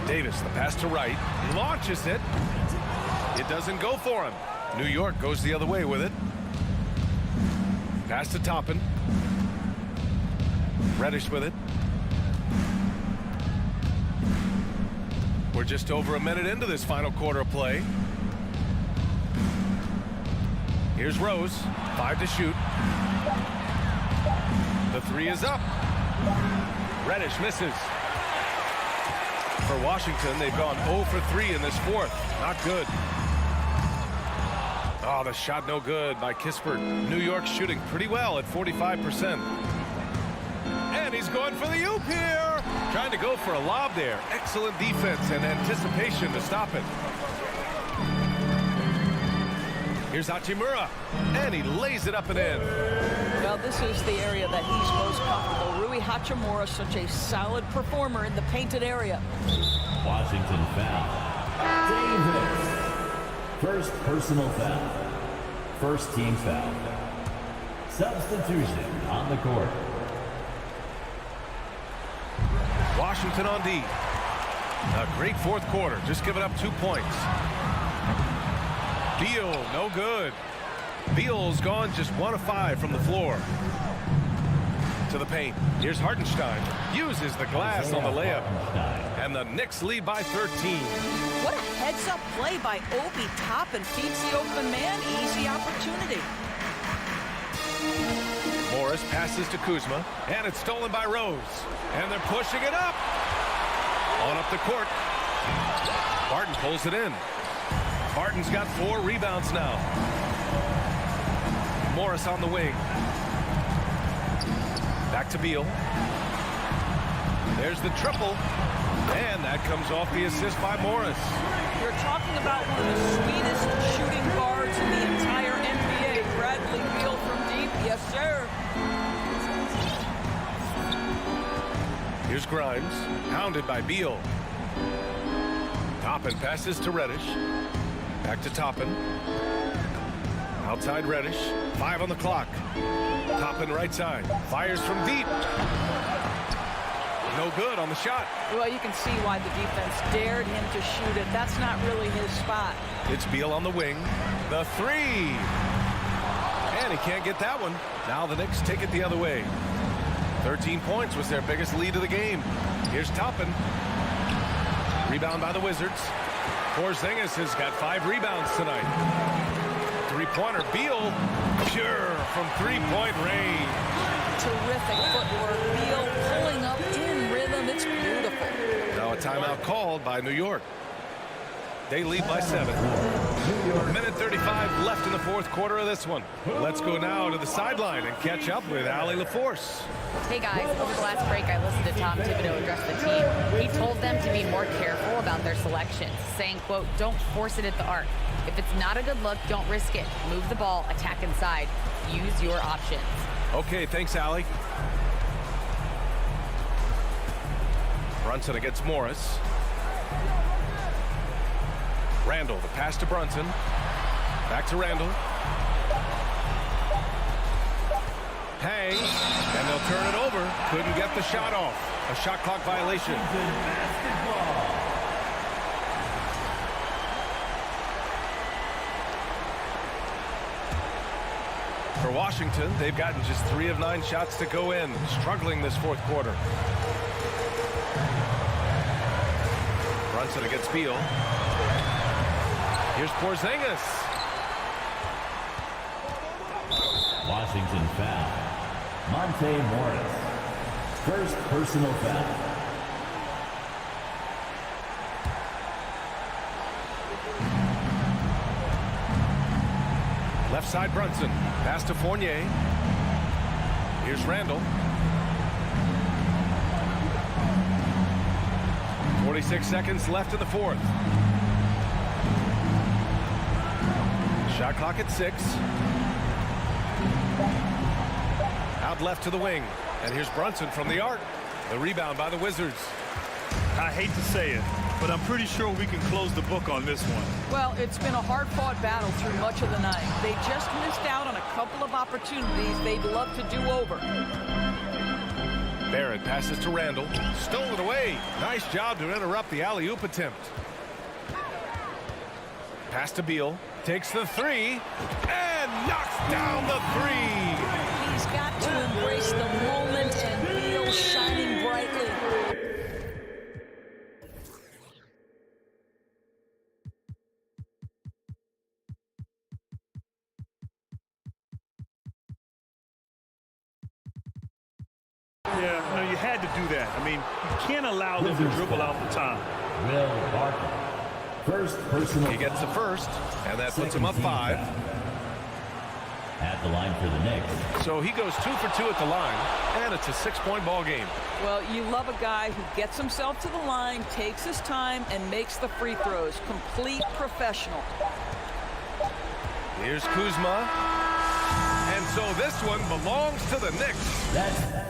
Davis, the pass to Wright. Launches it. It doesn't go for him. New York goes the other way with it. Pass to Toppin. Reddish with it. We're just over a minute into this final quarter of play. Here's Rose. 5 to shoot. The 3 is up. Reddish misses. For Washington, they've gone 0 for 3 in this fourth. Not good. Oh, the shot no good by Kispert. New York shooting pretty well at 45%. And he's going for the oop here. Trying to go for a lob there. Excellent defense and anticipation to stop it. Here's Hachimura. And he lays it up and in. Well, this is the area that he's most comfortable. Rui Hachimura, such a solid performer in the painted area. Washington foul. Davis. First personal foul. First team foul. Substitution on the court. Washington on D. A great fourth quarter. Just giving up 2 points. Beal, no good. Beal's gone just 1 of 5 from the floor. To the paint. Here's Hartenstein. Uses the glass on the layup. And the Knicks lead by 13. What a heads-up play by Obi Toppin. Feeds the open man. Easy opportunity. Morris passes to Kuzma. And it's stolen by Rose. And they're pushing it up. On up the court. Barton pulls it in. Barton's got 4 rebounds now. Morris on the wing. Back to Beal. There's the triple. And that comes off the assist by Morris. You're talking about one of the sweetest shooting guards in the entire NBA. Bradley Beal from deep. Yes, sir. Here's Grimes. Pounded by Beal. Toppin passes to Reddish. Back to Toppin. Outside Reddish. 5 on the clock. Toppin right side. Fires from deep. No good on the shot. Well, you can see why the defense dared him to shoot it. That's not really his spot. It's Beal on the wing. The 3. And he can't get that one. Now the Knicks take it the other way. 13 points was their biggest lead of the game. Here's Toppin. Rebound by the Wizards. Porzingis has got 5 rebounds tonight. 3-pointer. Beal. Pure from 3-point range. Terrific footwork. Beal pulling up in rhythm. It's beautiful. Now a timeout called by New York. They lead by 7. Minute 35 left in the fourth quarter of this one. Let's go now to the sideline and catch up with Allie LaForce. Hey guys, over the last break I listened to Tom Thibodeau address the team. He told them to be more careful about their selections, saying, quote, don't force it at the arc. If it's not a good look, don't risk it. Move the ball, attack inside. Use your options. Okay, thanks, Allie. Brunson against Morris. Randall, the pass to Brunson. Back to Randall. Hang, and they'll turn it over. Couldn't get the shot off. A shot clock violation. For Washington, they've gotten just 3 of 9 shots to go in. Struggling this fourth quarter. Brunson against Beal. Here's Porzingis. Washington foul. Monte Morris. First personal foul. Left side Brunson. Pass to Fournier. Here's Randall. 46 seconds left in the fourth. Shot clock at 6. Out left to the wing. And here's Brunson from the arc. The rebound by the Wizards. I hate to say it, but I'm pretty sure we can close the book on this one. Well, it's been a hard-fought battle through much of the night. They just missed out on a couple of opportunities they'd love to do over. Barrett passes to Randall. Stolen away. Nice job to interrupt the alley-oop attempt. Pass to Beal. Takes the 3 and knocks down the 3. Yeah, you had to do that. I mean, you can't allow them to dribble out the time. Will Barton. First personal. He gets the first, and that puts him up 5. At the line for the Knicks. So he goes 2 for 2 at the line, and it's a 6-point ball game. Well, you love a guy who gets himself to the line, takes his time, and makes the free throws. Complete professional. Here's Kuzma. And so this one belongs to the Knicks. That's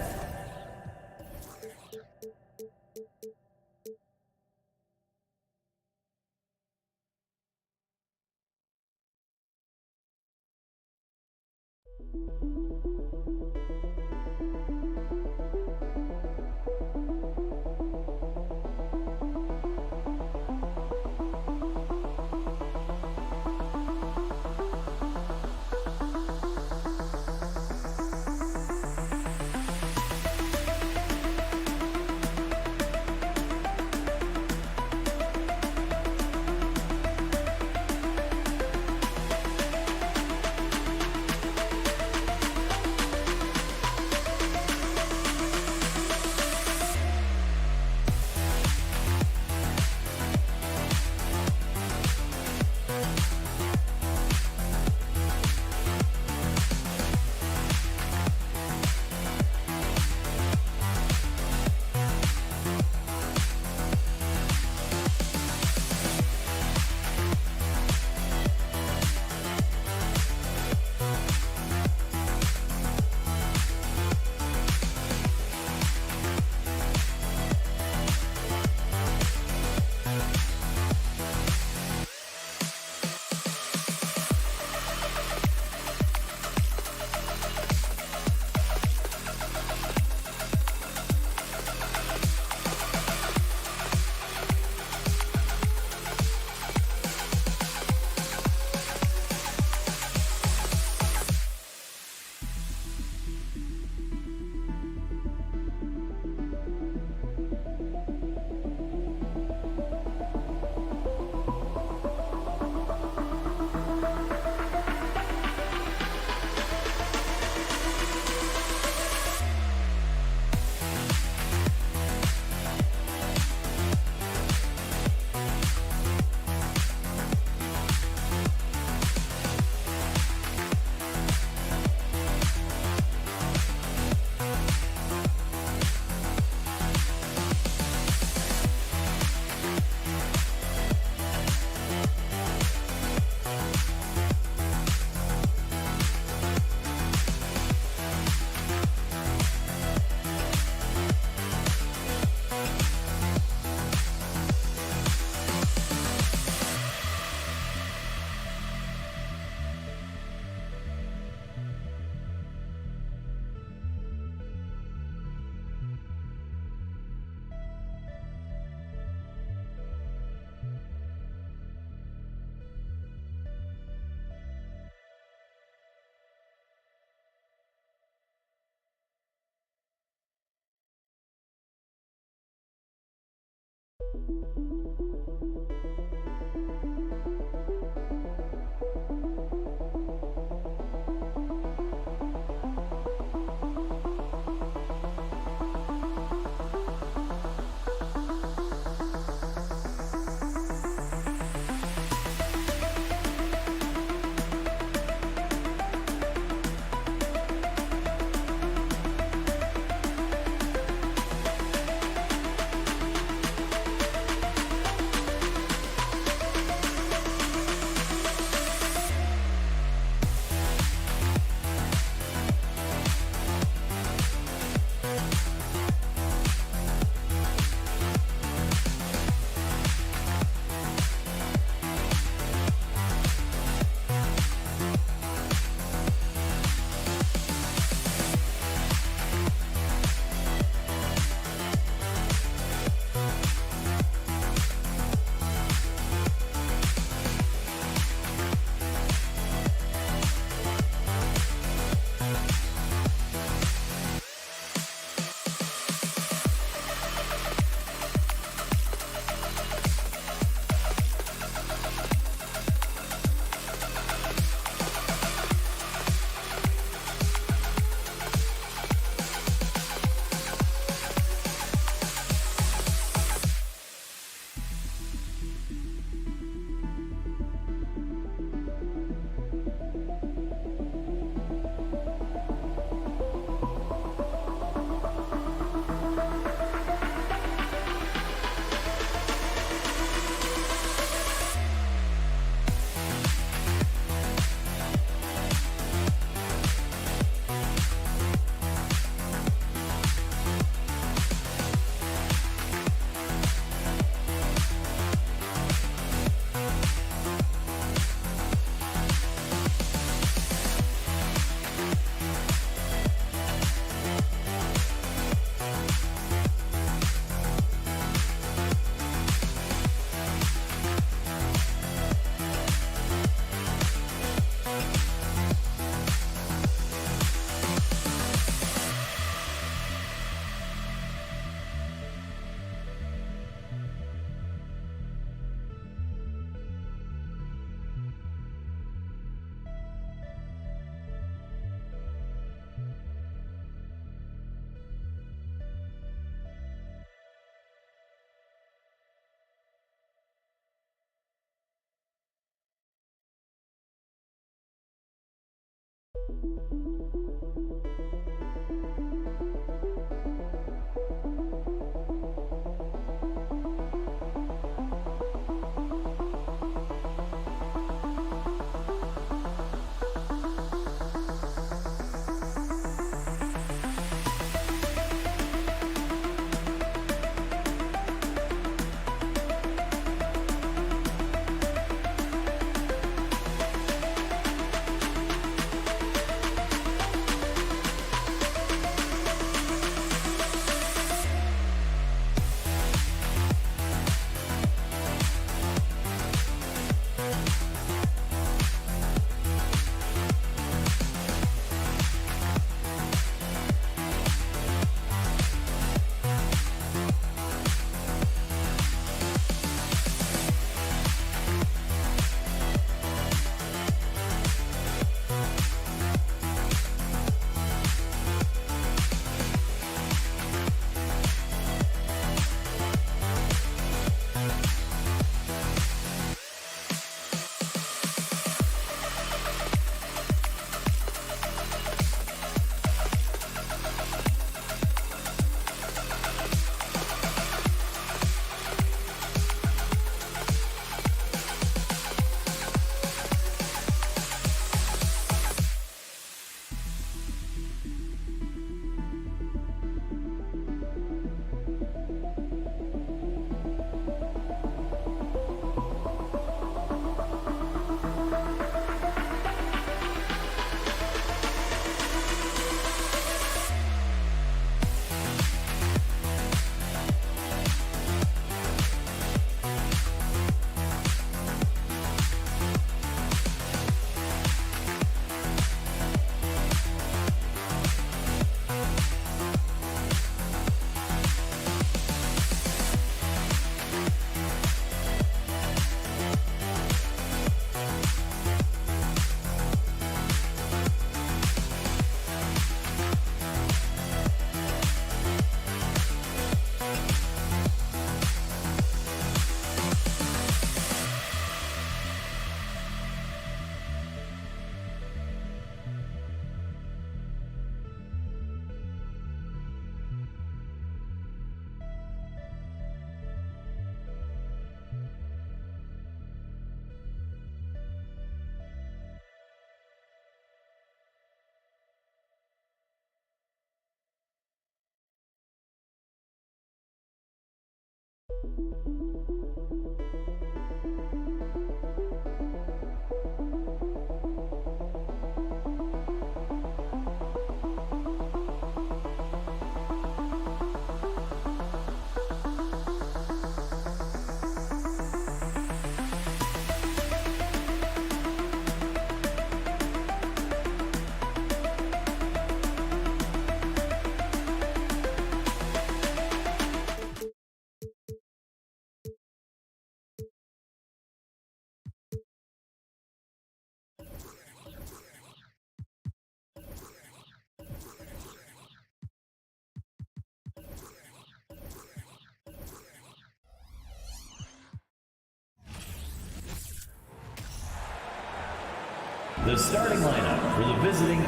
The starting lineup for the visiting.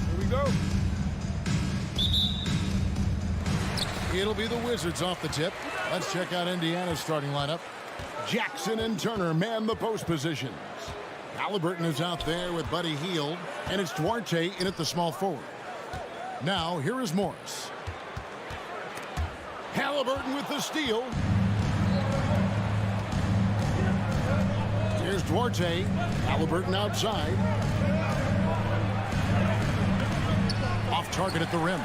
Here we go. It'll be the Wizards off the tip. Let's check out Indiana's starting lineup. Jackson and Turner man the post positions. Halliburton is out there with Buddy Hield, and it's Duarte in at the small forward. Now, here is Morris. Halliburton with the steal. Here's Duarte. Halliburton outside. Off target at the rim.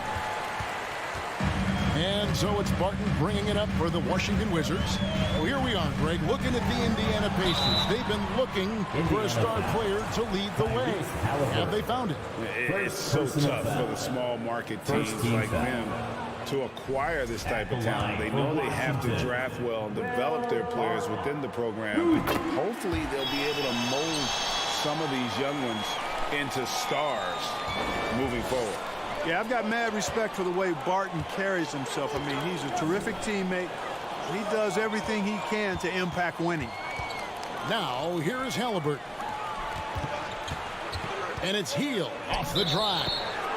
And so it's Barton bringing it up for the Washington Wizards. Well, here we are, Greg, looking at the Indiana Pacers. They've been looking for a star player to lead the way. Have they found it? It's so tough for the small market teams like them to acquire this type of talent. They know they have to draft well and develop their players within the program. Hopefully they'll be able to mold some of these young ones into stars moving forward. Yeah, I've got mad respect for the way Barton carries himself. I mean, he's a terrific teammate. He does everything he can to impact winning. Now, here is Halliburton. And it's Heel off the drive.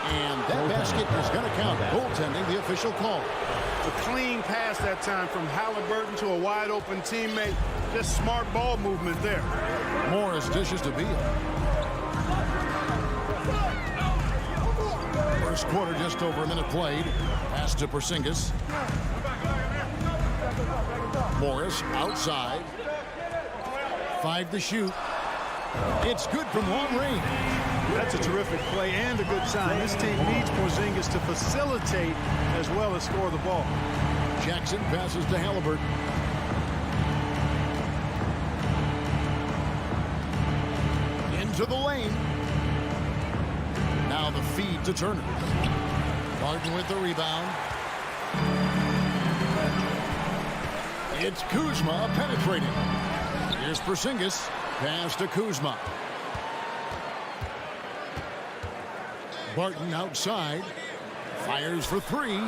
And that basket is going to count. Goaltending, the official call. A clean pass that time from Halliburton to a wide-open teammate. Just smart ball movement there. Morris dishes to Beal. First quarter, just over a minute played. Pass to Porzingis. Morris outside. 5 to shoot. It's good from long range. That's a terrific play and a good sign. This team needs Porzingis to facilitate as well as score the ball. Jackson passes to Halliburton. Into the lane. Now the feed to Turner. Martin with the rebound. It's Kuzma penetrating. Here's Porzingis. Pass to Kuzma. Barton outside. Fires for 3.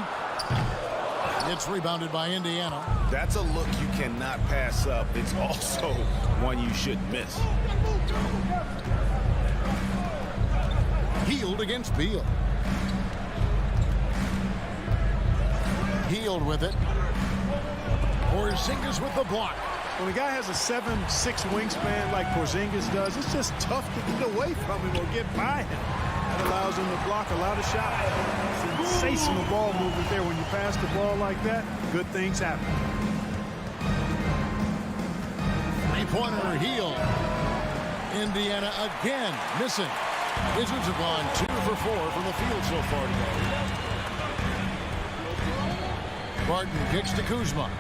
It's rebounded by Indiana. That's a look you cannot pass up. It's also one you shouldn't miss. Healed against Beal. Healed with it. Porzingis with the block. When a guy has a 7'6" wingspan like Porzingis does, it's just tough to get away from him or get by him. That allows him to block a lot of shots. Sensational ball movement there. When you pass the ball like that, good things happen. Three-pointer Heel. Indiana again missing. Wizards have gone 2 for 4 from the field so far today. Barton kicks to Kuzma.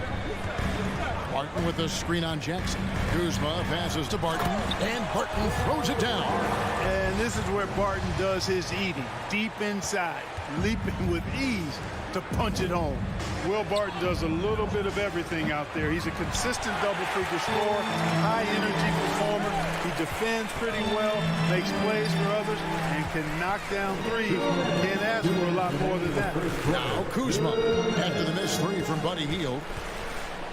Barton with the screen on Jackson. Kuzma passes to Barton, and Barton throws it down. And this is where Barton does his eating. Deep inside, leaping with ease to punch it home. Will Barton does a little bit of everything out there. He's a consistent double-figure scorer, high-energy performer. He defends pretty well, makes plays for others, and can knock down threes. Can't ask for a lot more than that. Now Kuzma, after the missed 3 from Buddy Hield.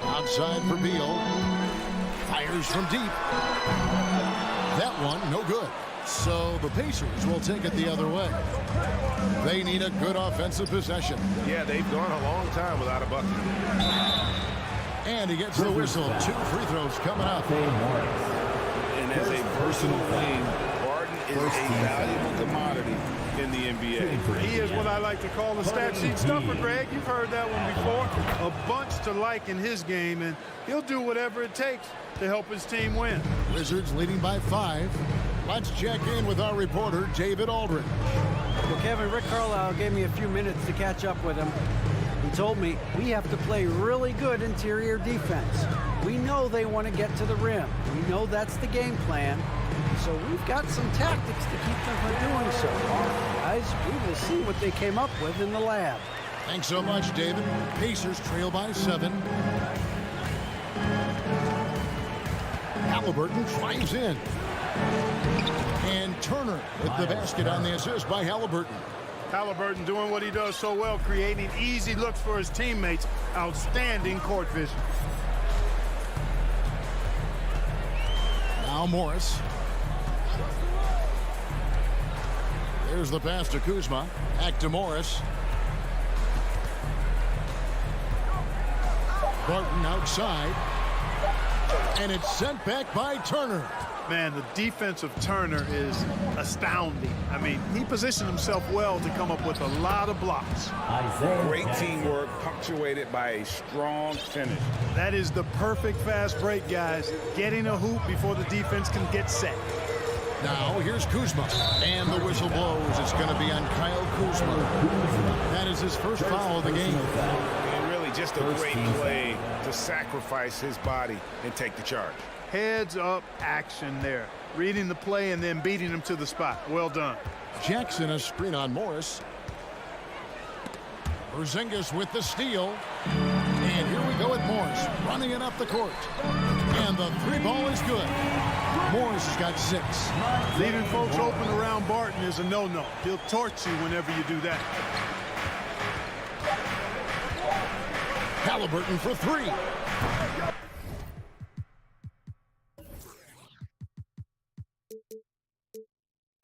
Outside for Beal. Fires from deep. That one, no good. So the Pacers will take it the other way. They need a good offensive possession. Yeah, they've gone a long time without a bucket. And he gets the whistle. 2 free throws coming up. And as a personal thing, Barton is a valuable commodity in the NBA. He is what I like to call a stat sheet stuffer, Greg. You've heard that one before. A bunch to like in his game, and he'll do whatever it takes to help his team win. Wizards leading by 5. Let's check in with our reporter, David Aldridge. Well, Kevin, Rick Carlisle gave me a few minutes to catch up with him. He told me we have to play really good interior defense. We know they want to get to the rim. We know that's the game plan. So we've got some tactics to keep them from doing so. Guys, we will see what they came up with in the lab. Thanks so much, David. Pacers trail by 7. Halliburton drives in. And Turner with the basket on the assist by Halliburton. Halliburton doing what he does so well, creating easy looks for his teammates. Outstanding court vision. Now Morris. There's the pass to Kuzma. Back to Morris. Barton outside. And it's sent back by Turner. Man, the defense of Turner is astounding. I mean, he positioned himself well to come up with a lot of blocks. Great teamwork punctuated by a strong finish. That is the perfect fast break, guys. Getting a hoop before the defense can get set. Now here's Kuzma. And the whistle blows. It's going to be on Kyle Kuzma. That is his first foul of the game. And really just a great play to sacrifice his body and take the charge. Heads up action there. Reading the play and then beating him to the spot. Well done. Jackson a screen on Morris. Porzingis with the steal. And here we go with Morris running it up the court. And the 3 ball is good. Morris has got 6. Leaving folks open around Barton is a no-no. He'll torch you whenever you do that. Halliburton for 3.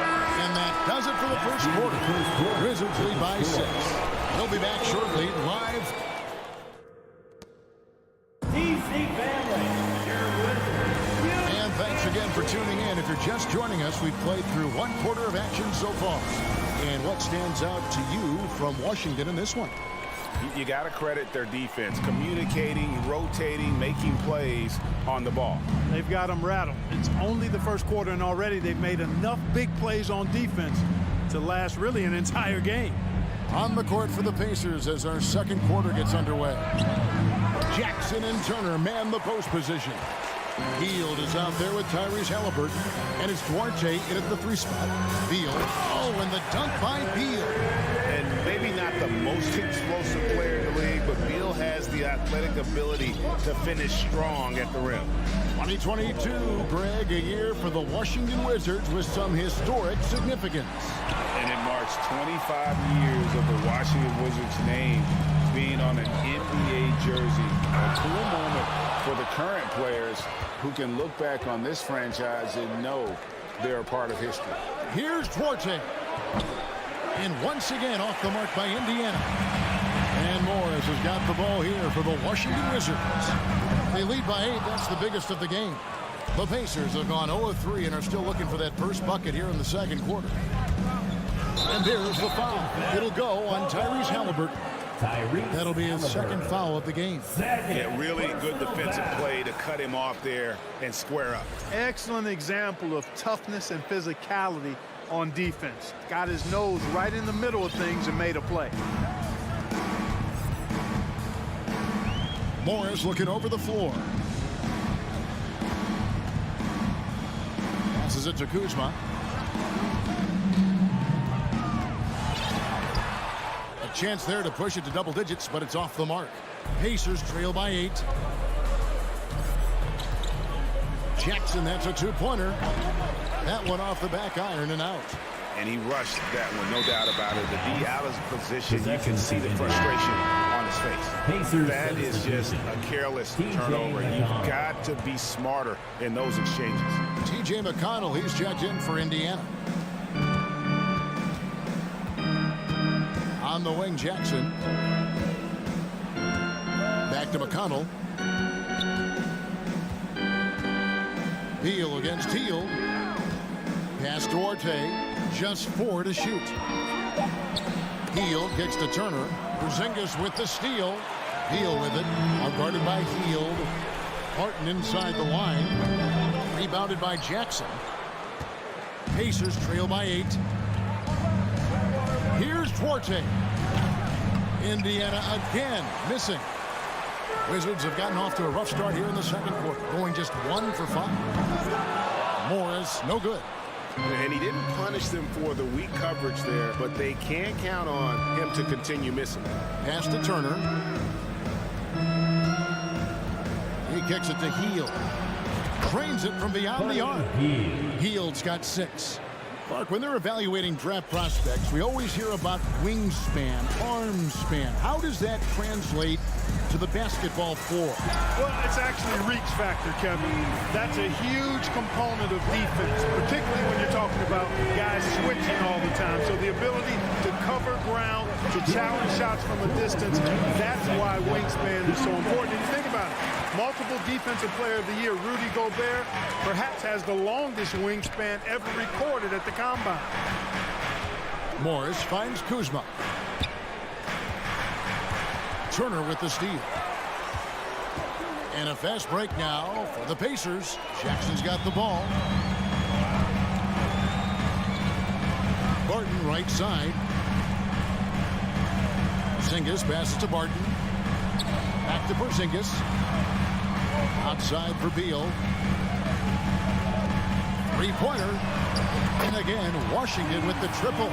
And of the first quarter. Wizards lead by 6. They'll be back shortly live. And thanks again for tuning in. If you're just joining us, we've played through 1 quarter of action so far. And what stands out to you from Washington in this one? You got to credit their defense, communicating, rotating, making plays on the ball. They've got them rattled. It's only the first quarter, and already they've made enough big plays on defense to last really an entire game. On the court for the Pacers as our second quarter gets underway. Jackson and Turner man the post position. Hield is out there with Tyrese Halliburton, and it's Duarte in at the 3 spot. Beal. Oh, and the dunk by Beal. And maybe not the most explosive player in the league, but Beal has the athletic ability to finish strong at the rim. 2022, Greg, a year for the Washington Wizards with some historic significance. And it marks 25 years of the Washington Wizards name being on an NBA jersey. A cool moment for the current players who can look back on this franchise and know they're a part of history. Here's Duarte. And once again off the mark by Indiana. And Morris has got the ball here for the Washington Wizards. They lead by 8. That's the biggest of the game. The Pacers have gone 0-3 and are still looking for that first bucket here in the second quarter. And there's the foul. It'll go on Tyrese Halliburton. That'll be his second foul of the game. Yeah, really good defensive play to cut him off there and square up. Excellent example of toughness and physicality on defense. Got his nose right in the middle of things and made a play. Morris looking over the floor. Passes it to Kuzma. A chance there to push it to double digits, but it's off the mark. Pacers trail by 8. Jackson, that's a 2-pointer. That one off the back iron and out. And he rushed that one, no doubt about it. To be out of position, you can see the frustration on his face. That is just a careless turnover. You've got to be smarter in those exchanges. T.J. McConnell, he's checked in for Indiana. On the wing, Jackson. Back to McConnell. Beal against Hield. Pass Duarte. Just 4 to shoot. Hield kicks to Turner. Porzingis with the steal. Beal with it. Guarded by Hield. Martin inside the line. Rebounded by Jackson. Pacers trail by 8. Here's Duarte. Indiana again missing. Wizards have gotten off to a rough start here in the second quarter, going just 1 for 5. Morris, no good. And he didn't punish them for the weak coverage there, but they can't count on him to continue missing. Pass to Turner. He kicks it to Hield. Trains it from beyond the arc. Hield's got 6. Clark, when they're evaluating draft prospects, we always hear about wingspan, arm span. How does that translate to the basketball floor? Well, it's actually reach factor, Kevin. That's a huge component of defense, particularly when you're talking about guys switching all the time. So the ability to cover ground, to challenge shots from a distance, that's why wingspan is so important. And you think about it, multiple defensive player of the year, Rudy Gobert, perhaps has the longest wingspan ever recorded at the combine. Morris finds Kuzma. Turner with the steal. And a fast break now for the Pacers. Jackson's got the ball. Barton right side. Porzingis passes to Barton. Back to Porzingis. Outside for Beal. 3-pointer. And again, Washington with the triple.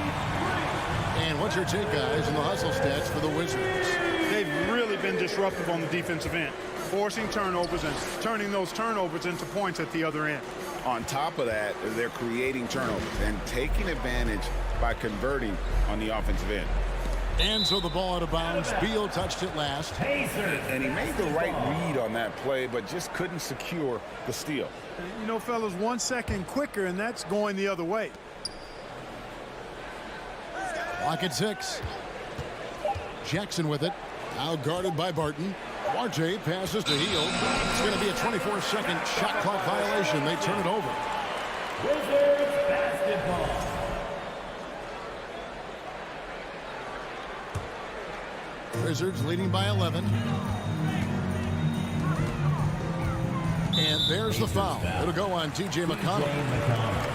And what's your take, guys, in the hustle stats for the Wizards? They've really been disruptive on the defensive end, forcing turnovers and turning those turnovers into points at the other end. On top of that, they're creating turnovers and taking advantage by converting on the offensive end. And so the ball out of bounds. Beal touched it last. And he made the right read on that play, but just couldn't secure the steal. You know, fellas, 1 second quicker, and that's going the other way. Clock at 6. Jackson with it. Now guarded by Barton. Duarte passes to Hield. It's going to be a 24-second shot clock violation. They turn it over. Wizards basketball. Wizards leading by 11. And there's the foul. It'll go on T.J. McConnell.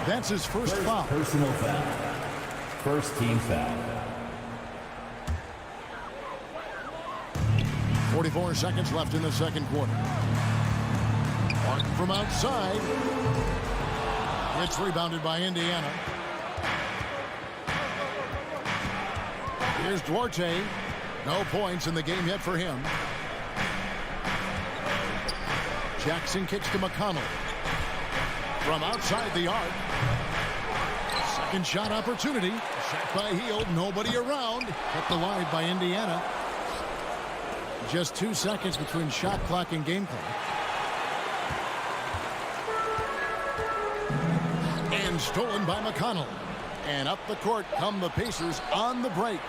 That's his first foul. Personal foul. First team foul. 44 seconds left in the second quarter. Martin from outside. It's rebounded by Indiana. Here's Duarte. No points in the game yet for him. Jackson kicks to McConnell. From outside the arc. Second shot opportunity. Shot by Hield. Nobody around. Kept alive by Indiana. Just 2 seconds between shot clock and game clock. And stolen by McConnell. And up the court come the Pacers on the break.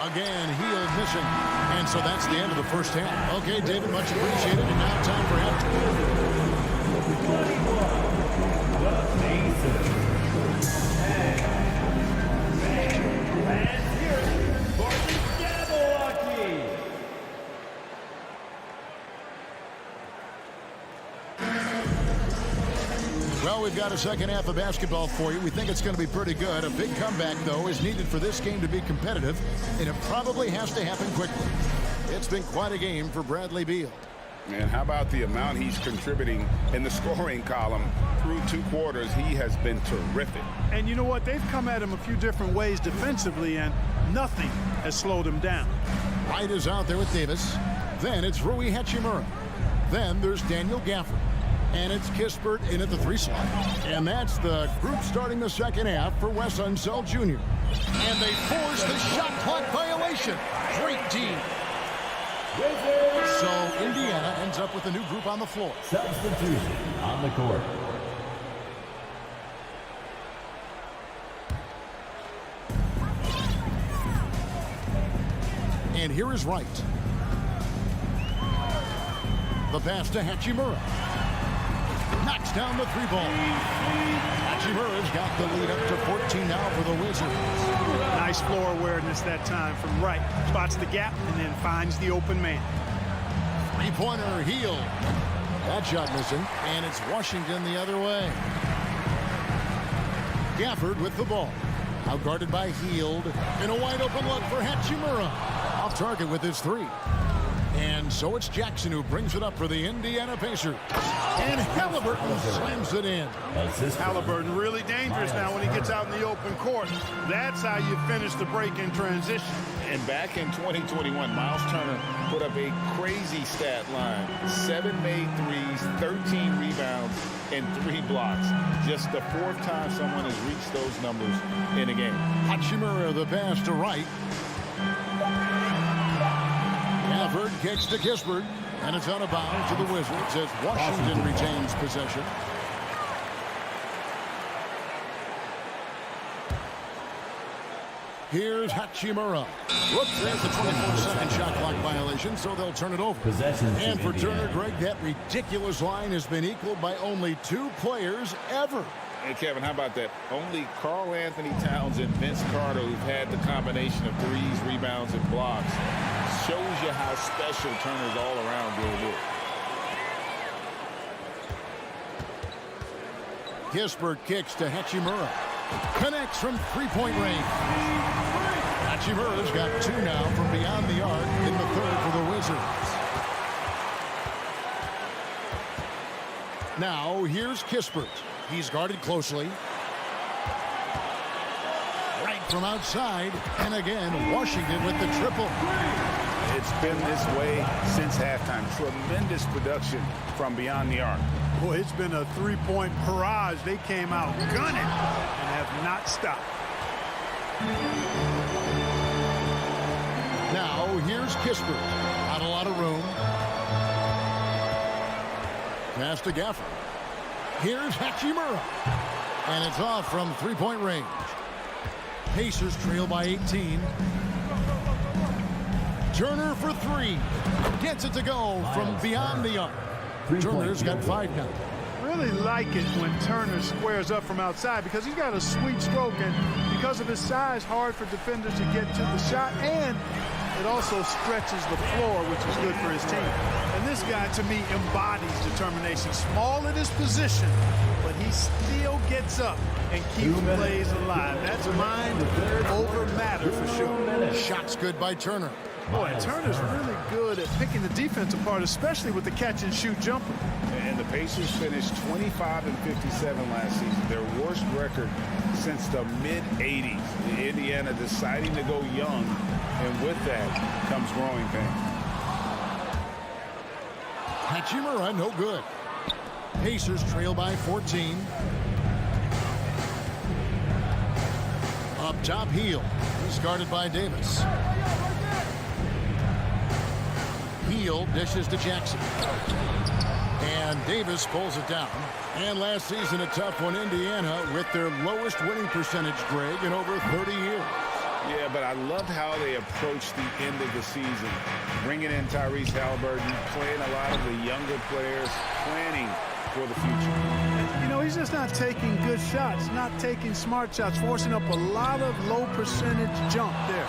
Again, Hield missing. And so that's the end of the first half. Okay, David, much appreciated. And now time for Well, we've got a second half of basketball for you. We think it's going to be pretty good. A big comeback, though, is needed for this game to be competitive, and it probably has to happen quickly. It's been quite a game for Bradley Beal. And how about the amount he's contributing in the scoring column through 2 quarters? He has been terrific. And you know what? They've come at him a few different ways defensively, and nothing has slowed him down. Wright is out there with Davis. Then it's Rui Hachimura. Then there's Daniel Gafford. And it's Kispert in at the 3 slot. And that's the group starting the second half for Wes Unseld Jr. And they force the shot clock violation. Great team. So Indiana ends up with a new group on the floor. Substitution on the court. And here is Wright. The pass to Hachimura. Knocks down the 3-ball. Hachimura's got the lead up to 14 now for the Wizards. Nice floor awareness that time from Wright. Spots the gap and then finds the open man. 3-pointer Hield. That shot missing. And it's Washington the other way. Gafford with the ball. Now guarded by Hield. And a wide open look for Hachimura. Off target with his 3. And so it's Jackson who brings it up for the Indiana Pacers. And Halliburton slams it in. Halliburton really dangerous now when he gets out in the open court. That's how you finish the break in transition. And back in 2021, Miles Turner put up a crazy stat line. 7 made threes, 13 rebounds, and 3 blocks. Just the 4th time someone has reached those numbers in a game. Hachimura the pass to Wright. Gafford kicks to Kispert, and it's out of bounds to the Wizards as Washington retains possession. Here's Hachimura. Whoops, there's the 24-second shot clock violation, so they'll turn it over. And for Turner, Greg, that ridiculous line has been equaled by only 2 players ever. Hey, Kevin, how about that? Only Karl Anthony Towns and Vince Carter, who've had the combination of threes, rebounds, and blocks. Shows you how special Turner's all around will do. Kispert kicks to Hachimura. Connects from 3-point range. Hachimura's got 2 now from beyond the arc in the 3rd for the Wizards. Now here's Kispert. He's guarded closely. Right from outside. And again, Washington with the triple. It's been this way since halftime. Tremendous production from beyond the arc. Boy, it's been a 3-point barrage. They came out gunning and have not stopped. Now here's Kispert. Not a lot of room. Pass to Gafford. Here's Hachimura. And it's off from 3-point range. Pacers trail by 18. Turner for three. Gets it to go from beyond the arc. Turner's got 5 now. Really like it when Turner squares up from outside because he's got a sweet stroke, and because of his size, hard for defenders to get to the shot, and it also stretches the floor, which is good for his team. And this guy, to me, embodies determination. Small at his position, but he still gets up and keeps plays alive. That's mind over matter for sure. Shot's good by Turner. Boy, Turner's really good at picking the defense apart, especially with the catch-and-shoot jumper. And the Pacers finished 25-57 last season, their worst record since the mid-'80s. Indiana deciding to go young, and with that comes growing pains. Hachimura, no good. Pacers trail by 14. Up top, Hield. He's guarded by Davis. Hield dishes to Jackson. And Davis pulls it down. And last season, a tough one, Indiana, with their lowest winning percentage, Greg, in over 30 years. Yeah, but I loved how they approached the end of the season. Bringing in Tyrese Halliburton, playing a lot of the younger players, planning for the future. You know, he's just not taking good shots, not taking smart shots, forcing up a lot of low percentage jump there.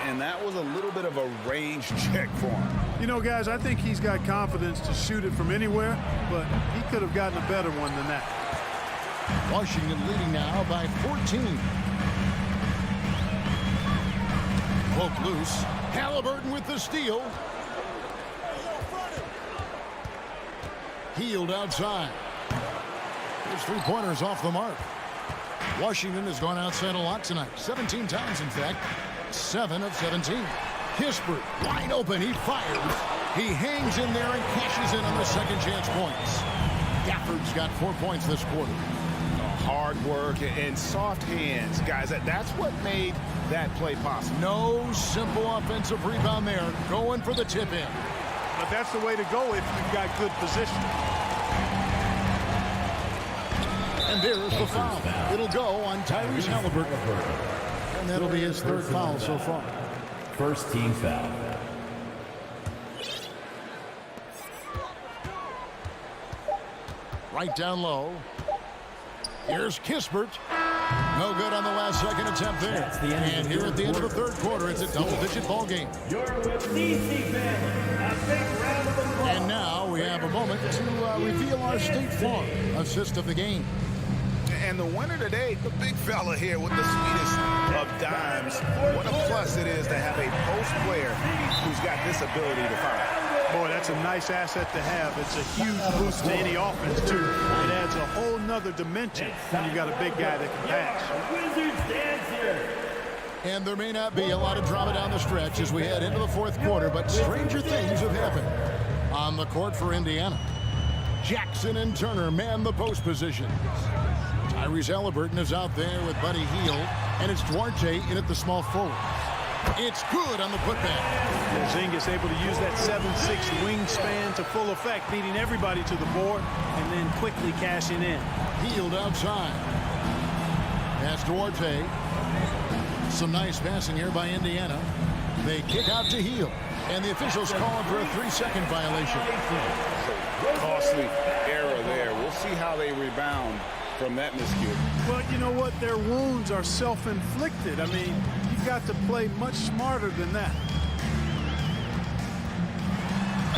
And that was a little bit of a range check for him. You know, guys, I think he's got confidence to shoot it from anywhere, but he could have gotten a better one than that. Washington leading now by 14. Poke loose. Halliburton with the steal. Hield outside. His three-pointers off the mark. Washington has gone outside a lot tonight. 17 times, in fact. 7 of 17. Kispert wide open. He fires. He hangs in there and cashes in on the second chance points. Gafford's got 4 points this quarter. Hard work and soft hands, guys. That's what made that play possible. No simple offensive rebound there. Going for the tip in. But that's the way to go if you've got good position. And there is the foul. It'll go on Tyrese Halliburton. And that'll be his third foul so far. First team foul. Right down low. Here's Kispert. No good on the last second attempt there. And here at the end of the third quarter, it's a double-digit ball game. And now we have a moment to reveal our State Farm assist of the game. And the winner today, the big fella here with the sweetest of dimes. What a plus it is to have a post player who's got this ability to fire. Boy, that's a nice asset to have. It's a huge boost to any offense, too. It adds a whole nother dimension when you've got a big guy that can pass. And there may not be a lot of drama down the stretch as we head into the fourth quarter, but stranger things have happened on the court for Indiana. Jackson and Turner man the post positions. Tyrese Halliburton is out there with Buddy Hield, and it's Duarte in at the small forward. It's good on the putback. Porzingis able to use that 7'6" wingspan to full effect, beating everybody to the board and then quickly cashing in. Hield outside. That's Duarte. Some nice passing here by Indiana. They kick out to Hield, and the officials calling for a 3-second violation. Costly error there. We'll see how they rebound from that miscue. But you know what? Their wounds are self-inflicted. I mean, you've got to play much smarter than that.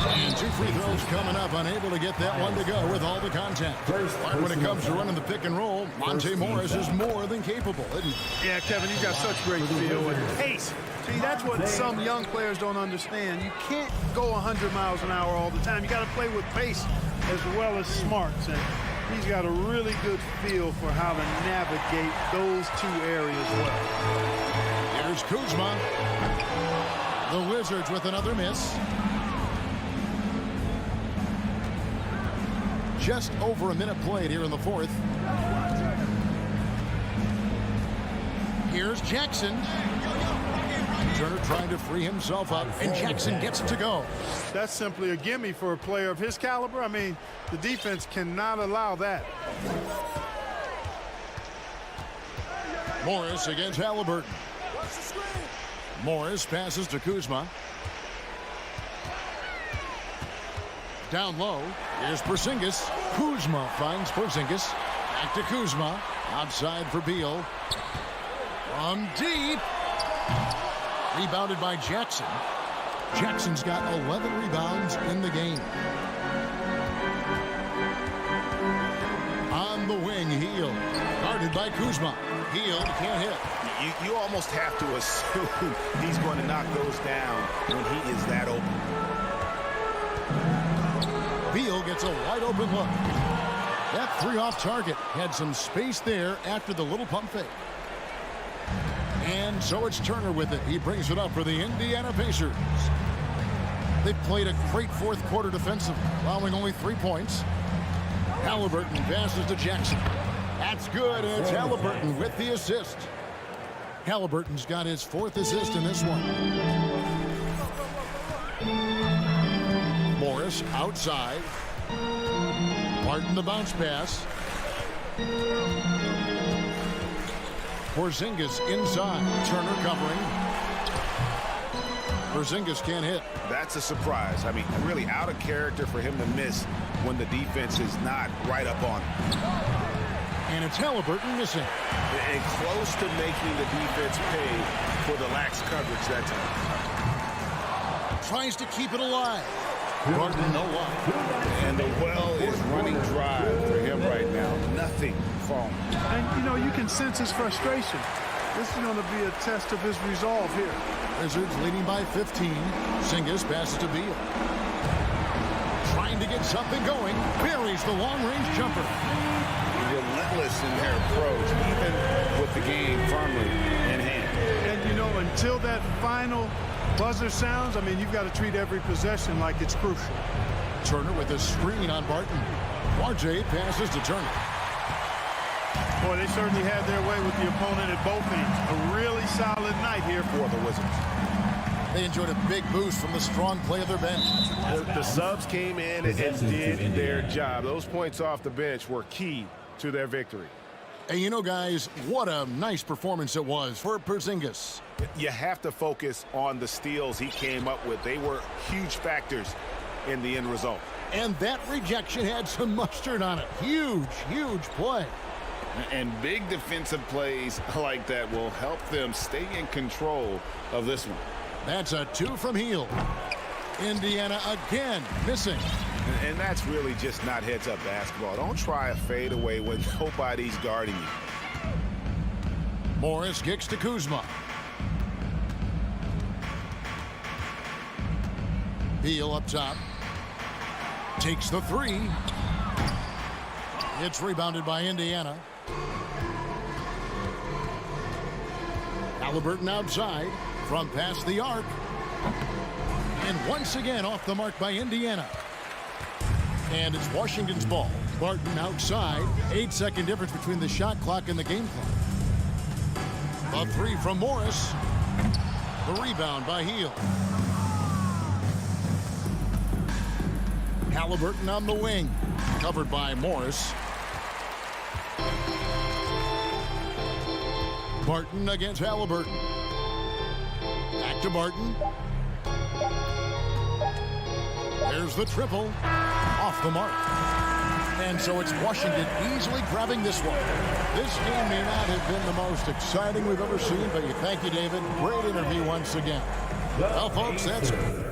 And 2 free throws coming up, unable to get that one to go with all the contact. But when it comes to running the pick and roll, Monte Morris is more than capable, isn't he? Yeah, Kevin, you've got such great feel and pace. See, that's what some young players don't understand. You can't go 100 miles an hour all the time. You got to play with pace as well as smarts. And he's got a really good feel for how to navigate those 2 areas well. Here's Kuzma. The Wizards with another miss. Just over a minute played here in the fourth. Here's Jackson. Turner trying to free himself up, and Jackson gets it to go. That's simply a gimme for a player of his caliber. I mean, the defense cannot allow that. Morris against Halliburton. Morris passes to Kuzma. Down low is Porzingis. Kuzma finds Porzingis. Back to Kuzma. Outside for Beal. From deep. Rebounded by Jackson. Jackson's got 11 rebounds in the game. On the wing, Hield. Guarded by Kuzma. Hield can't hit. You almost have to assume he's going to knock those down when he is that open. Beal gets a wide open look. That three off target had some space there after the little pump fake. And so it's Turner with it. He brings it up for the Indiana Pacers. They played a great fourth quarter defensively, allowing only 3 points. Halliburton passes to Jackson. That's good, and it's Halliburton with the assist. Halliburton's got his 4th assist in this one. Morris outside. Martin the bounce pass. Porzingis inside. Turner covering. Porzingis can't hit. That's a surprise. I mean, really out of character for him to miss when the defense is not right up on him. And it's Halliburton missing. And close to making the defense pay for the lax coverage that time. Tries to keep it alive. Gordon, no one. And the well is running dry for him right now. Nothing falling. And, you know, you can sense his frustration. This is going to be a test of his resolve here. Wizards leading by 15. Porzingis passes to Beal. Trying to get something going. Buries the long-range jumper. Relentless in their approach, even with the game firmly in hand. And, you know, until that final buzzer sounds, I mean, you've got to treat every possession like it's crucial. Turner with a screen on Barton. RJ passes to Turner. Boy, they certainly had their way with the opponent at both ends. A really solid night here for the Wizards. They enjoyed a big boost from the strong play of their bench. The subs came in and did their job. Those points off the bench were key to their victory. And you know, guys, what a nice performance it was for Porzingis. You have to focus on the steals he came up with. They were huge factors in the end result. And that rejection had some mustard on it. Huge, huge play. And big defensive plays like that will help them stay in control of this one. That's a 2 from Hield. Indiana again missing. And that's really just not heads-up basketball. Don't try a fadeaway when nobody's guarding you. Morris kicks to Kuzma. Beal up top. Takes the 3. It's rebounded by Indiana. Halliburton outside from past the arc. And once again off the mark by Indiana. And it's Washington's ball. Barton outside. 8-second difference between the shot clock and the game clock. A 3 from Morris. The rebound by Hield. Halliburton on the wing. Covered by Morris. Barton against Halliburton. Back to Barton. There's the triple. Off the mark. And so it's Washington easily grabbing this one. This game may not have been the most exciting we've ever seen, but thank you, David. Great interview once again. Well, folks, that's it.